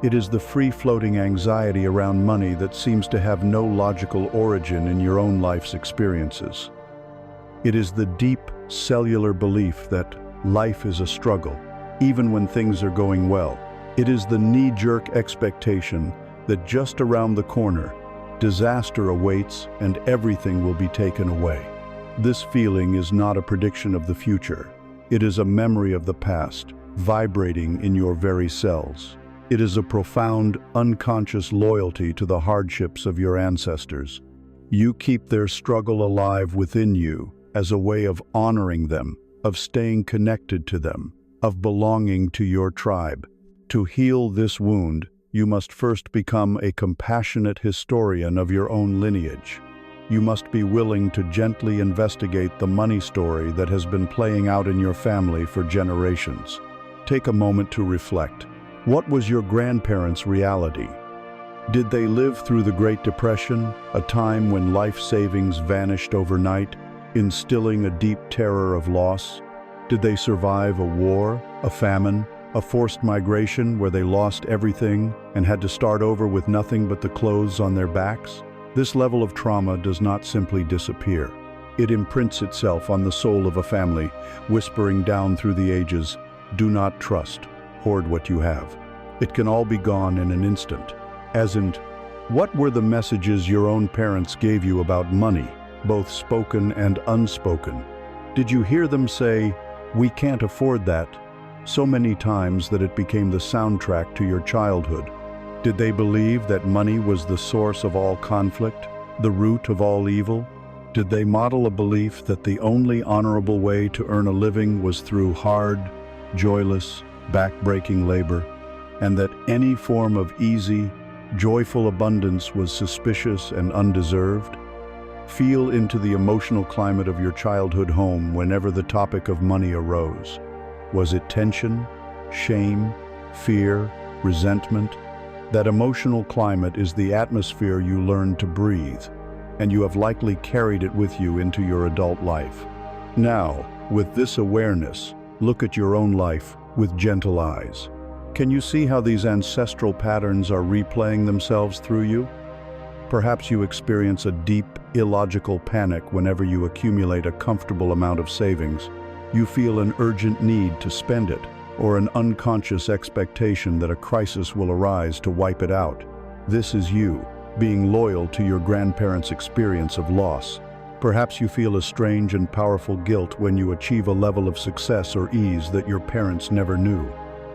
It is the free-floating anxiety around money that seems to have no logical origin in your own life's experiences. It is the deep, cellular belief that life is a struggle, even when things are going well. It is the knee-jerk expectation that just around the corner, disaster awaits and everything will be taken away. This feeling is not a prediction of the future. It is a memory of the past, vibrating in your very cells. It is a profound, unconscious loyalty to the hardships of your ancestors. You keep their struggle alive within you as a way of honoring them, of staying connected to them, of belonging to your tribe. To heal this wound, you must first become a compassionate historian of your own lineage. You must be willing to gently investigate the money story that has been playing out in your family for generations. Take a moment to reflect. What was your grandparents' reality? Did they live through the Great Depression, a time when life savings vanished overnight, instilling a deep terror of loss? Did they survive a war, a famine, a forced migration where they lost everything and had to start over with nothing but the clothes on their backs? This level of trauma does not simply disappear. It imprints itself on the soul of a family, whispering down through the ages, "Do not trust. Hoard what you have." It can all be gone in an instant. What were the messages your own parents gave you about money, both spoken and unspoken? Did you hear them say, "We can't afford that," so many times that it became the soundtrack to your childhood? Did they believe that money was the source of all conflict, the root of all evil? Did they model a belief that the only honorable way to earn a living was through hard, joyless, back-breaking labor, and that any form of easy, joyful abundance was suspicious and undeserved? Feel into the emotional climate of your childhood home whenever the topic of money arose. Was it tension, shame, fear, resentment? That emotional climate is the atmosphere you learned to breathe, and you have likely carried it with you into your adult life. Now, with this awareness, look at your own life with gentle eyes. Can you see how these ancestral patterns are replaying themselves through you? Perhaps you experience a deep, illogical panic whenever you accumulate a comfortable amount of savings. You feel an urgent need to spend it, or an unconscious expectation that a crisis will arise to wipe it out. This is you, being loyal to your grandparents' experience of loss. Perhaps you feel a strange and powerful guilt when you achieve a level of success or ease that your parents never knew.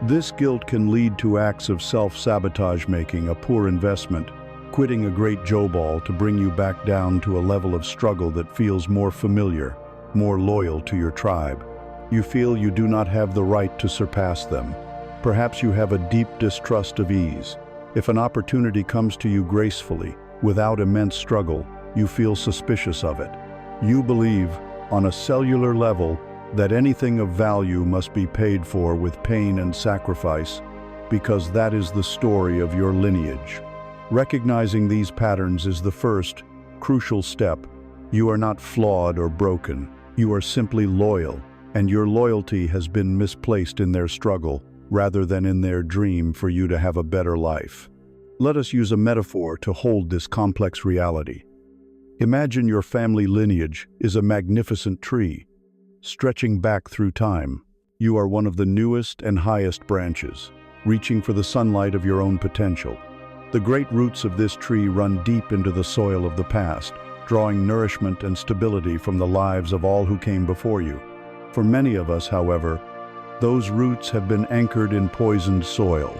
This guilt can lead to acts of self-sabotage, making a poor investment, quitting a great job to bring you back down to a level of struggle that feels more familiar, more loyal to your tribe. You feel you do not have the right to surpass them. Perhaps you have a deep distrust of ease. If an opportunity comes to you gracefully, without immense struggle, you feel suspicious of it. You believe, on a cellular level, that anything of value must be paid for with pain and sacrifice, because that is the story of your lineage. Recognizing these patterns is the first, crucial step. You are not flawed or broken. You are simply loyal, and your loyalty has been misplaced in their struggle, rather than in their dream for you to have a better life. Let us use a metaphor to hold this complex reality. Imagine your family lineage is a magnificent tree, stretching back through time. You are one of the newest and highest branches, reaching for the sunlight of your own potential. The great roots of this tree run deep into the soil of the past, drawing nourishment and stability from the lives of all who came before you. For many of us, however, those roots have been anchored in poisoned soil.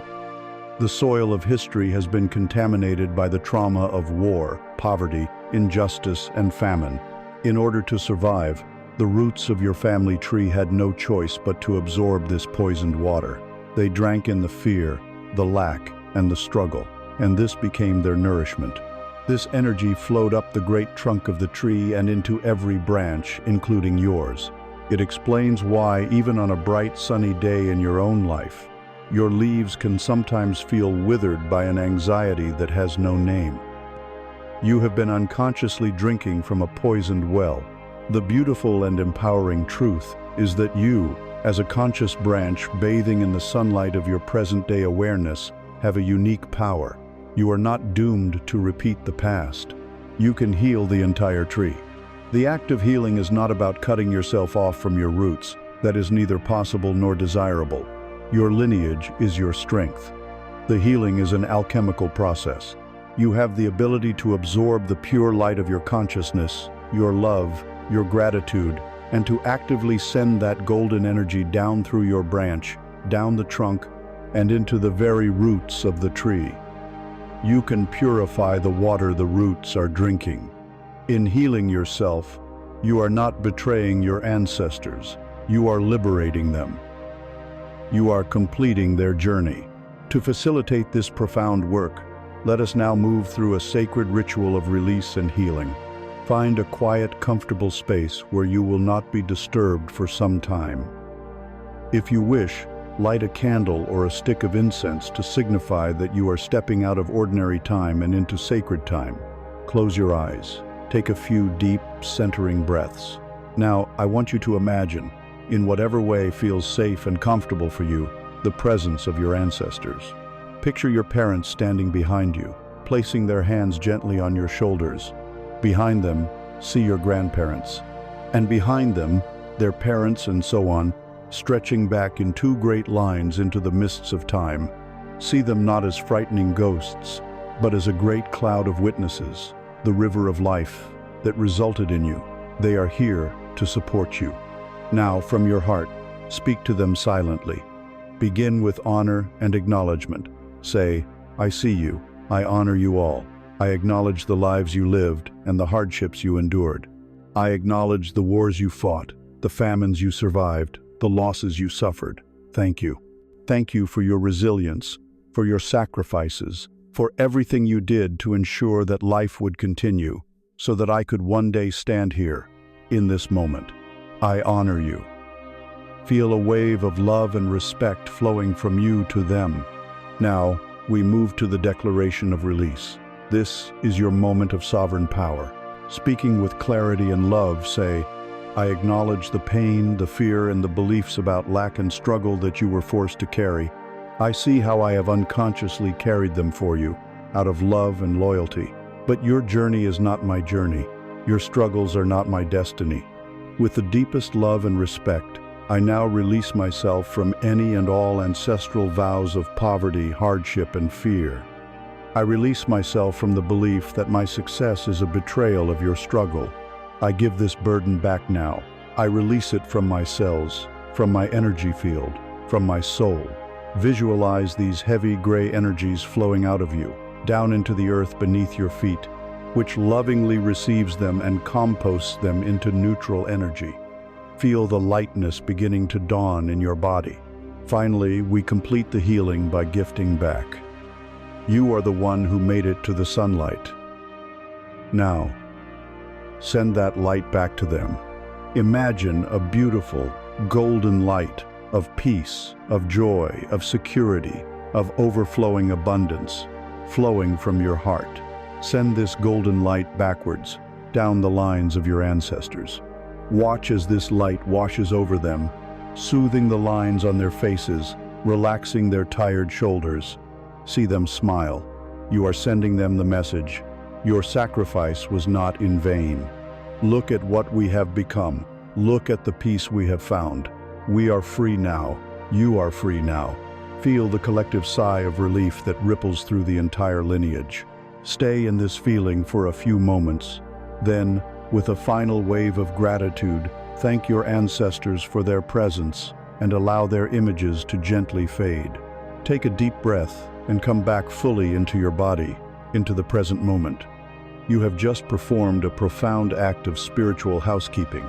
The soil of history has been contaminated by the trauma of war, poverty, injustice, and famine. In order to survive, the roots of your family tree had no choice but to absorb this poisoned water. They drank in the fear, the lack, and the struggle, and this became their nourishment. This energy flowed up the great trunk of the tree and into every branch, including yours. It explains why, even on a bright, sunny day in your own life, your leaves can sometimes feel withered by an anxiety that has no name. You have been unconsciously drinking from a poisoned well. The beautiful and empowering truth is that you, as a conscious branch bathing in the sunlight of your present-day awareness, have a unique power. You are not doomed to repeat the past. You can heal the entire tree. The act of healing is not about cutting yourself off from your roots. That is neither possible nor desirable. Your lineage is your strength. The healing is an alchemical process. You have the ability to absorb the pure light of your consciousness, your love, your gratitude, and to actively send that golden energy down through your branch, down the trunk, and into the very roots of the tree. You can purify the water the roots are drinking. In healing yourself, you are not betraying your ancestors. You are liberating them. You are completing their journey. To facilitate this profound work, let us now move through a sacred ritual of release and healing. Find a quiet, comfortable space where you will not be disturbed for some time. If you wish, light a candle or a stick of incense to signify that you are stepping out of ordinary time and into sacred time. Close your eyes. Take a few deep, centering breaths. Now, I want you to imagine, in whatever way feels safe and comfortable for you, the presence of your ancestors. Picture your parents standing behind you, placing their hands gently on your shoulders. Behind them, see your grandparents. And behind them, their parents and so on, stretching back in two great lines into the mists of time. See them not as frightening ghosts, but as a great cloud of witnesses, the river of life that resulted in you. They are here to support you. Now, from your heart, speak to them silently. Begin with honor and acknowledgement. Say, I see you, I honor you all. I acknowledge the lives you lived and the hardships you endured. I acknowledge the wars you fought, the famines you survived, the losses you suffered. Thank you. Thank you for your resilience, for your sacrifices, for everything you did to ensure that life would continue, so that I could one day stand here, in this moment. I honor you. Feel a wave of love and respect flowing from you to them. Now, we move to the declaration of release. This is your moment of sovereign power. Speaking with clarity and love, say, I acknowledge the pain, the fear, and the beliefs about lack and struggle that you were forced to carry. I see how I have unconsciously carried them for you, out of love and loyalty. But your journey is not my journey. Your struggles are not my destiny. With the deepest love and respect, I now release myself from any and all ancestral vows of poverty, hardship, and fear. I release myself from the belief that my success is a betrayal of your struggle. I give this burden back now. I release it from my cells, from my energy field, from my soul. Visualize these heavy gray energies flowing out of you, down into the earth beneath your feet, which lovingly receives them and composts them into neutral energy. Feel the lightness beginning to dawn in your body. Finally, we complete the healing by gifting back. You are the one who made it to the sunlight. Now, send that light back to them. Imagine a beautiful, golden light of peace, of joy, of security, of overflowing abundance, flowing from your heart. Send this golden light backwards, down the lines of your ancestors. Watch as this light washes over them, soothing the lines on their faces, relaxing their tired shoulders. See them smile. You are sending them the message. Your sacrifice was not in vain. Look at what we have become. Look at the peace we have found. We are free now. You are free now. Feel the collective sigh of relief that ripples through the entire lineage. Stay in this feeling for a few moments. Then, with a final wave of gratitude, thank your ancestors for their presence and allow their images to gently fade. Take a deep breath and come back fully into your body, into the present moment. You have just performed a profound act of spiritual housekeeping.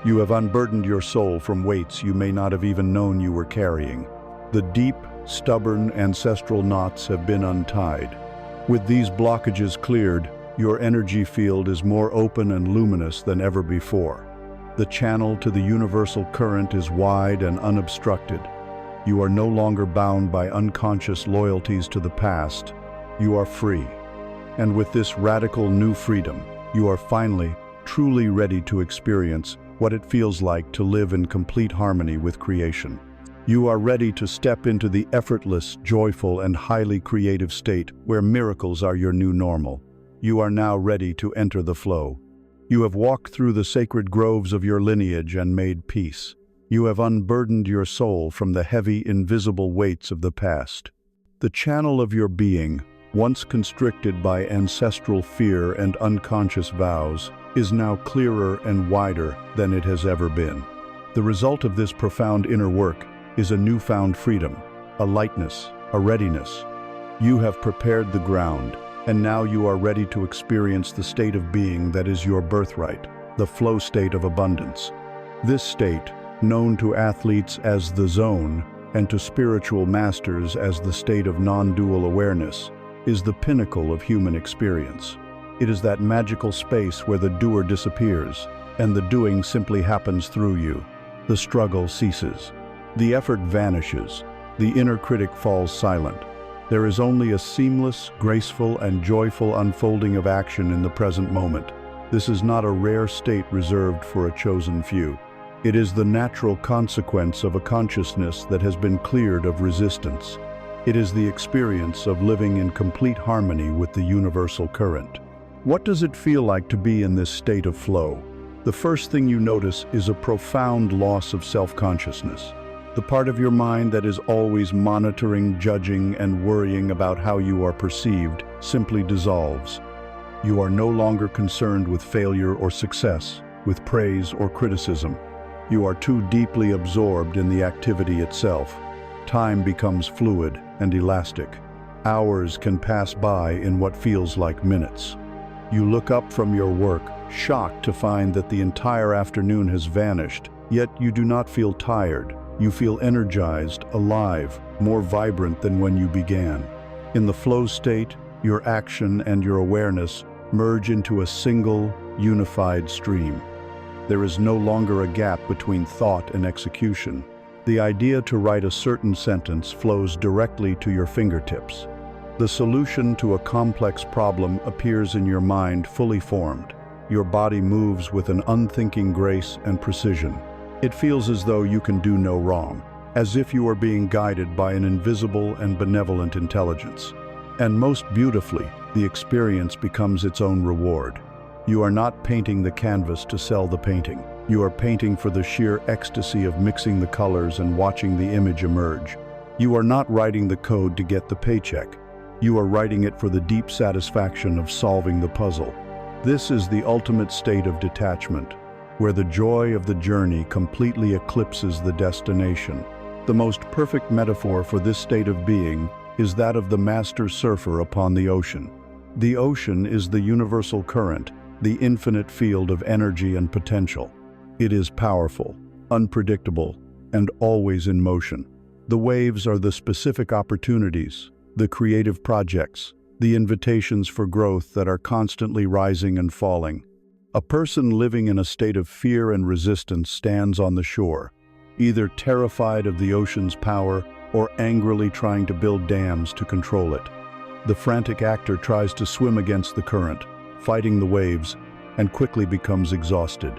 You have unburdened your soul from weights you may not have even known you were carrying. The deep, stubborn ancestral knots have been untied. With these blockages cleared, your energy field is more open and luminous than ever before. The channel to the universal current is wide and unobstructed. You are no longer bound by unconscious loyalties to the past. You are free. And with this radical new freedom, you are finally, truly ready to experience what it feels like to live in complete harmony with creation. You are ready to step into the effortless, joyful, and highly creative state where miracles are your new normal. You are now ready to enter the flow. You have walked through the sacred groves of your lineage and made peace. You have unburdened your soul from the heavy, invisible weights of the past. The channel of your being, once constricted by ancestral fear and unconscious vows, is now clearer and wider than it has ever been. The result of this profound inner work is a newfound freedom, a lightness, a readiness. You have prepared the ground, and now you are ready to experience the state of being that is your birthright, the flow state of abundance. This state, known to athletes as the zone and to spiritual masters as the state of non-dual awareness, is the pinnacle of human experience. It is that magical space where the doer disappears, and the doing simply happens through you. The struggle ceases. The effort vanishes. The inner critic falls silent. There is only a seamless, graceful, and joyful unfolding of action in the present moment. This is not a rare state reserved for a chosen few. It is the natural consequence of a consciousness that has been cleared of resistance. It is the experience of living in complete harmony with the universal current. What does it feel like to be in this state of flow? The first thing you notice is a profound loss of self-consciousness. The part of your mind that is always monitoring, judging, and worrying about how you are perceived simply dissolves. You are no longer concerned with failure or success, with praise or criticism. You are too deeply absorbed in the activity itself. Time becomes fluid and elastic. Hours can pass by in what feels like minutes. You look up from your work, shocked to find that the entire afternoon has vanished, yet you do not feel tired. You feel energized, alive, more vibrant than when you began. In the flow state, your action and your awareness merge into a single, unified stream. There is no longer a gap between thought and execution. The idea to write a certain sentence flows directly to your fingertips. The solution to a complex problem appears in your mind fully formed. Your body moves with an unthinking grace and precision. It feels as though you can do no wrong, as if you are being guided by an invisible and benevolent intelligence. And most beautifully, the experience becomes its own reward. You are not painting the canvas to sell the painting. You are painting for the sheer ecstasy of mixing the colors and watching the image emerge. You are not writing the code to get the paycheck. You are writing it for the deep satisfaction of solving the puzzle. This is the ultimate state of detachment, where the joy of the journey completely eclipses the destination. The most perfect metaphor for this state of being is that of the master surfer upon the ocean. The ocean is the universal current, the infinite field of energy and potential. It is powerful, unpredictable, and always in motion. The waves are the specific opportunities, the creative projects, the invitations for growth that are constantly rising and falling. A person living in a state of fear and resistance stands on the shore, either terrified of the ocean's power or angrily trying to build dams to control it. The frantic actor tries to swim against the current, fighting the waves, and quickly becomes exhausted.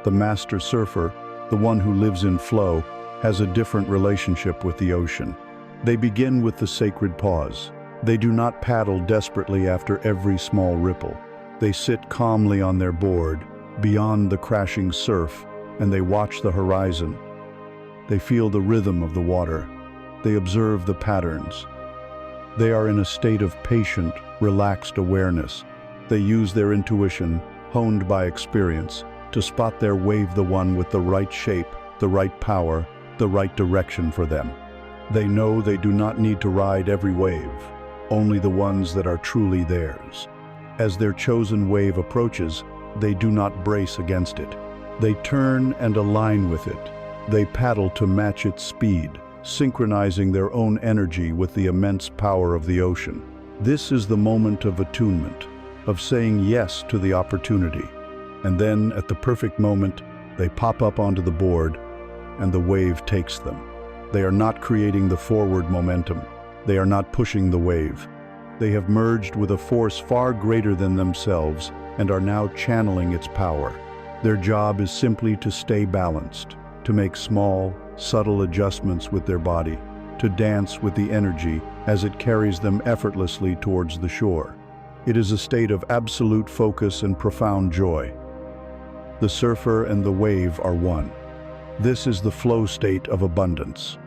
The master surfer, the one who lives in flow, has a different relationship with the ocean. They begin with the sacred pause. They do not paddle desperately after every small ripple. They sit calmly on their board, beyond the crashing surf, and they watch the horizon. They feel the rhythm of the water. They observe the patterns. They are in a state of patient, relaxed awareness. They use their intuition, honed by experience, to spot their wave, the one with the right shape, the right power, the right direction for them. They know they do not need to ride every wave, only the ones that are truly theirs. As their chosen wave approaches, they do not brace against it. They turn and align with it. They paddle to match its speed, synchronizing their own energy with the immense power of the ocean. This is the moment of attunement, of saying yes to the opportunity. And then, at the perfect moment, they pop up onto the board, and the wave takes them. They are not creating the forward momentum. They are not pushing the wave. They have merged with a force far greater than themselves and are now channeling its power. Their job is simply to stay balanced, to make small, subtle adjustments with their body, to dance with the energy as it carries them effortlessly towards the shore. It is a state of absolute focus and profound joy. The surfer and the wave are one. This is the flow state of abundance.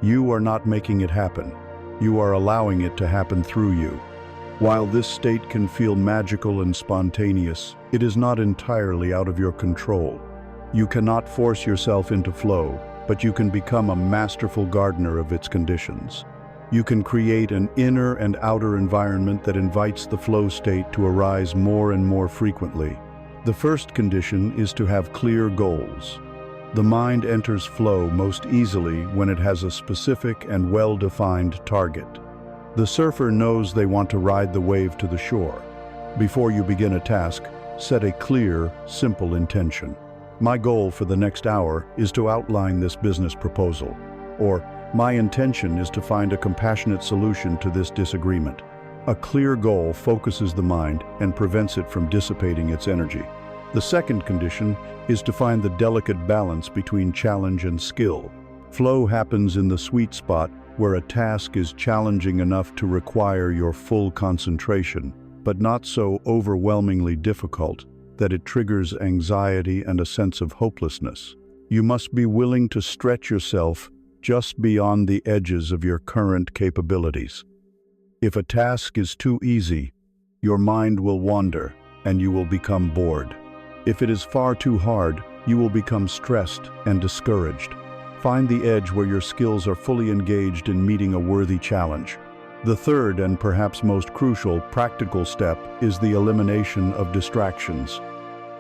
You are not making it happen. You are allowing it to happen through you. While this state can feel magical and spontaneous, it is not entirely out of your control. You cannot force yourself into flow, but you can become a masterful gardener of its conditions. You can create an inner and outer environment that invites the flow state to arise more and more frequently. The first condition is to have clear goals. The mind enters flow most easily when it has a specific and well-defined target. The surfer knows they want to ride the wave to the shore. Before you begin a task, set a clear, simple intention. My goal for the next hour is to outline this business proposal. Or, my intention is to find a compassionate solution to this disagreement. A clear goal focuses the mind and prevents it from dissipating its energy. The second condition is to find the delicate balance between challenge and skill. Flow happens in the sweet spot where a task is challenging enough to require your full concentration, but not so overwhelmingly difficult that it triggers anxiety and a sense of hopelessness. You must be willing to stretch yourself just beyond the edges of your current capabilities. If a task is too easy, your mind will wander and you will become bored. If it is far too hard, you will become stressed and discouraged. Find the edge where your skills are fully engaged in meeting a worthy challenge. The third and perhaps most crucial practical step is the elimination of distractions.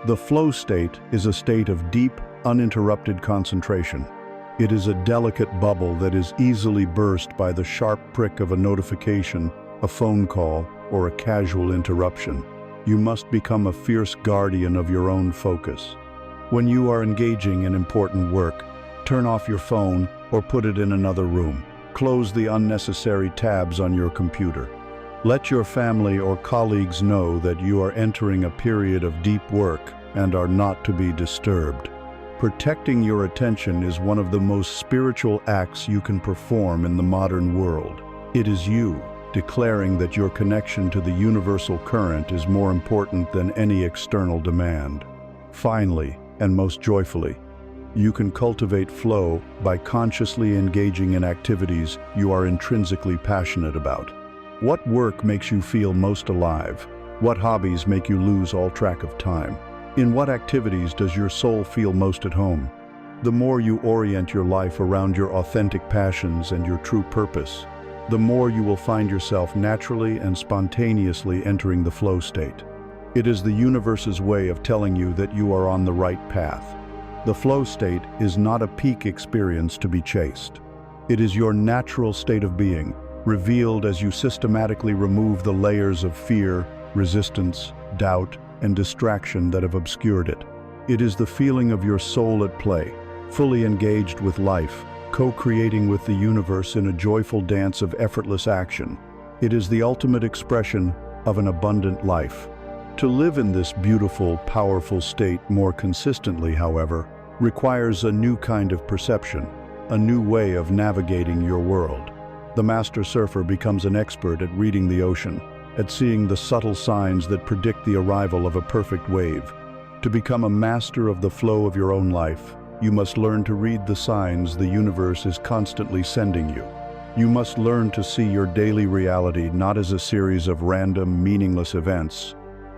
The flow state is a state of deep, uninterrupted concentration. It is a delicate bubble that is easily burst by the sharp prick of a notification, a phone call, or a casual interruption. You must become a fierce guardian of your own focus. When you are engaging in important work, turn off your phone or put it in another room. Close the unnecessary tabs on your computer. Let your family or colleagues know that you are entering a period of deep work and are not to be disturbed. Protecting your attention is one of the most spiritual acts you can perform in the modern world. It is you declaring that your connection to the universal current is more important than any external demand. Finally, and most joyfully, you can cultivate flow by consciously engaging in activities you are intrinsically passionate about. What work makes you feel most alive? What hobbies make you lose all track of time? In what activities does your soul feel most at home? The more you orient your life around your authentic passions and your true purpose, the more you will find yourself naturally and spontaneously entering the flow state. It is the universe's way of telling you that you are on the right path. The flow state is not a peak experience to be chased. It is your natural state of being, revealed as you systematically remove the layers of fear, resistance, doubt, and distraction that have obscured it. It is the feeling of your soul at play, fully engaged with life, co-creating with the universe in a joyful dance of effortless action. It is the ultimate expression of an abundant life. To live in this beautiful, powerful state more consistently, however, requires a new kind of perception, a new way of navigating your world. The master surfer becomes an expert at reading the ocean, at seeing the subtle signs that predict the arrival of a perfect wave. To become a master of the flow of your own life, you must learn to read the signs the universe is constantly sending you. You must learn to see your daily reality not as a series of random, meaningless events,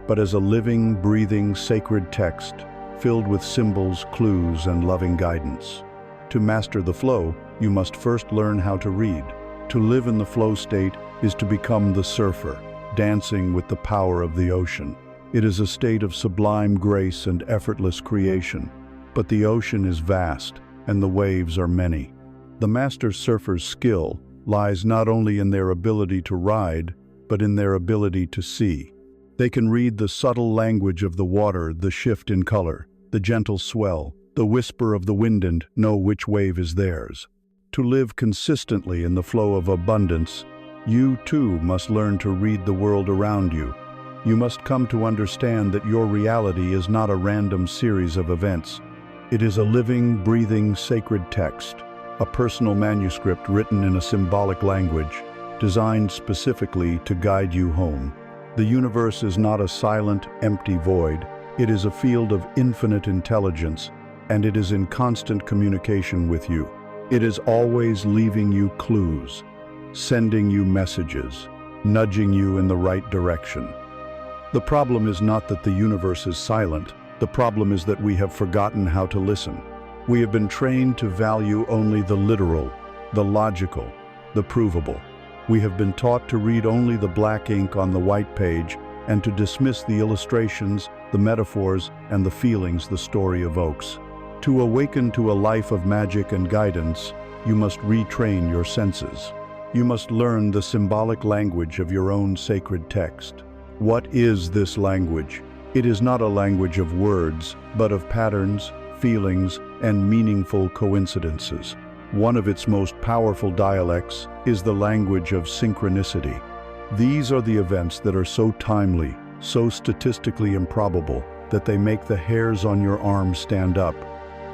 but as a living, breathing, sacred text, filled with symbols, clues, and loving guidance. To master the flow, you must first learn how to read. To live in the flow state is to become the surfer, dancing with the power of the ocean. It is a state of sublime grace and effortless creation. But the ocean is vast, and the waves are many. The master surfer's skill lies not only in their ability to ride, but in their ability to see. They can read the subtle language of the water, the shift in color, the gentle swell, the whisper of the wind, and know which wave is theirs. To live consistently in the flow of abundance, you too must learn to read the world around you. You must come to understand that your reality is not a random series of events. It is a living, breathing, sacred text, a personal manuscript written in a symbolic language, designed specifically to guide you home. The universe is not a silent, empty void. It is a field of infinite intelligence, and it is in constant communication with you. It is always leaving you clues, sending you messages, nudging you in the right direction. The problem is not that the universe is silent. The problem is that we have forgotten how to listen. We have been trained to value only the literal, the logical, the provable. We have been taught to read only the black ink on the white page and to dismiss the illustrations, the metaphors, and the feelings the story evokes. To awaken to a life of magic and guidance, you must retrain your senses. You must learn the symbolic language of your own sacred text. What is this language? It is not a language of words, but of patterns, feelings, and meaningful coincidences. One of its most powerful dialects is the language of synchronicity. These are the events that are so timely, so statistically improbable, that they make the hairs on your arm stand up.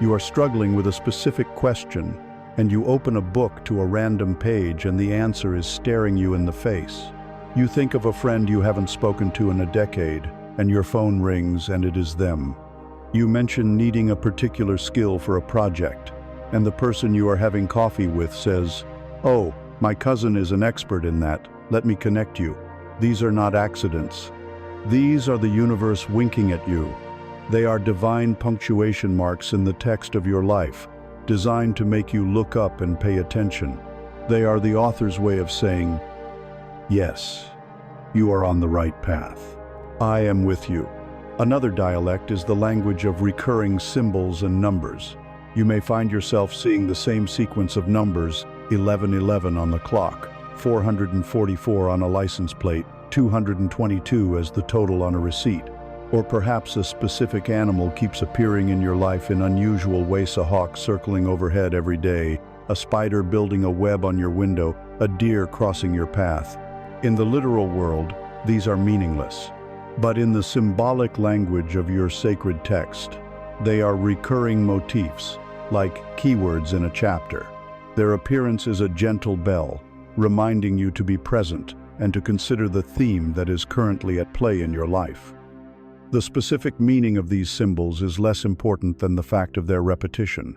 You are struggling with a specific question, and you open a book to a random page and the answer is staring you in the face. You think of a friend you haven't spoken to in a decade, and your phone rings and it is them. You mention needing a particular skill for a project, and the person you are having coffee with says, "Oh, my cousin is an expert in that. Let me connect you." These are not accidents. These are the universe winking at you. They are divine punctuation marks in the text of your life, designed to make you look up and pay attention. They are the author's way of saying, "Yes, you are on the right path. I am with you." Another dialect is the language of recurring symbols and numbers. You may find yourself seeing the same sequence of numbers, 1111 on the clock, 444 on a license plate, 222 as the total on a receipt. Or perhaps a specific animal keeps appearing in your life in unusual ways: a hawk circling overhead every day, a spider building a web on your window, a deer crossing your path. In the literal world, these are meaningless. But in the symbolic language of your sacred text, they are recurring motifs, like keywords in a chapter. Their appearance is a gentle bell, reminding you to be present and to consider the theme that is currently at play in your life. The specific meaning of these symbols is less important than the fact of their repetition.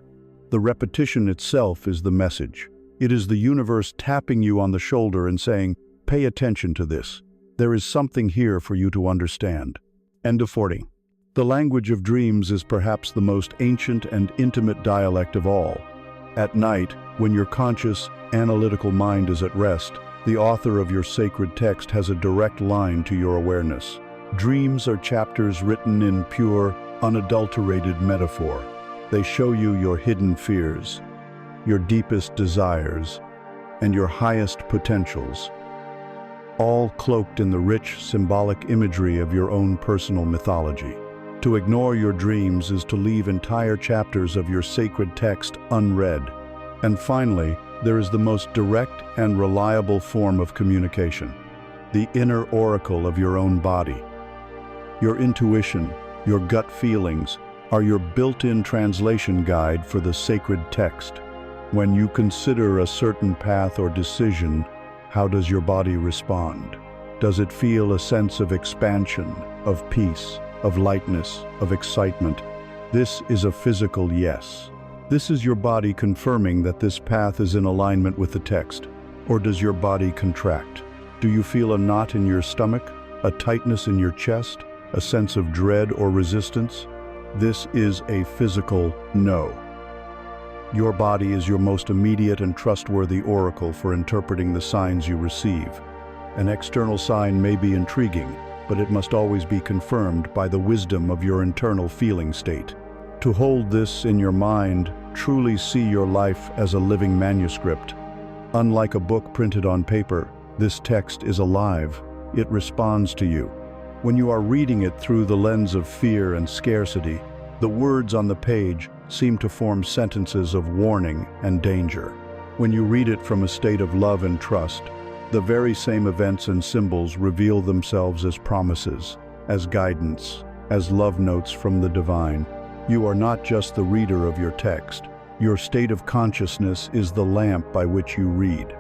The repetition itself is the message. It is the universe tapping you on the shoulder and saying, "Pay attention to this. There is something here for you to understand." End of 40. The language of dreams is perhaps the most ancient and intimate dialect of all. At night, when your conscious, analytical mind is at rest, the author of your sacred text has a direct line to your awareness. Dreams are chapters written in pure, unadulterated metaphor. They show you your hidden fears, your deepest desires, and your highest potentials, all cloaked in the rich, symbolic imagery of your own personal mythology. To ignore your dreams is to leave entire chapters of your sacred text unread. And finally, there is the most direct and reliable form of communication: the inner oracle of your own body. Your intuition, your gut feelings, are your built-in translation guide for the sacred text. When you consider a certain path or decision, how does your body respond? Does it feel a sense of expansion, of peace, of lightness, of excitement? This is a physical yes. This is your body confirming that this path is in alignment with the text. Or does your body contract? Do you feel a knot in your stomach, a tightness in your chest, a sense of dread or resistance? This is a physical no. Your body is your most immediate and trustworthy oracle for interpreting the signs you receive. An external sign may be intriguing, but it must always be confirmed by the wisdom of your internal feeling state. To hold this in your mind, truly see your life as a living manuscript. Unlike a book printed on paper, this text is alive. It responds to you. When you are reading it through the lens of fear and scarcity, the words on the page seem to form sentences of warning and danger. When you read it from a state of love and trust, the very same events and symbols reveal themselves as promises, as guidance, as love notes from the divine. You are not just the reader of your text. Your state of consciousness is the lamp by which you read.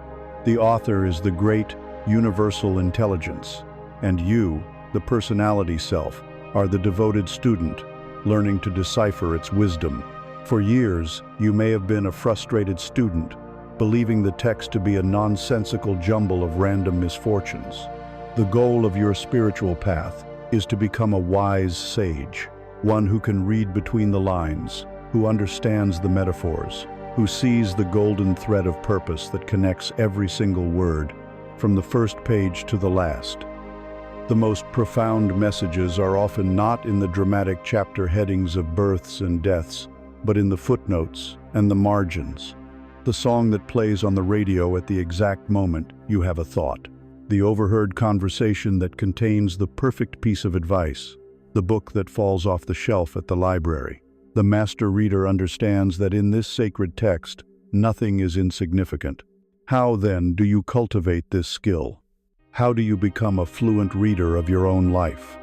The author is the great, universal intelligence, and you, the personality self, are the devoted student, learning to decipher its wisdom. For years, you may have been a frustrated student, believing the text to be a nonsensical jumble of random misfortunes. The goal of your spiritual path is to become a wise sage, one who can read between the lines, who understands the metaphors, who sees the golden thread of purpose that connects every single word, from the first page to the last. The most profound messages are often not in the dramatic chapter headings of births and deaths, but in the footnotes and the margins. The song that plays on the radio at the exact moment you have a thought. The overheard conversation that contains the perfect piece of advice. The book that falls off the shelf at the library. The master reader understands that in this sacred text, nothing is insignificant. How, then, do you cultivate this skill? How do you become a fluent reader of your own life?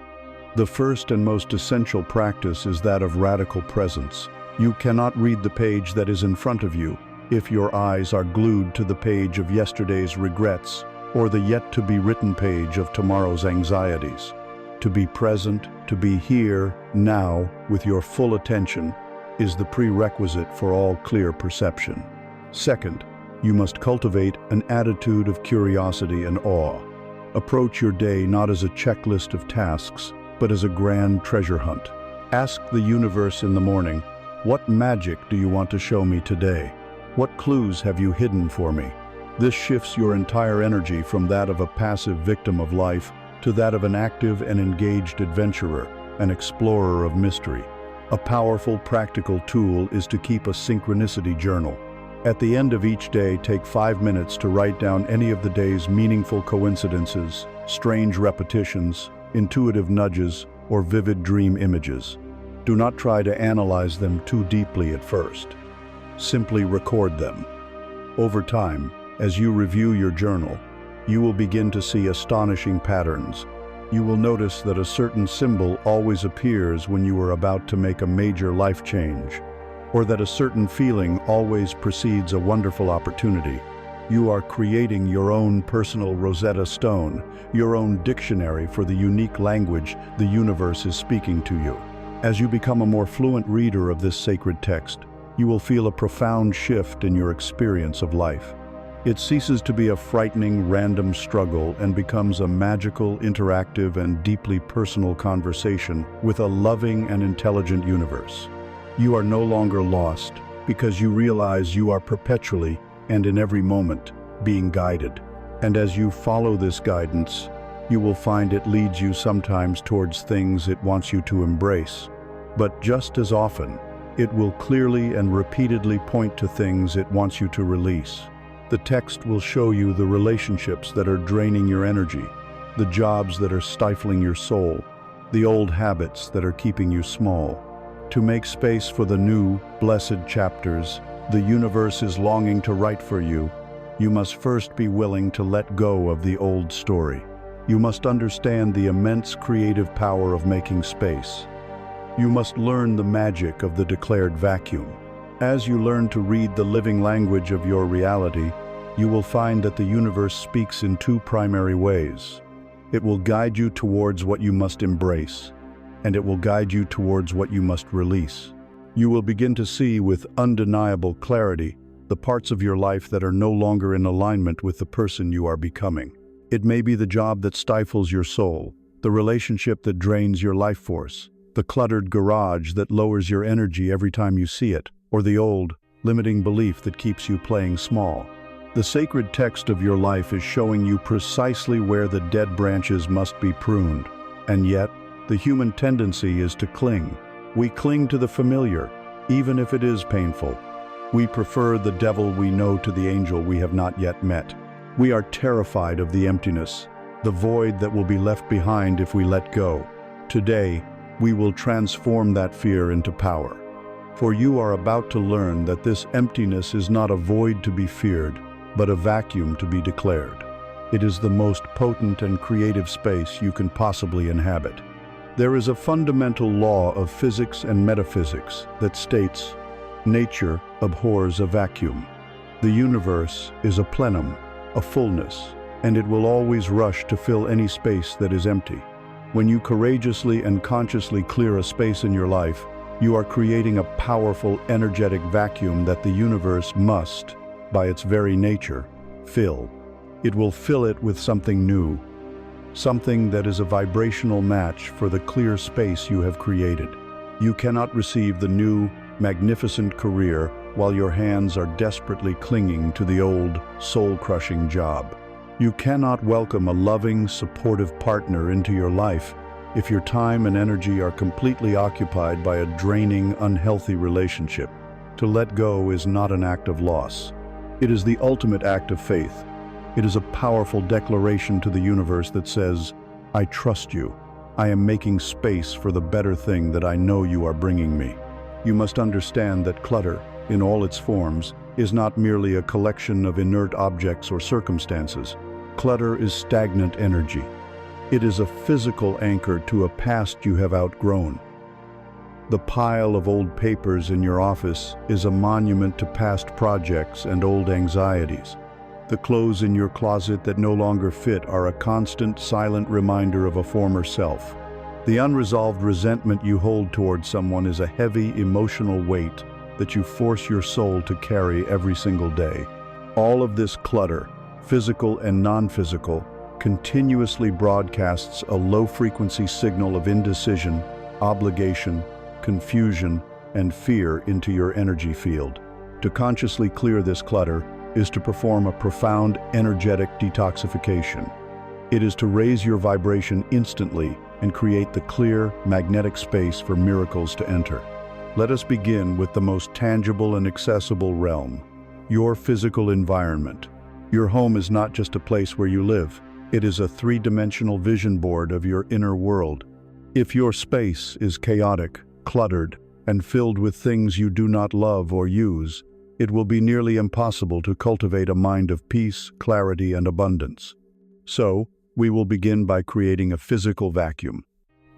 The first and most essential practice is that of radical presence. You cannot read the page that is in front of you if your eyes are glued to the page of yesterday's regrets or the yet-to-be-written page of tomorrow's anxieties. To be present, to be here, now, with your full attention, is the prerequisite for all clear perception. Second, you must cultivate an attitude of curiosity and awe. Approach your day not as a checklist of tasks, but as a grand treasure hunt. Ask the universe in the morning, what magic do you want to show me today? What clues have you hidden for me? This shifts your entire energy from that of a passive victim of life to that of an active and engaged adventurer, an explorer of mystery. A powerful, practical tool is to keep a synchronicity journal. At the end of each day, take 5 minutes to write down any of the day's meaningful coincidences, strange repetitions, intuitive nudges, or vivid dream images. Do not try to analyze them too deeply at first. Simply record them. Over time, as you review your journal, you will begin to see astonishing patterns. You will notice that a certain symbol always appears when you are about to make a major life change, or that a certain feeling always precedes a wonderful opportunity. You are creating your own personal Rosetta Stone, your own dictionary for the unique language the universe is speaking to you. As you become a more fluent reader of this sacred text, you will feel a profound shift in your experience of life. It ceases to be a frightening, random struggle and becomes a magical, interactive, and deeply personal conversation with a loving and intelligent universe. You are no longer lost because you realize you are perpetually and in every moment being guided. And as you follow this guidance, you will find it leads you sometimes towards things it wants you to embrace. But just as often, it will clearly and repeatedly point to things it wants you to release. The text will show you the relationships that are draining your energy, the jobs that are stifling your soul, the old habits that are keeping you small. To make space for the new, blessed chapters the universe is longing to write for you, you must first be willing to let go of the old story. You must understand the immense creative power of making space. You must learn the magic of the declared vacuum. As you learn to read the living language of your reality, you will find that the universe speaks in two primary ways. It will guide you towards what you must embrace, and it will guide you towards what you must release. You will begin to see with undeniable clarity the parts of your life that are no longer in alignment with the person you are becoming. It may be the job that stifles your soul, the relationship that drains your life force, the cluttered garage that lowers your energy every time you see it, or the old, limiting belief that keeps you playing small. The sacred text of your life is showing you precisely where the dead branches must be pruned. And yet, the human tendency is to cling. We cling to the familiar, even if it is painful. We prefer the devil we know to the angel we have not yet met. We are terrified of the emptiness, the void that will be left behind if we let go. Today, we will transform that fear into power. For you are about to learn that this emptiness is not a void to be feared, but a vacuum to be declared. It is the most potent and creative space you can possibly inhabit. There is a fundamental law of physics and metaphysics that states, nature abhors a vacuum. The universe is a plenum, a fullness, and it will always rush to fill any space that is empty. When you courageously and consciously clear a space in your life, you are creating a powerful, energetic vacuum that the universe must, by its very nature, fill. It will fill it with something new, something that is a vibrational match for the clear space you have created. You cannot receive the new, magnificent career while your hands are desperately clinging to the old, soul-crushing job. You cannot welcome a loving, supportive partner into your life if your time and energy are completely occupied by a draining, unhealthy relationship. To let go is not an act of loss. It is the ultimate act of faith. It is a powerful declaration to the universe that says, I trust you. I am making space for the better thing that I know you are bringing me. You must understand that clutter, in all its forms, is not merely a collection of inert objects or circumstances. Clutter is stagnant energy. It is a physical anchor to a past you have outgrown. The pile of old papers in your office is a monument to past projects and old anxieties. The clothes in your closet that no longer fit are a constant, silent reminder of a former self. The unresolved resentment you hold toward someone is a heavy, emotional weight that you force your soul to carry every single day. All of this clutter, physical and non-physical, continuously broadcasts a low-frequency signal of indecision, obligation, confusion, and fear into your energy field. To consciously clear this clutter is to perform a profound energetic detoxification. It is to raise your vibration instantly and create the clear, magnetic space for miracles to enter. Let us begin with the most tangible and accessible realm, your physical environment. Your home is not just a place where you live. It is a three-dimensional vision board of your inner world. If your space is chaotic, cluttered, and filled with things you do not love or use, it will be nearly impossible to cultivate a mind of peace, clarity, and abundance. So, we will begin by creating a physical vacuum.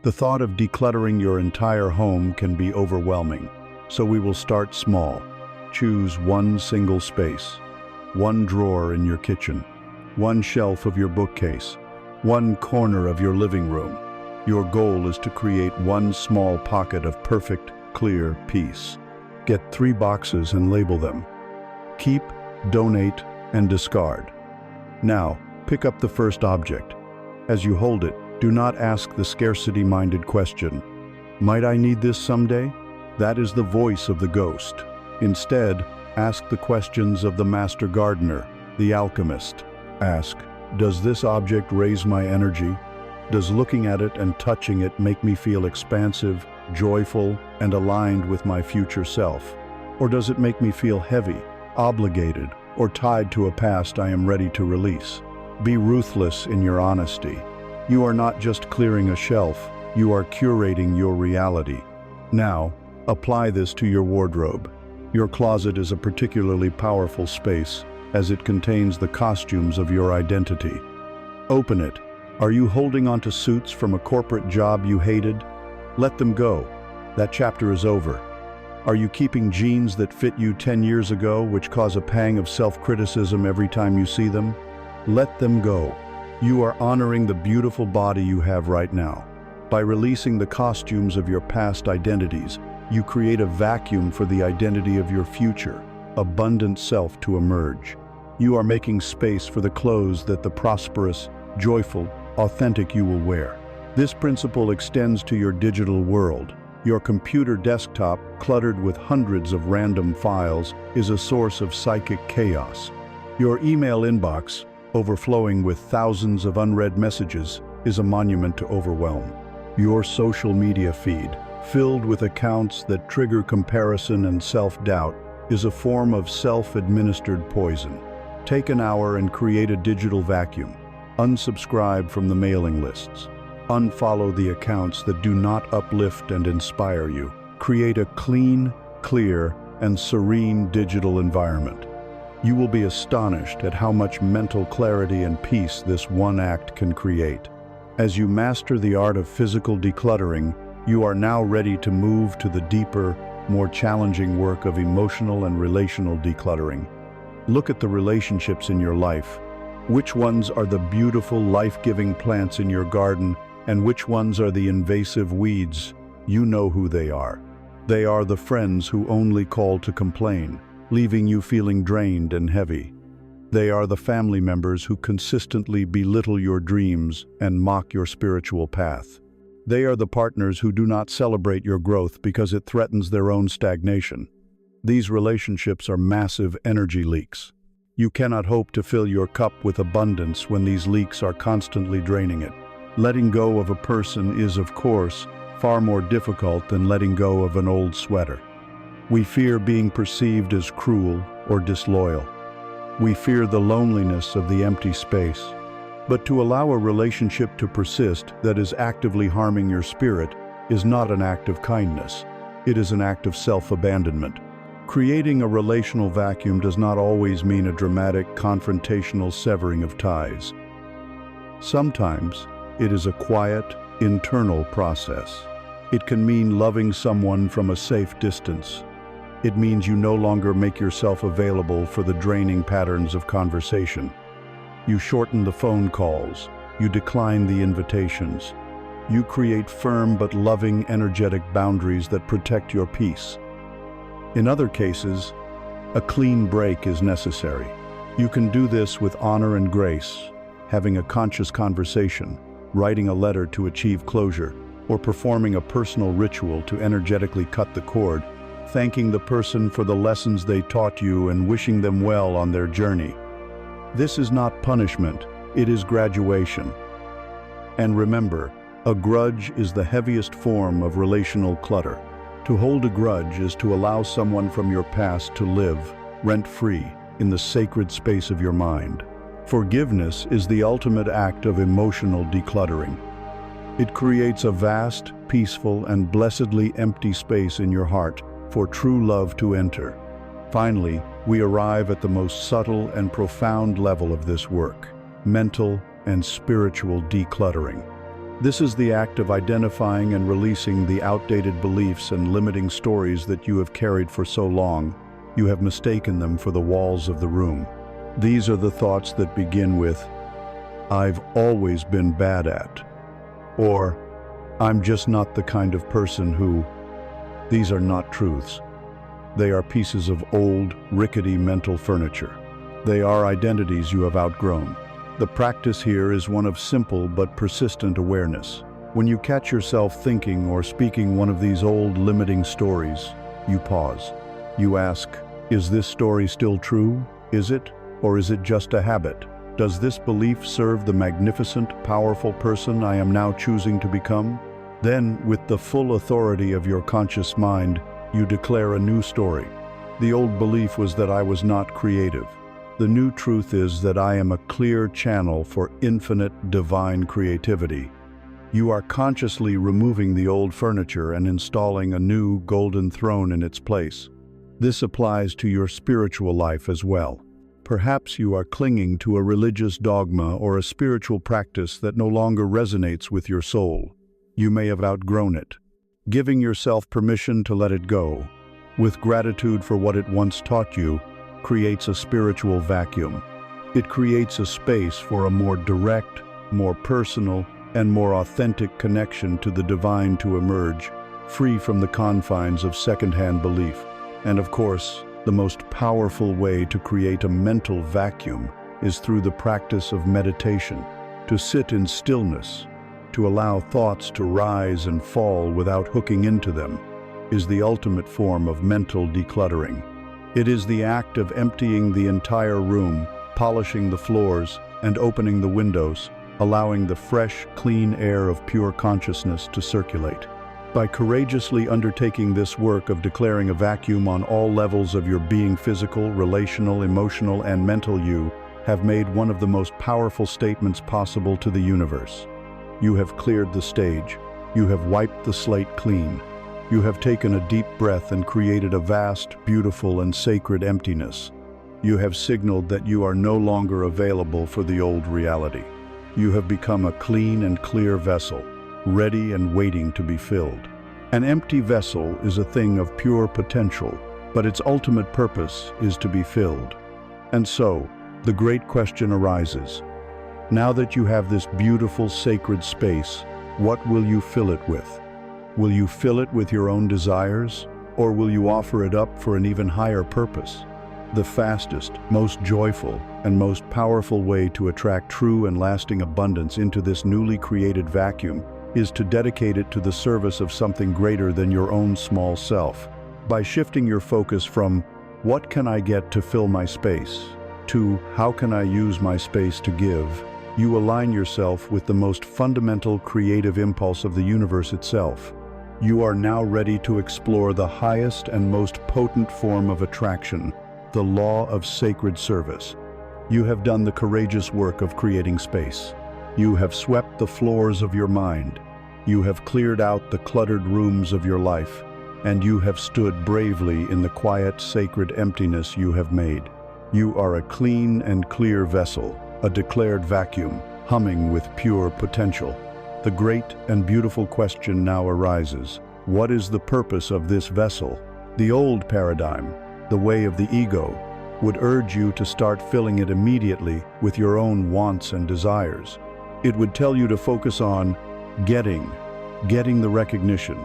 The thought of decluttering your entire home can be overwhelming, so we will start small. Choose one single space, one drawer in your kitchen, one shelf of your bookcase, one corner of your living room. Your goal is to create one small pocket of perfect, clear peace. Get 3 boxes and label them. Keep, donate, and discard. Now, pick up the first object. As you hold it, do not ask the scarcity-minded question, might I need this someday? That is the voice of the ghost. Instead, ask the questions of the master gardener, the alchemist. Ask, does this object raise my energy? Does looking at it and touching it make me feel expansive, joyful, and aligned with my future self? Or does it make me feel heavy, obligated, or tied to a past I am ready to release? Be ruthless in your honesty. You are not just clearing a shelf, you are curating your reality. Now, apply this to your wardrobe. Your closet is a particularly powerful space, as it contains the costumes of your identity. Open it. Are you holding onto suits from a corporate job you hated? Let them go. That chapter is over. Are you keeping jeans that fit you 10 years ago, which cause a pang of self-criticism every time you see them? Let them go. You are honoring the beautiful body you have right now. By releasing the costumes of your past identities, you create a vacuum for the identity of your future, abundant self to emerge. You are making space for the clothes that the prosperous, joyful, authentic you will wear. This principle extends to your digital world. Your computer desktop, cluttered with hundreds of random files, is a source of psychic chaos. Your email inbox, overflowing with thousands of unread messages, is a monument to overwhelm. Your social media feed, filled with accounts that trigger comparison and self-doubt, is a form of self-administered poison. Take an hour and create a digital vacuum. Unsubscribe from the mailing lists. Unfollow the accounts that do not uplift and inspire you. Create a clean, clear, and serene digital environment. You will be astonished at how much mental clarity and peace this one act can create. As you master the art of physical decluttering, you are now ready to move to the deeper, more challenging work of emotional and relational decluttering. Look at the relationships in your life. Which ones are the beautiful, life-giving plants in your garden, and which ones are the invasive weeds? You know who they are. They are the friends who only call to complain, leaving you feeling drained and heavy. They are the family members who consistently belittle your dreams and mock your spiritual path. They are the partners who do not celebrate your growth because it threatens their own stagnation. These relationships are massive energy leaks. You cannot hope to fill your cup with abundance when these leaks are constantly draining it. Letting go of a person is, of course, far more difficult than letting go of an old sweater. We fear being perceived as cruel or disloyal. We fear the loneliness of the empty space. But to allow a relationship to persist that is actively harming your spirit is not an act of kindness. It is an act of self-abandonment. Creating a relational vacuum does not always mean a dramatic, confrontational severing of ties. Sometimes it is a quiet, internal process. It can mean loving someone from a safe distance. It means you no longer make yourself available for the draining patterns of conversation. You shorten the phone calls. You decline the invitations. You create firm but loving, energetic boundaries that protect your peace. In other cases, a clean break is necessary. You can do this with honor and grace, having a conscious conversation, writing a letter to achieve closure, or performing a personal ritual to energetically cut the cord, thanking the person for the lessons they taught you and wishing them well on their journey. This is not punishment, it is graduation. And remember, a grudge is the heaviest form of relational clutter. To hold a grudge is to allow someone from your past to live, rent-free, in the sacred space of your mind. Forgiveness is the ultimate act of emotional decluttering. It creates a vast, peaceful, and blessedly empty space in your heart for true love to enter. Finally, we arrive at the most subtle and profound level of this work: mental and spiritual decluttering. This is the act of identifying and releasing the outdated beliefs and limiting stories that you have carried for so long. You have mistaken them for the walls of the room. These are the thoughts that begin with, "I've always been bad at," or "I'm just not the kind of person who..." These are not truths. They are pieces of old, rickety mental furniture. They are identities you have outgrown. The practice here is one of simple but persistent awareness. When you catch yourself thinking or speaking one of these old, limiting stories, you pause. You ask, is this story still true? Is it? Or is it just a habit? Does this belief serve the magnificent, powerful person I am now choosing to become? Then, with the full authority of your conscious mind, you declare a new story. The old belief was that I was not creative. The new truth is that I am a clear channel for infinite, divine creativity. You are consciously removing the old furniture and installing a new, golden throne in its place. This applies to your spiritual life as well. Perhaps you are clinging to a religious dogma or a spiritual practice that no longer resonates with your soul. You may have outgrown it. Giving yourself permission to let it go, with gratitude for what it once taught you, creates a spiritual vacuum. It creates a space for a more direct, more personal, and more authentic connection to the divine to emerge, free from the confines of secondhand belief. And of course, the most powerful way to create a mental vacuum is through the practice of meditation. To sit in stillness, to allow thoughts to rise and fall without hooking into them, is the ultimate form of mental decluttering. It is the act of emptying the entire room, polishing the floors, and opening the windows, allowing the fresh, clean air of pure consciousness to circulate. By courageously undertaking this work of declaring a vacuum on all levels of your being, physical, relational, emotional, and mental, you have made one of the most powerful statements possible to the universe. You have cleared the stage. You have wiped the slate clean. You have taken a deep breath and created a vast, beautiful, and sacred emptiness. You have signaled that you are no longer available for the old reality. You have become a clean and clear vessel, ready and waiting to be filled. An empty vessel is a thing of pure potential, but its ultimate purpose is to be filled. And so, the great question arises. Now that you have this beautiful, sacred space, what will you fill it with? Will you fill it with your own desires, or will you offer it up for an even higher purpose? The fastest, most joyful, and most powerful way to attract true and lasting abundance into this newly created vacuum is to dedicate it to the service of something greater than your own small self. By shifting your focus from, "What can I get to fill my space?" to, "How can I use my space to give?" you align yourself with the most fundamental creative impulse of the universe itself. You are now ready to explore the highest and most potent form of attraction, the law of sacred service. You have done the courageous work of creating space. You have swept the floors of your mind. You have cleared out the cluttered rooms of your life, and you have stood bravely in the quiet, sacred emptiness you have made. You are a clean and clear vessel, a declared vacuum, humming with pure potential. The great and beautiful question now arises: what is the purpose of this vessel? The old paradigm, the way of the ego, would urge you to start filling it immediately with your own wants and desires. It would tell you to focus on getting the recognition,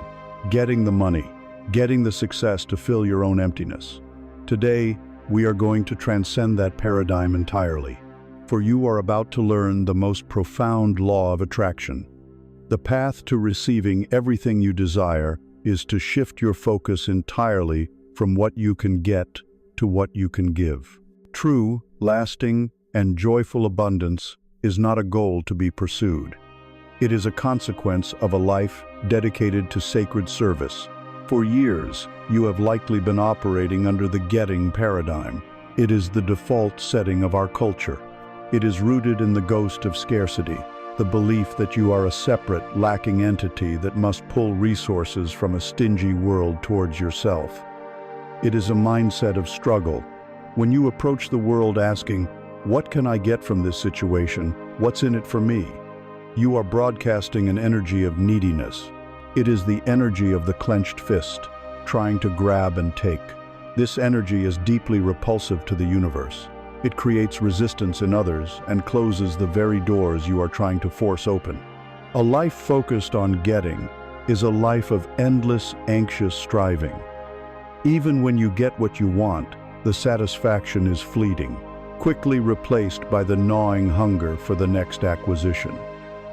getting the money, getting the success to fill your own emptiness. Today, we are going to transcend that paradigm entirely, for you are about to learn the most profound law of attraction. The path to receiving everything you desire is to shift your focus entirely from what you can get to what you can give. True, lasting, and joyful abundance is not a goal to be pursued. It is a consequence of a life dedicated to sacred service. For years, you have likely been operating under the getting paradigm. It is the default setting of our culture. It is rooted in the ghost of scarcity, the belief that you are a separate, lacking entity that must pull resources from a stingy world towards yourself. It is a mindset of struggle. When you approach the world asking, "What can I get from this situation? What's in it for me?" you are broadcasting an energy of neediness. It is the energy of the clenched fist, trying to grab and take. This energy is deeply repulsive to the universe. It creates resistance in others and closes the very doors you are trying to force open. A life focused on getting is a life of endless, anxious striving. Even when you get what you want, the satisfaction is fleeting, quickly replaced by the gnawing hunger for the next acquisition.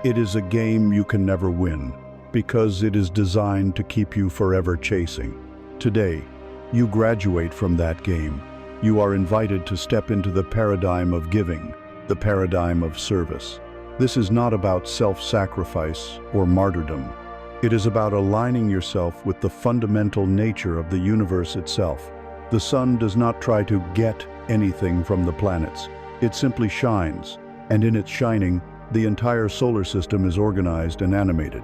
It is a game you can never win, because it is designed to keep you forever chasing. Today, you graduate from that game. You are invited to step into the paradigm of giving, the paradigm of service. This is not about self-sacrifice or martyrdom. It is about aligning yourself with the fundamental nature of the universe itself. The sun does not try to get anything from the planets. It simply shines, and in its shining, the entire solar system is organized and animated.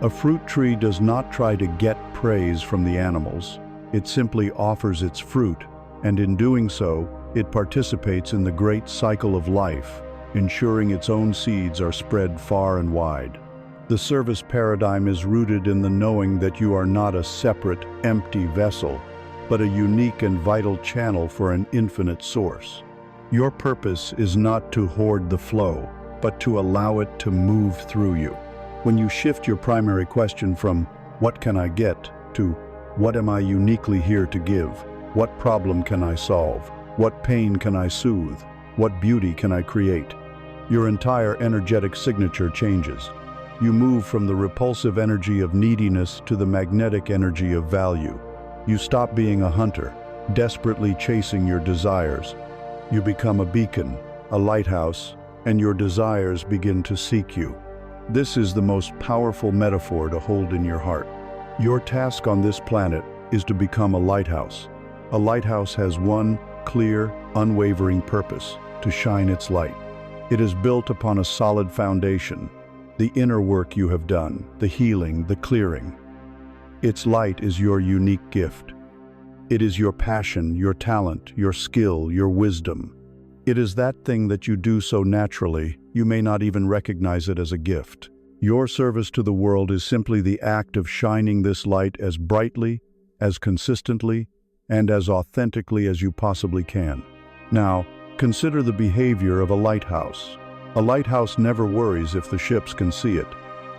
A fruit tree does not try to get praise from the animals. It simply offers its fruit, and in doing so, it participates in the great cycle of life, ensuring its own seeds are spread far and wide. The service paradigm is rooted in the knowing that you are not a separate, empty vessel, but a unique and vital channel for an infinite source. Your purpose is not to hoard the flow, but to allow it to move through you. When you shift your primary question from, "What can I get?" to, "What am I uniquely here to give? What problem can I solve? What pain can I soothe? What beauty can I create?" your entire energetic signature changes. You move from the repulsive energy of neediness to the magnetic energy of value. You stop being a hunter, desperately chasing your desires. You become a beacon, a lighthouse, and your desires begin to seek you. This is the most powerful metaphor to hold in your heart. Your task on this planet is to become a lighthouse. A lighthouse has one clear, unwavering purpose: to shine its light. It is built upon a solid foundation, the inner work you have done, the healing, the clearing. Its light is your unique gift. It is your passion, your talent, your skill, your wisdom. It is that thing that you do so naturally, you may not even recognize it as a gift. Your service to the world is simply the act of shining this light as brightly, as consistently, and as authentically as you possibly can. Now, consider the behavior of a lighthouse. A lighthouse never worries if the ships can see it.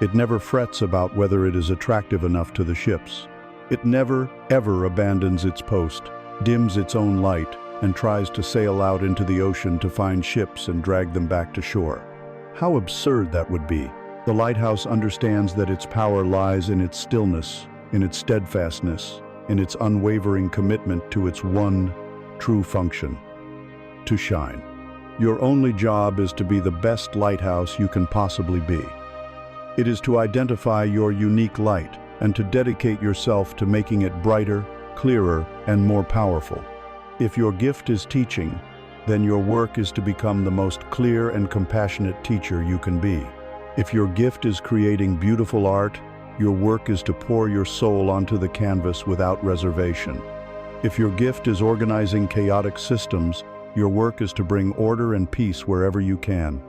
It never frets about whether it is attractive enough to the ships. It never, ever abandons its post, dims its own light, and tries to sail out into the ocean to find ships and drag them back to shore. How absurd that would be. The lighthouse understands that its power lies in its stillness, in its steadfastness, in its unwavering commitment to its one true function: to shine. Your only job is to be the best lighthouse you can possibly be. It is to identify your unique light and to dedicate yourself to making it brighter, clearer, and more powerful. If your gift is teaching, then your work is to become the most clear and compassionate teacher you can be. If your gift is creating beautiful art, your work is to pour your soul onto the canvas without reservation. If your gift is organizing chaotic systems, your work is to bring order and peace wherever you can.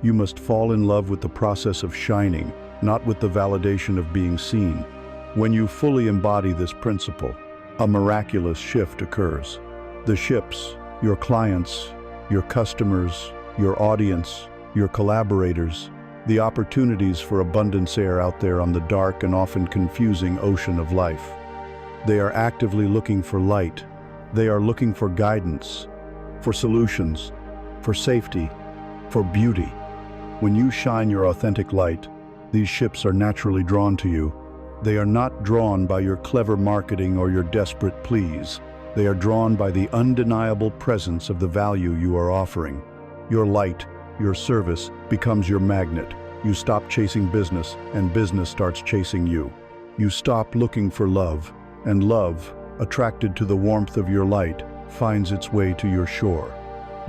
You must fall in love with the process of shining, not with the validation of being seen. When you fully embody this principle, a miraculous shift occurs. The ships, your clients, your customers, your audience, your collaborators, the opportunities for abundance are out there on the dark and often confusing ocean of life. They are actively looking for light. They are looking for guidance, for solutions, for safety, for beauty. When you shine your authentic light, these ships are naturally drawn to you. They are not drawn by your clever marketing or your desperate pleas. They are drawn by the undeniable presence of the value you are offering. Your light, your service, becomes your magnet. You stop chasing business, and business starts chasing you. You stop looking for love, and love, attracted to the warmth of your light, finds its way to your shore.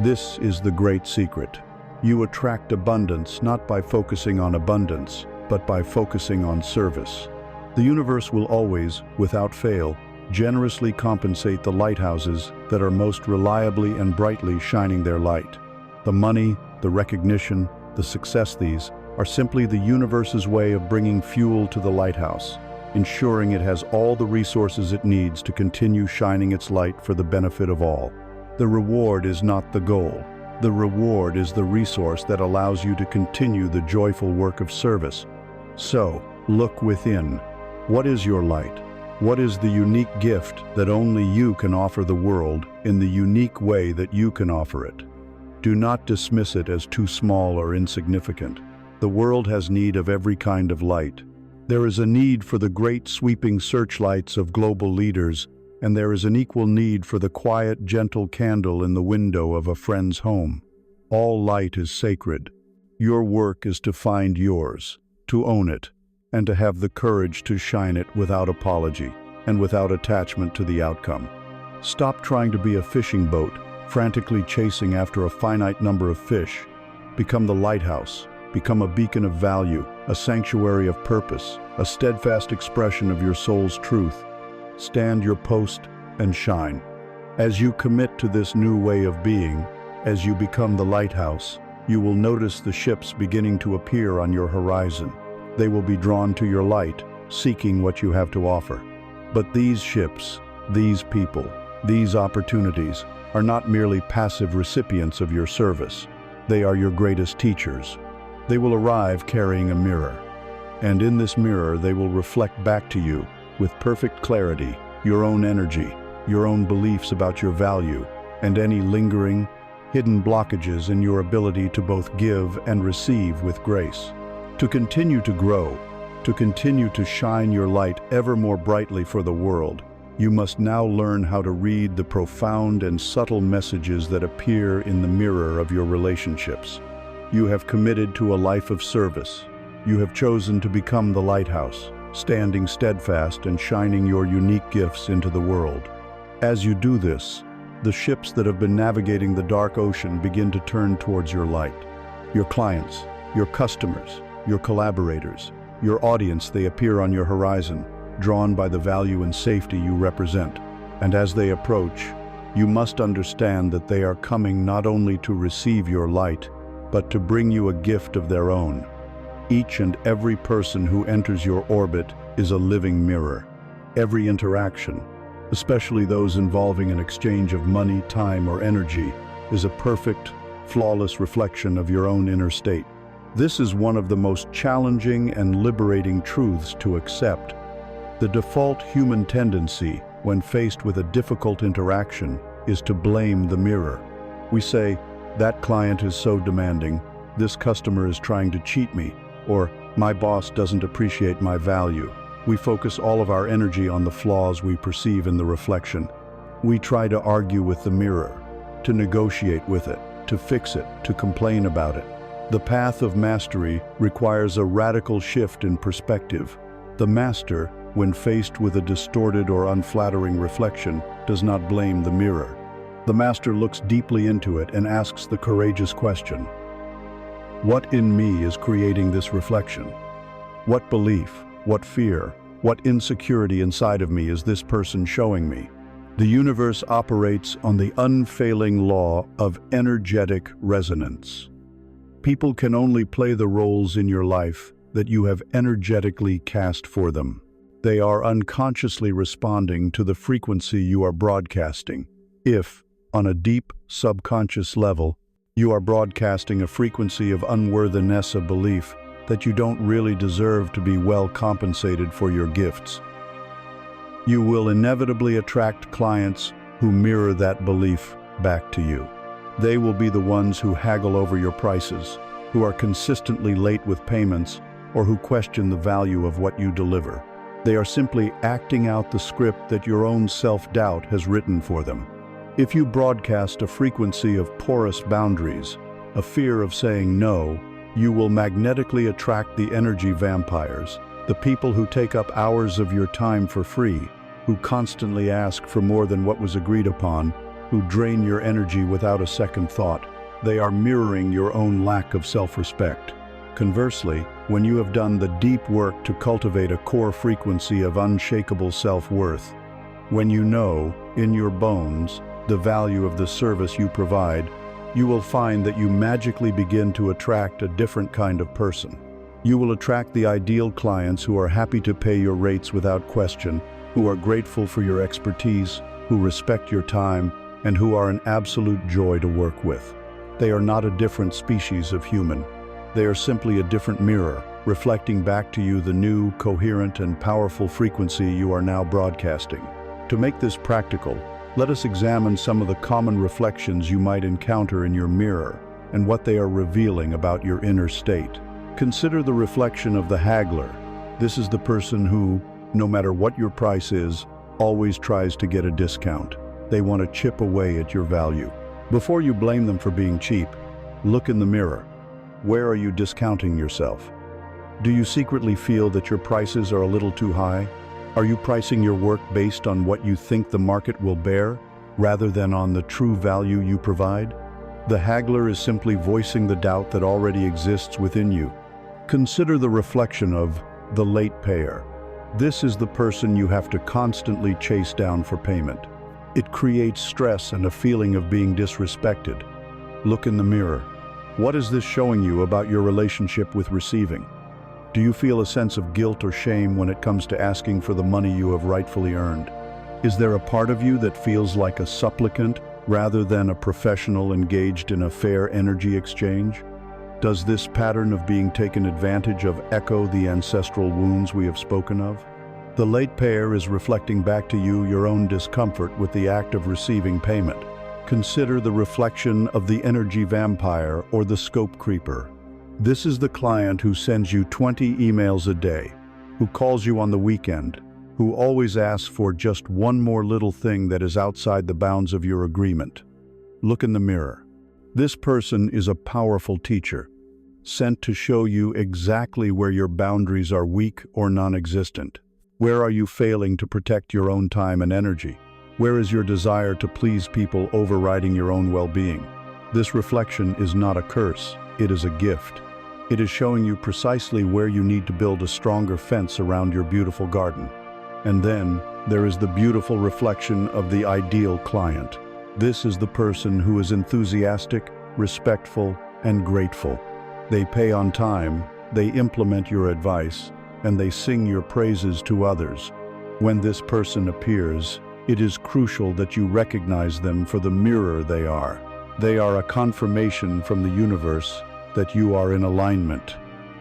This is the great secret. You attract abundance not by focusing on abundance, but by focusing on service. The universe will always, without fail, generously compensate the lighthouses that are most reliably and brightly shining their light. The money, the recognition, the success, these are simply the universe's way of bringing fuel to the lighthouse, ensuring it has all the resources it needs to continue shining its light for the benefit of all. The reward is not the goal. The reward is the resource that allows you to continue the joyful work of service. So, look within. What is your light? What is the unique gift that only you can offer the world in the unique way that you can offer it? Do not dismiss it as too small or insignificant. The world has need of every kind of light. There is a need for the great sweeping searchlights of global leaders, and there is an equal need for the quiet, gentle candle in the window of a friend's home. All light is sacred. Your work is to find yours, to own it, and to have the courage to shine it without apology and without attachment to the outcome. Stop trying to be a fishing boat, frantically chasing after a finite number of fish. Become the lighthouse. Become a beacon of value, a sanctuary of purpose, a steadfast expression of your soul's truth. Stand your post and shine. As you commit to this new way of being, as you become the lighthouse, you will notice the ships beginning to appear on your horizon. They will be drawn to your light, seeking what you have to offer. But these ships, these people, these opportunities are not merely passive recipients of your service. They are your greatest teachers. They will arrive carrying a mirror, and in this mirror they will reflect back to you with perfect clarity your own energy, your own beliefs about your value, and any lingering, hidden blockages in your ability to both give and receive with grace. To continue to grow, to continue to shine your light ever more brightly for the world, you must now learn how to read the profound and subtle messages that appear in the mirror of your relationships. You have committed to a life of service. You have chosen to become the lighthouse, standing steadfast and shining your unique gifts into the world. As you do this, the ships that have been navigating the dark ocean begin to turn towards your light. Your clients, your customers, your collaborators, your audience, they appear on your horizon, drawn by the value and safety you represent. And as they approach, you must understand that they are coming not only to receive your light, but to bring you a gift of their own. Each and every person who enters your orbit is a living mirror. Every interaction, especially those involving an exchange of money, time, or energy, is a perfect, flawless reflection of your own inner state. This is one of the most challenging and liberating truths to accept. The default human tendency, when faced with a difficult interaction, is to blame the mirror. We say, "That client is so demanding," "This customer is trying to cheat me," or "My boss doesn't appreciate my value." We focus all of our energy on the flaws we perceive in the reflection. We try to argue with the mirror, to negotiate with it, to fix it, to complain about it. The path of mastery requires a radical shift in perspective. The master, when faced with a distorted or unflattering reflection, does not blame the mirror. The master looks deeply into it and asks the courageous question, "What in me is creating this reflection? What belief, what fear, what insecurity inside of me is this person showing me?" The universe operates on the unfailing law of energetic resonance. People can only play the roles in your life that you have energetically cast for them. They are unconsciously responding to the frequency you are broadcasting. If, on a deep, subconscious level, you are broadcasting a frequency of unworthiness, a belief that you don't really deserve to be well compensated for your gifts, you will inevitably attract clients who mirror that belief back to you. They will be the ones who haggle over your prices, who are consistently late with payments, or who question the value of what you deliver. They are simply acting out the script that your own self-doubt has written for them. If you broadcast a frequency of porous boundaries, a fear of saying no, you will magnetically attract the energy vampires, the people who take up hours of your time for free, who constantly ask for more than what was agreed upon, who drain your energy without a second thought. They are mirroring your own lack of self-respect. Conversely, when you have done the deep work to cultivate a core frequency of unshakable self-worth, when you know, in your bones, the value of the service you provide, you will find that you magically begin to attract a different kind of person. You will attract the ideal clients who are happy to pay your rates without question, who are grateful for your expertise, who respect your time, and who are an absolute joy to work with. They are not a different species of human. They are simply a different mirror, reflecting back to you the new, coherent, and powerful frequency you are now broadcasting. To make this practical, let us examine some of the common reflections you might encounter in your mirror and what they are revealing about your inner state. Consider the reflection of the haggler. This is the person who, no matter what your price is, always tries to get a discount. They want to chip away at your value. Before you blame them for being cheap, look in the mirror. Where are you discounting yourself? Do you secretly feel that your prices are a little too high? Are you pricing your work based on what you think the market will bear, rather than on the true value you provide? The haggler is simply voicing the doubt that already exists within you. Consider the reflection of the late payer. This is the person you have to constantly chase down for payment. It creates stress and a feeling of being disrespected. Look in the mirror. What is this showing you about your relationship with receiving? Do you feel a sense of guilt or shame when it comes to asking for the money you have rightfully earned? Is there a part of you that feels like a supplicant rather than a professional engaged in a fair energy exchange? Does this pattern of being taken advantage of echo the ancestral wounds we have spoken of? The late payer is reflecting back to you your own discomfort with the act of receiving payment. Consider the reflection of the energy vampire or the scope creeper. This is the client who sends you 20 emails a day, who calls you on the weekend, who always asks for just one more little thing that is outside the bounds of your agreement. Look in the mirror. This person is a powerful teacher, sent to show you exactly where your boundaries are weak or non-existent. Where are you failing to protect your own time and energy? Where is your desire to please people overriding your own well-being? This reflection is not a curse, it is a gift. It is showing you precisely where you need to build a stronger fence around your beautiful garden. And then, there is the beautiful reflection of the ideal client. This is the person who is enthusiastic, respectful, and grateful. They pay on time, they implement your advice, and they sing your praises to others. When this person appears, it is crucial that you recognize them for the mirror they are. They are a confirmation from the universe that you are in alignment.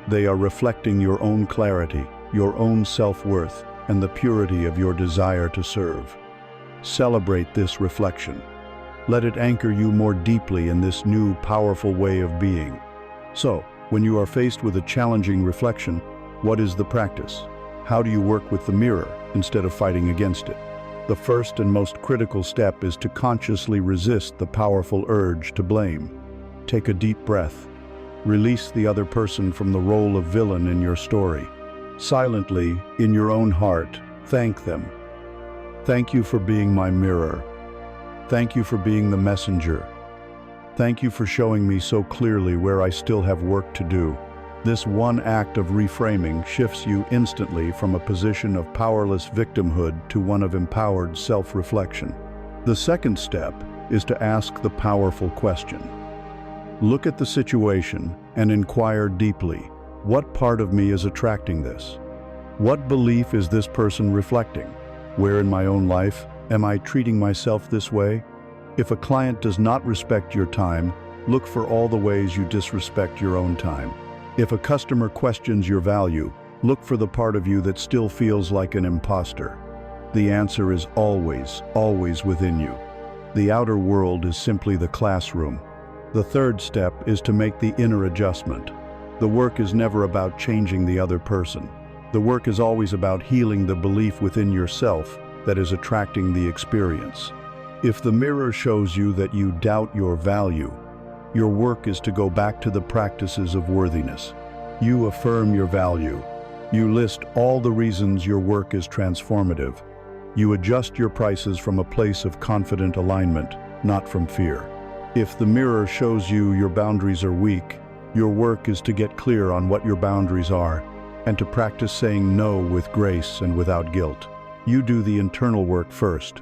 They are reflecting your own clarity, your own self-worth, and the purity of your desire to serve. Celebrate this reflection. Let it anchor you more deeply in this new, powerful way of being. So, when you are faced with a challenging reflection, what is the practice? How do you work with the mirror instead of fighting against it? The first and most critical step is to consciously resist the powerful urge to blame. Take a deep breath. Release the other person from the role of villain in your story. Silently, in your own heart, thank them. Thank you for being my mirror. Thank you for being the messenger. Thank you for showing me so clearly where I still have work to do. This one act of reframing shifts you instantly from a position of powerless victimhood to one of empowered self-reflection. The second step is to ask the powerful question. Look at the situation and inquire deeply. What part of me is attracting this? What belief is this person reflecting? Where in my own life am I treating myself this way? If a client does not respect your time, look for all the ways you disrespect your own time. If a customer questions your value, look for the part of you that still feels like an imposter. The answer is always, always within you. The outer world is simply the classroom. The third step is to make the inner adjustment. The work is never about changing the other person. The work is always about healing the belief within yourself that is attracting the experience. If the mirror shows you that you doubt your value, your work is to go back to the practices of worthiness. You affirm your value. You list all the reasons your work is transformative. You adjust your prices from a place of confident alignment, not from fear. If the mirror shows you your boundaries are weak, your work is to get clear on what your boundaries are and to practice saying no with grace and without guilt. You do the internal work first.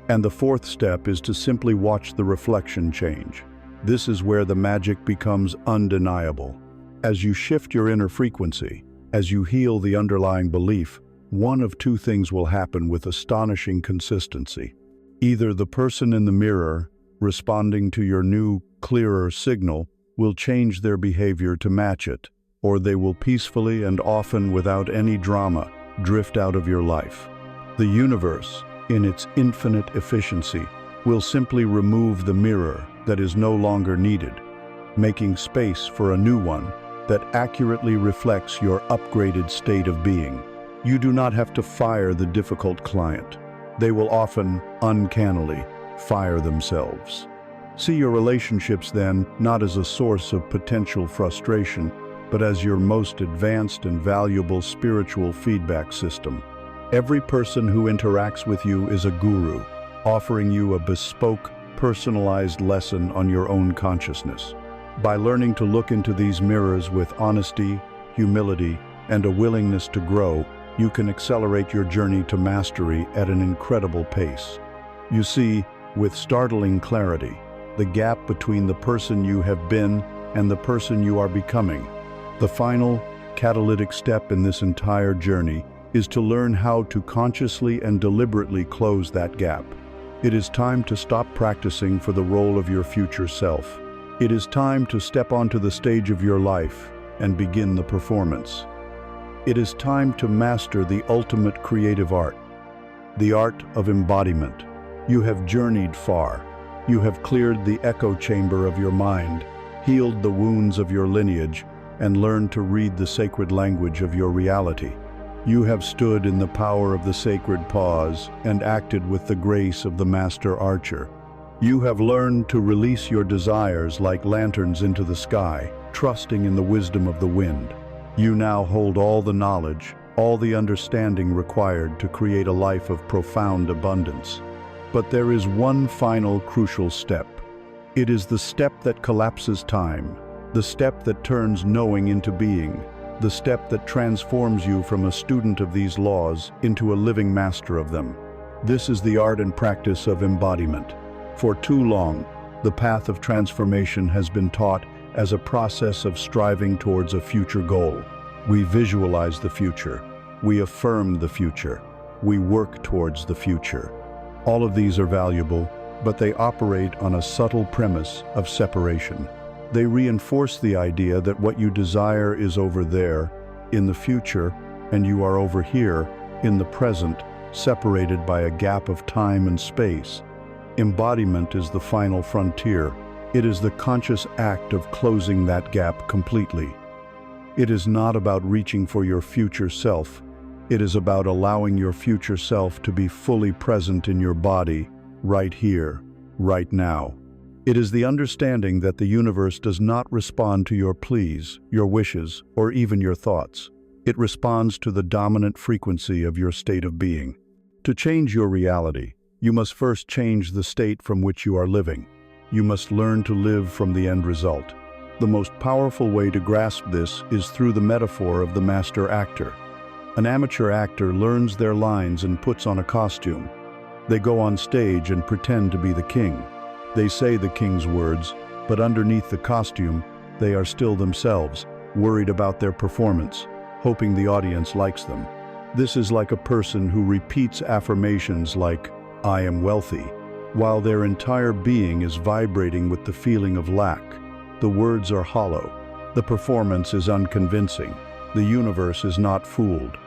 And the fourth step is to simply watch the reflection change. This is where the magic becomes undeniable. As you shift your inner frequency, as you heal the underlying belief, one of two things will happen with astonishing consistency. Either the person in the mirror, responding to your new, clearer signal, will change their behavior to match it, or they will peacefully and often without any drama drift out of your life. The universe, in its infinite efficiency, will simply remove the mirror that is no longer needed, making space for a new one that accurately reflects your upgraded state of being. You do not have to fire the difficult client. They will often, uncannily, fire themselves. See your relationships then not as a source of potential frustration, but as your most advanced and valuable spiritual feedback system. Every person who interacts with you is a guru, offering you a bespoke, personalized lesson on your own consciousness. By learning to look into these mirrors with honesty, humility, and a willingness to grow, you can accelerate your journey to mastery at an incredible pace. You see, with startling clarity, the gap between the person you have been and the person you are becoming. The final, catalytic step in this entire journey is to learn how to consciously and deliberately close that gap. It is time to stop practicing for the role of your future self. It is time to step onto the stage of your life and begin the performance. It is time to master the ultimate creative art, the art of embodiment. You have journeyed far. You have cleared the echo chamber of your mind, healed the wounds of your lineage, and learn to read the sacred language of your reality. You have stood in the power of the sacred pause and acted with the grace of the master archer. You have learned to release your desires like lanterns into the sky, trusting in the wisdom of the wind. You now hold all the knowledge, all the understanding required to create a life of profound abundance. But there is one final crucial step. It is the step that collapses time, the step that turns knowing into being, the step that transforms you from a student of these laws into a living master of them. This is the art and practice of embodiment. For too long, the path of transformation has been taught as a process of striving towards a future goal. We visualize the future, we affirm the future, we work towards the future. All of these are valuable, but they operate on a subtle premise of separation. They reinforce the idea that what you desire is over there, in the future, and you are over here, in the present, separated by a gap of time and space. Embodiment is the final frontier. It is the conscious act of closing that gap completely. It is not about reaching for your future self. It is about allowing your future self to be fully present in your body, right here, right now. It is the understanding that the universe does not respond to your pleas, your wishes, or even your thoughts. It responds to the dominant frequency of your state of being. To change your reality, you must first change the state from which you are living. You must learn to live from the end result. The most powerful way to grasp this is through the metaphor of the master actor. An amateur actor learns their lines and puts on a costume. They go on stage and pretend to be the king. They say the king's words, but underneath the costume, they are still themselves, worried about their performance, hoping the audience likes them. This is like a person who repeats affirmations like, "I am wealthy," while their entire being is vibrating with the feeling of lack. The words are hollow. The performance is unconvincing. The universe is not fooled.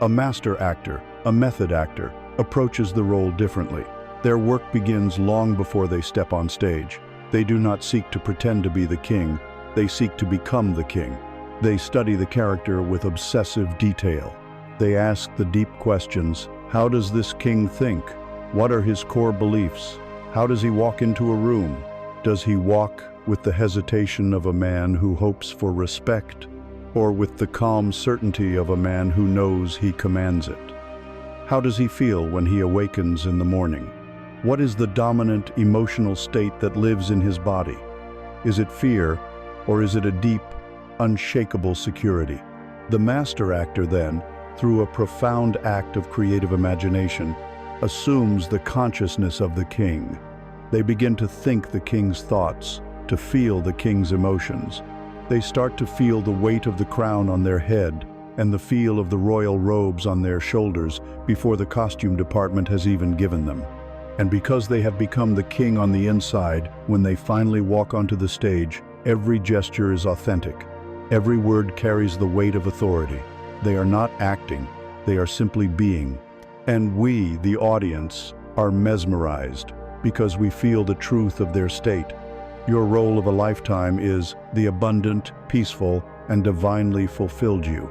A master actor, a method actor, approaches the role differently. Their work begins long before they step on stage. They do not seek to pretend to be the king. They seek to become the king. They study the character with obsessive detail. They ask the deep questions. How does this king think? What are his core beliefs? How does he walk into a room? Does he walk with the hesitation of a man who hopes for respect, or with the calm certainty of a man who knows he commands it? How does he feel when he awakens in the morning? What is the dominant emotional state that lives in his body? Is it fear, or is it a deep, unshakable security? The master actor then, through a profound act of creative imagination, assumes the consciousness of the king. They begin to think the king's thoughts, to feel the king's emotions. They start to feel the weight of the crown on their head and the feel of the royal robes on their shoulders before the costume department has even given them. And because they have become the king on the inside, when they finally walk onto the stage, every gesture is authentic. Every word carries the weight of authority. They are not acting, they are simply being. And we, the audience, are mesmerized because we feel the truth of their state. Your role of a lifetime is the abundant, peaceful, and divinely fulfilled you.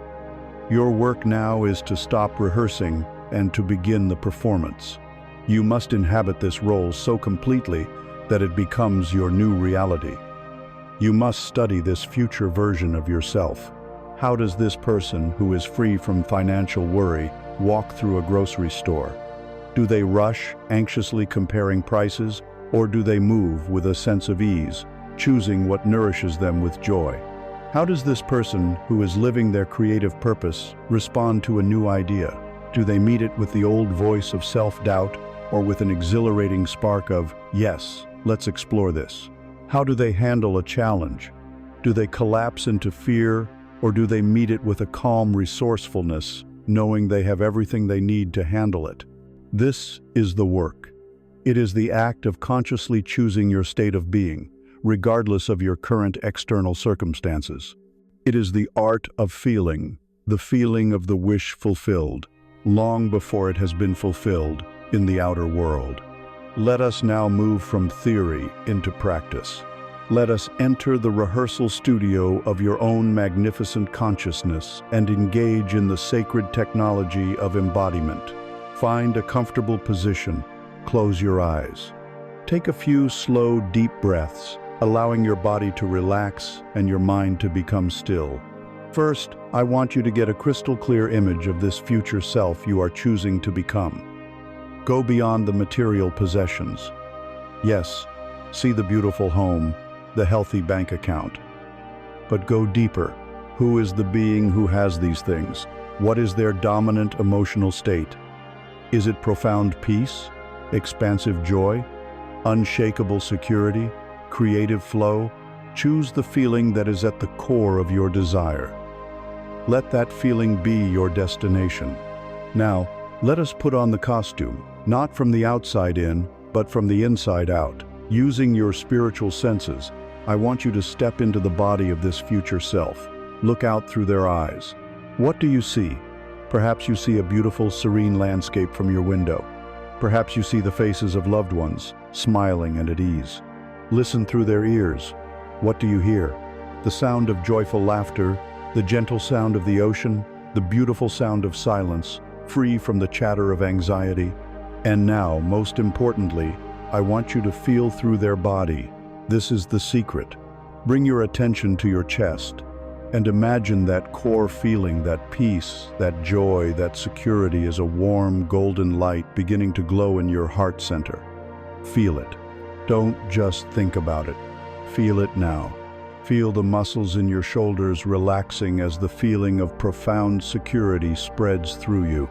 Your work now is to stop rehearsing and to begin the performance. You must inhabit this role so completely that it becomes your new reality. You must study this future version of yourself. How does this person who is free from financial worry walk through a grocery store? Do they rush, anxiously comparing prices, or do they move with a sense of ease, choosing what nourishes them with joy? How does this person who is living their creative purpose respond to a new idea? Do they meet it with the old voice of self-doubt, or with an exhilarating spark of, "Yes, let's explore this"? How do they handle a challenge? Do they collapse into fear, or do they meet it with a calm resourcefulness, knowing they have everything they need to handle it? This is the work. It is the act of consciously choosing your state of being, regardless of your current external circumstances. It is the art of feeling, the feeling of the wish fulfilled, long before it has been fulfilled in the outer world. Let us now move from theory into practice. Let us enter the rehearsal studio of your own magnificent consciousness and engage in the sacred technology of embodiment. Find a comfortable position. Close your eyes. Take a few slow, deep breaths, allowing your body to relax and your mind to become still. First, I want you to get a crystal clear image of this future self you are choosing to become. Go beyond the material possessions. Yes, see the beautiful home, the healthy bank account. But go deeper. Who is the being who has these things? What is their dominant emotional state? Is it profound peace, expansive joy, unshakable security, creative flow? Choose the feeling that is at the core of your desire. Let that feeling be your destination. Now, let us put on the costume, not from the outside in, but from the inside out. Using your spiritual senses, I want you to step into the body of this future self. Look out through their eyes. What do you see? Perhaps you see a beautiful, serene landscape from your window. Perhaps you see the faces of loved ones, smiling and at ease. Listen through their ears. What do you hear? The sound of joyful laughter, the gentle sound of the ocean, the beautiful sound of silence, free from the chatter of anxiety. And now, most importantly, I want you to feel through their body. This is the secret. Bring your attention to your chest and imagine that core feeling, that peace, that joy, that security is a warm, golden light beginning to glow in your heart center. Feel it. Don't just think about it. Feel it now. Feel the muscles in your shoulders relaxing as the feeling of profound security spreads through you.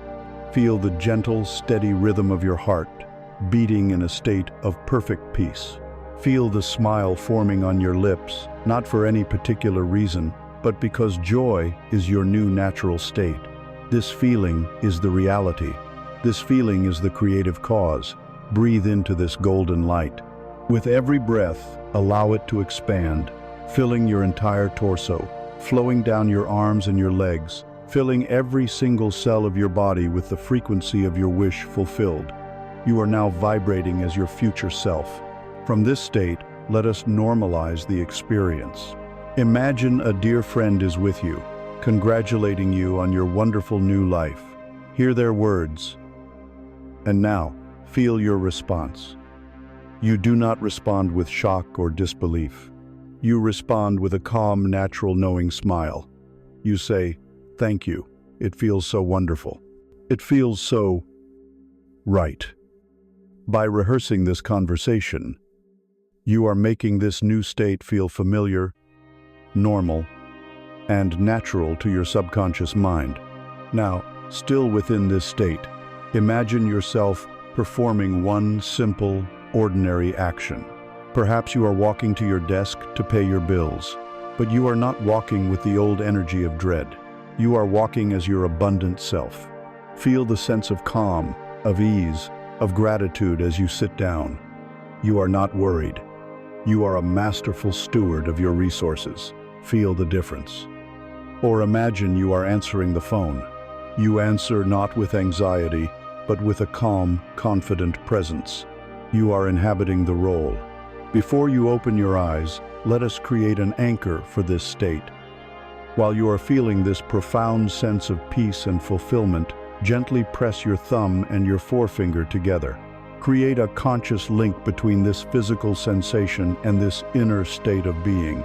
Feel the gentle, steady rhythm of your heart, beating in a state of perfect peace. Feel the smile forming on your lips, not for any particular reason, but because joy is your new natural state. This feeling is the reality. This feeling is the creative cause. Breathe into this golden light. With every breath, allow it to expand, filling your entire torso, flowing down your arms and your legs, filling every single cell of your body with the frequency of your wish fulfilled. You are now vibrating as your future self. From this state, let us normalize the experience. Imagine a dear friend is with you, congratulating you on your wonderful new life. Hear their words. And now, feel your response. You do not respond with shock or disbelief. You respond with a calm, natural, knowing smile. You say, "Thank you. It feels so wonderful. It feels so right." By rehearsing this conversation, you are making this new state feel familiar, normal, and natural to your subconscious mind. Now, still within this state, imagine yourself performing one simple, ordinary action. Perhaps you are walking to your desk to pay your bills, but you are not walking with the old energy of dread. You are walking as your abundant self. Feel the sense of calm, of ease, of gratitude as you sit down. You are not worried. You are a masterful steward of your resources. Feel the difference. Or imagine you are answering the phone. You answer not with anxiety, but with a calm, confident presence. You are inhabiting the role. Before you open your eyes, let us create an anchor for this state. While you are feeling this profound sense of peace and fulfillment, gently press your thumb and your forefinger together. Create a conscious link between this physical sensation and this inner state of being.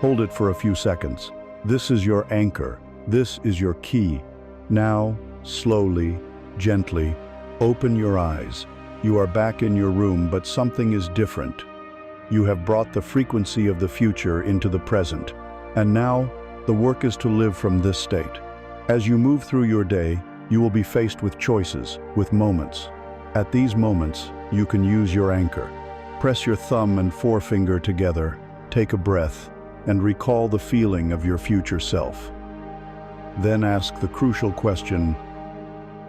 Hold it for a few seconds. This is your anchor. This is your key. Now, slowly, gently, open your eyes. You are back in your room, but something is different. You have brought the frequency of the future into the present. And now, the work is to live from this state. As you move through your day, you will be faced with choices, with moments. At these moments, you can use your anchor. Press your thumb and forefinger together, take a breath, and recall the feeling of your future self. Then ask the crucial question,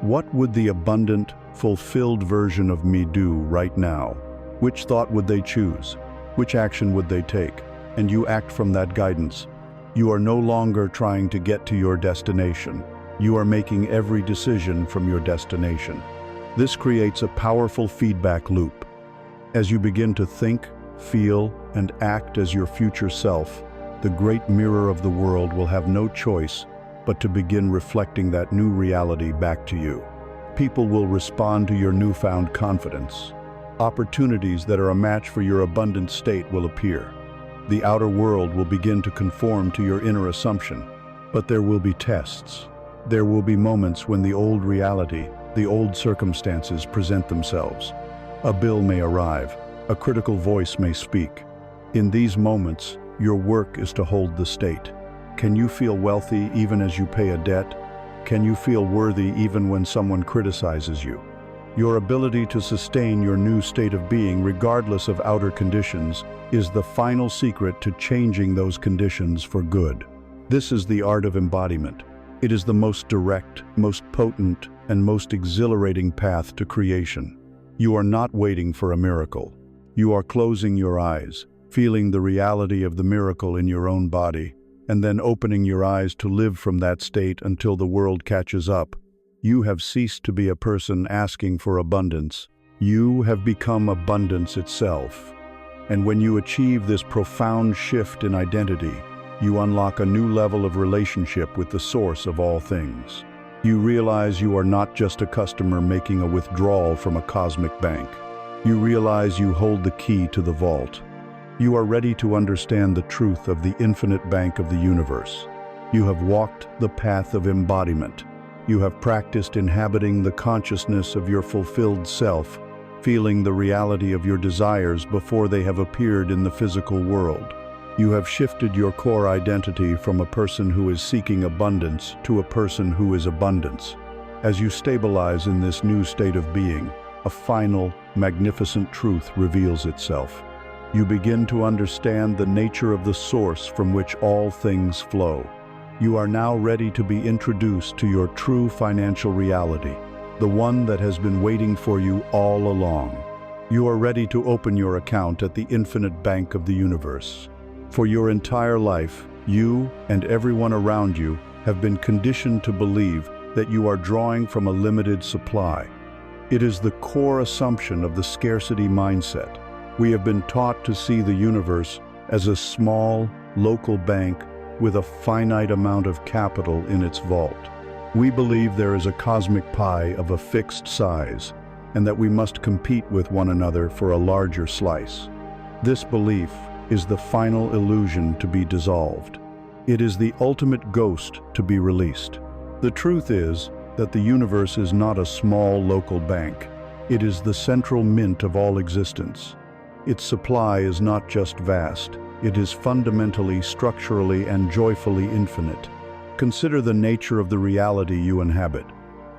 what would the abundant, fulfilled version of me do right now? Which thought would they choose? Which action would they take? And you act from that guidance. You are no longer trying to get to your destination. You are making every decision from your destination. This creates a powerful feedback loop. As you begin to think, feel, and act as your future self, the great mirror of the world will have no choice but to begin reflecting that new reality back to you. People will respond to your newfound confidence. Opportunities that are a match for your abundant state will appear. The outer world will begin to conform to your inner assumption. But there will be tests. There will be moments when the old reality, the old circumstances present themselves. A bill may arrive. A critical voice may speak. In these moments, your work is to hold the state. Can you feel wealthy even as you pay a debt? Can you feel worthy even when someone criticizes you? Your ability to sustain your new state of being regardless of outer conditions is the final secret to changing those conditions for good. This is the art of embodiment. It is the most direct, most potent, and most exhilarating path to creation. You are not waiting for a miracle. You are closing your eyes, feeling the reality of the miracle in your own body, and then opening your eyes to live from that state until the world catches up. You have ceased to be a person asking for abundance. You have become abundance itself. And when you achieve this profound shift in identity, you unlock a new level of relationship with the source of all things. You realize you are not just a customer making a withdrawal from a cosmic bank. You realize you hold the key to the vault. You are ready to understand the truth of the infinite bank of the universe. You have walked the path of embodiment. You have practiced inhabiting the consciousness of your fulfilled self, feeling the reality of your desires before they have appeared in the physical world. You have shifted your core identity from a person who is seeking abundance to a person who is abundance. As you stabilize in this new state of being, a final, magnificent truth reveals itself. You begin to understand the nature of the source from which all things flow. You are now ready to be introduced to your true financial reality, the one that has been waiting for you all along. You are ready to open your account at the infinite bank of the universe. For your entire life, you and everyone around you have been conditioned to believe that you are drawing from a limited supply. It is the core assumption of the scarcity mindset. We have been taught to see the universe as a small, local bank with a finite amount of capital in its vault. We believe there is a cosmic pie of a fixed size, and that we must compete with one another for a larger slice. This belief is the final illusion to be dissolved. It is the ultimate ghost to be released. The truth is that the universe is not a small local bank. It is the central mint of all existence. Its supply is not just vast. It is fundamentally, structurally, and joyfully infinite. Consider the nature of the reality you inhabit.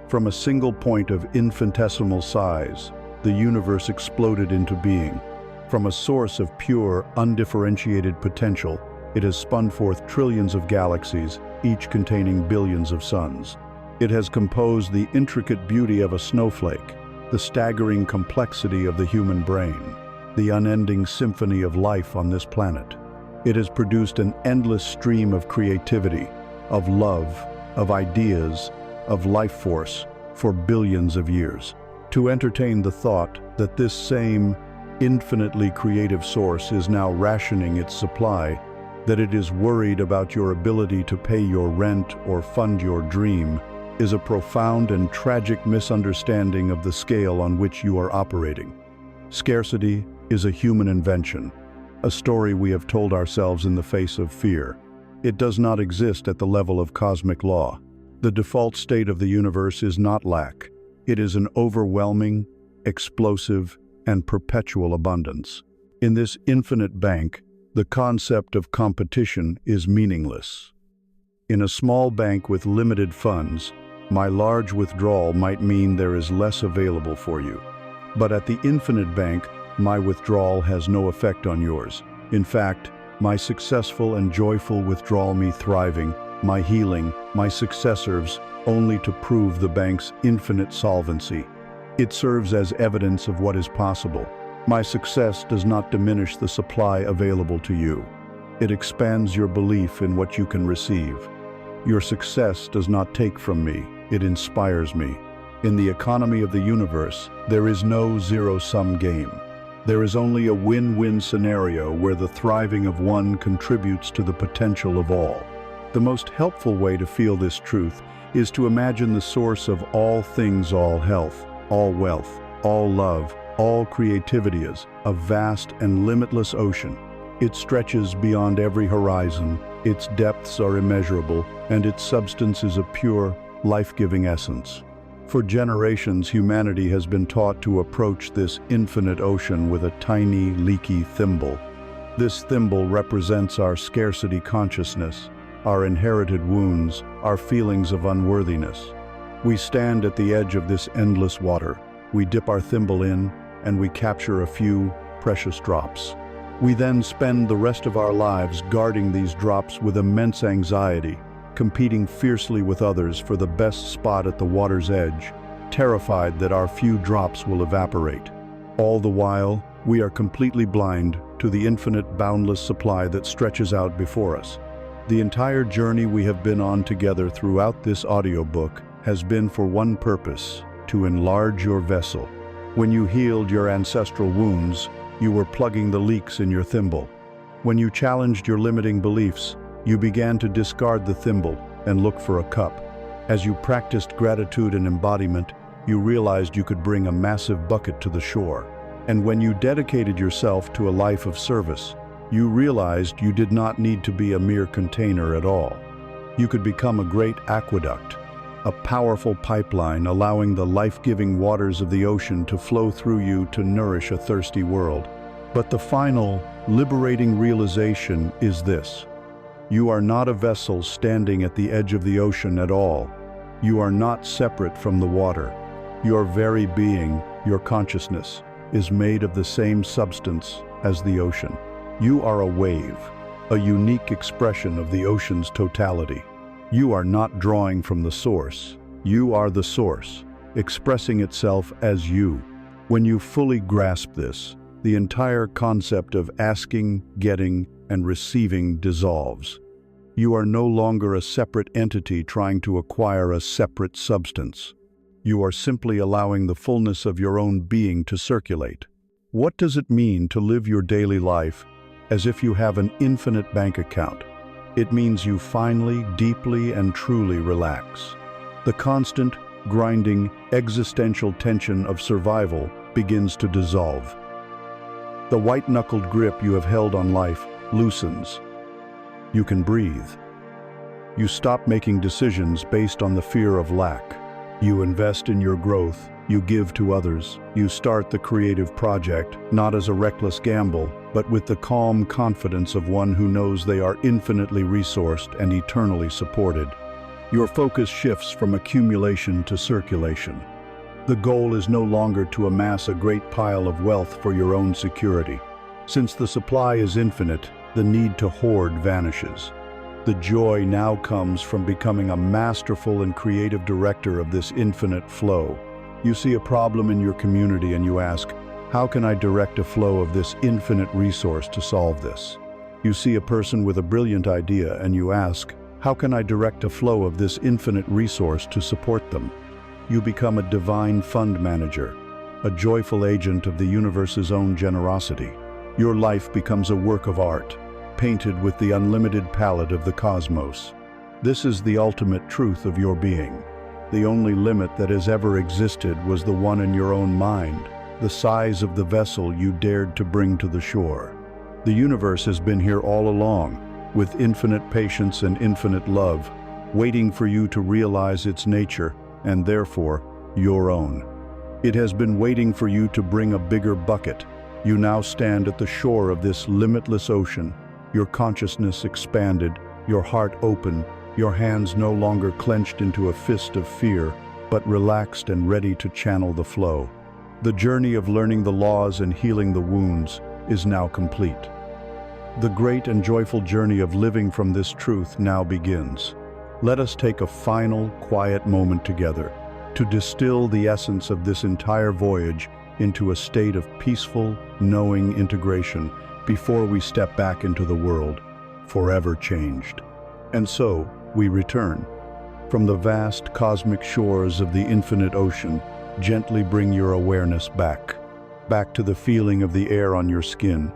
From a single point of infinitesimal size, the universe exploded into being. From a source of pure, undifferentiated potential, it has spun forth trillions of galaxies, each containing billions of suns. It has composed the intricate beauty of a snowflake, the staggering complexity of the human brain, the unending symphony of life on this planet. It has produced an endless stream of creativity, of love, of ideas, of life force for billions of years. To entertain the thought that this same infinitely creative source is now rationing its supply, that it is worried about your ability to pay your rent or fund your dream, is a profound and tragic misunderstanding of the scale on which you are operating. Scarcity is a human invention, a story we have told ourselves in the face of fear. It does not exist at the level of cosmic law. The default state of the universe is not lack. It is an overwhelming, explosive, and perpetual abundance. In this infinite bank, the concept of competition is meaningless. In a small bank with limited funds, my large withdrawal might mean there is less available for you. But at the infinite bank, my withdrawal has no effect on yours. In fact, my successful and joyful withdrawal, me thriving, my healing, my success serves only to prove the bank's infinite solvency. It serves as evidence of what is possible. My success does not diminish the supply available to you. It expands your belief in what you can receive. Your success does not take from me, it inspires me. In the economy of the universe, there is no zero-sum game. There is only a win-win scenario where the thriving of one contributes to the potential of all. The most helpful way to feel this truth is to imagine the source of all things, all health, all wealth, all love, all creativity as a vast and limitless ocean. It stretches beyond every horizon, its depths are immeasurable, and its substance is a pure, life-giving essence. For generations, humanity has been taught to approach this infinite ocean with a tiny, leaky thimble. This thimble represents our scarcity consciousness, our inherited wounds, our feelings of unworthiness. We stand at the edge of this endless water. We dip our thimble in, and we capture a few precious drops. We then spend the rest of our lives guarding these drops with immense anxiety, competing fiercely with others for the best spot at the water's edge, terrified that our few drops will evaporate. All the while, we are completely blind to the infinite, boundless supply that stretches out before us. The entire journey we have been on together throughout this audiobook has been for one purpose: to enlarge your vessel. When you healed your ancestral wounds, you were plugging the leaks in your thimble. When you challenged your limiting beliefs, you began to discard the thimble and look for a cup. As you practiced gratitude and embodiment, you realized you could bring a massive bucket to the shore. And when you dedicated yourself to a life of service, you realized you did not need to be a mere container at all. You could become a great aqueduct, a powerful pipeline allowing the life-giving waters of the ocean to flow through you to nourish a thirsty world. But the final, liberating realization is this: you are not a vessel standing at the edge of the ocean at all. You are not separate from the water. Your very being, your consciousness, is made of the same substance as the ocean. You are a wave, a unique expression of the ocean's totality. You are not drawing from the source. You are the source, expressing itself as you. When you fully grasp this, the entire concept of asking, getting, and receiving dissolves. You are no longer a separate entity trying to acquire a separate substance. You are simply allowing the fullness of your own being to circulate. What does it mean to live your daily life as if you have an infinite bank account? It means you finally, deeply, and truly relax. The constant, grinding, existential tension of survival begins to dissolve. The white-knuckled grip you have held on life loosens. You can breathe. You stop making decisions based on the fear of lack. You invest in your growth. You give to others. You start the creative project, not as a reckless gamble, but with the calm confidence of one who knows they are infinitely resourced and eternally supported. Your focus shifts from accumulation to circulation. The goal is no longer to amass a great pile of wealth for your own security. Since the supply is infinite, the need to hoard vanishes. The joy now comes from becoming a masterful and creative director of this infinite flow. You see a problem in your community and you ask, how can I direct a flow of this infinite resource to solve this? You see a person with a brilliant idea and you ask, how can I direct a flow of this infinite resource to support them? You become a divine fund manager, a joyful agent of the universe's own generosity. Your life becomes a work of art, painted with the unlimited palette of the cosmos. This is the ultimate truth of your being. The only limit that has ever existed was the one in your own mind, the size of the vessel you dared to bring to the shore. The universe has been here all along, with infinite patience and infinite love, waiting for you to realize its nature, and therefore, your own. It has been waiting for you to bring a bigger bucket. You now stand at the shore of this limitless ocean, your consciousness expanded, your heart open, your hands no longer clenched into a fist of fear, but relaxed and ready to channel the flow. The journey of learning the laws and healing the wounds is now complete. The great and joyful journey of living from this truth now begins. Let us take a final, quiet moment together to distill the essence of this entire voyage into a state of peaceful, knowing integration before we step back into the world, forever changed. And so, we return. From the vast cosmic shores of the infinite ocean, gently bring your awareness back. back to the feeling of the air on your skin,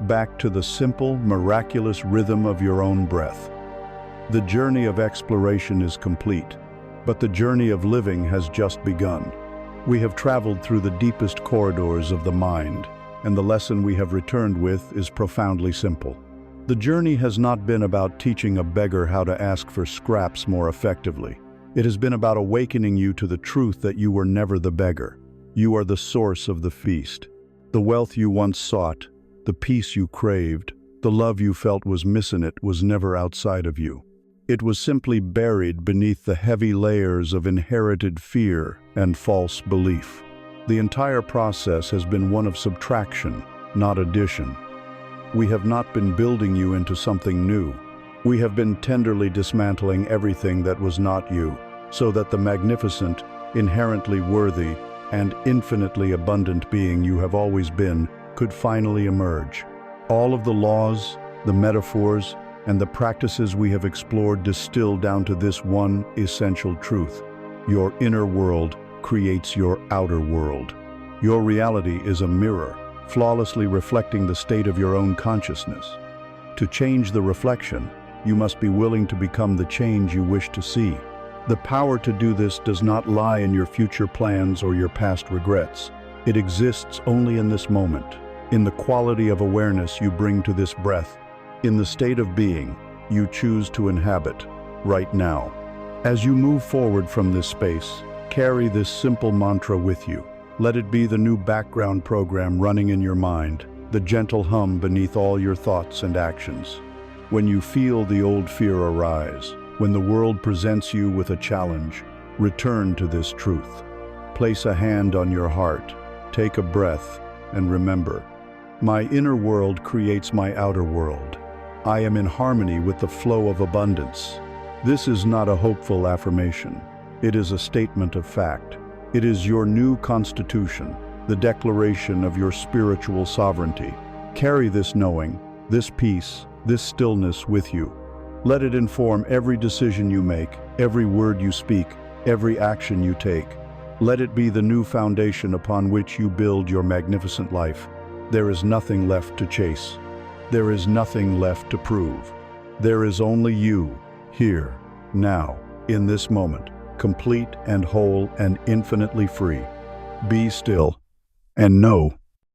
back to the simple, miraculous rhythm of your own breath. The journey of exploration is complete, but the journey of living has just begun. We have traveled through the deepest corridors of the mind, and the lesson we have returned with is profoundly simple. The journey has not been about teaching a beggar how to ask for scraps more effectively. It has been about awakening you to the truth that you were never the beggar. You are the source of the feast. The wealth you once sought, the peace you craved, the love you felt was missing was never outside of you. It was simply buried beneath the heavy layers of inherited fear and false belief. The entire process has been one of subtraction, not addition. We have not been building you into something new. We have been tenderly dismantling everything that was not you, so that the magnificent, inherently worthy, and infinitely abundant being you have always been could finally emerge. All of the laws, the metaphors, and the practices we have explored distill down to this one essential truth. Your inner world creates your outer world. Your reality is a mirror, flawlessly reflecting the state of your own consciousness. To change the reflection, you must be willing to become the change you wish to see. The power to do this does not lie in your future plans or your past regrets. It exists only in this moment, in the quality of awareness you bring to this breath, in the state of being you choose to inhabit right now. As you move forward from this space, carry this simple mantra with you. Let it be the new background program running in your mind, the gentle hum beneath all your thoughts and actions. When you feel the old fear arise, when the world presents you with a challenge, return to this truth. Place a hand on your heart, take a breath, and remember, my inner world creates my outer world. I am in harmony with the flow of abundance. This is not a hopeful affirmation. It is a statement of fact. It is your new constitution, the declaration of your spiritual sovereignty. Carry this knowing, this peace, this stillness with you. Let it inform every decision you make, every word you speak, every action you take. Let it be the new foundation upon which you build your magnificent life. There is nothing left to chase. There is nothing left to prove. There is only you, here, now, in this moment, complete and whole and infinitely free. Be still and know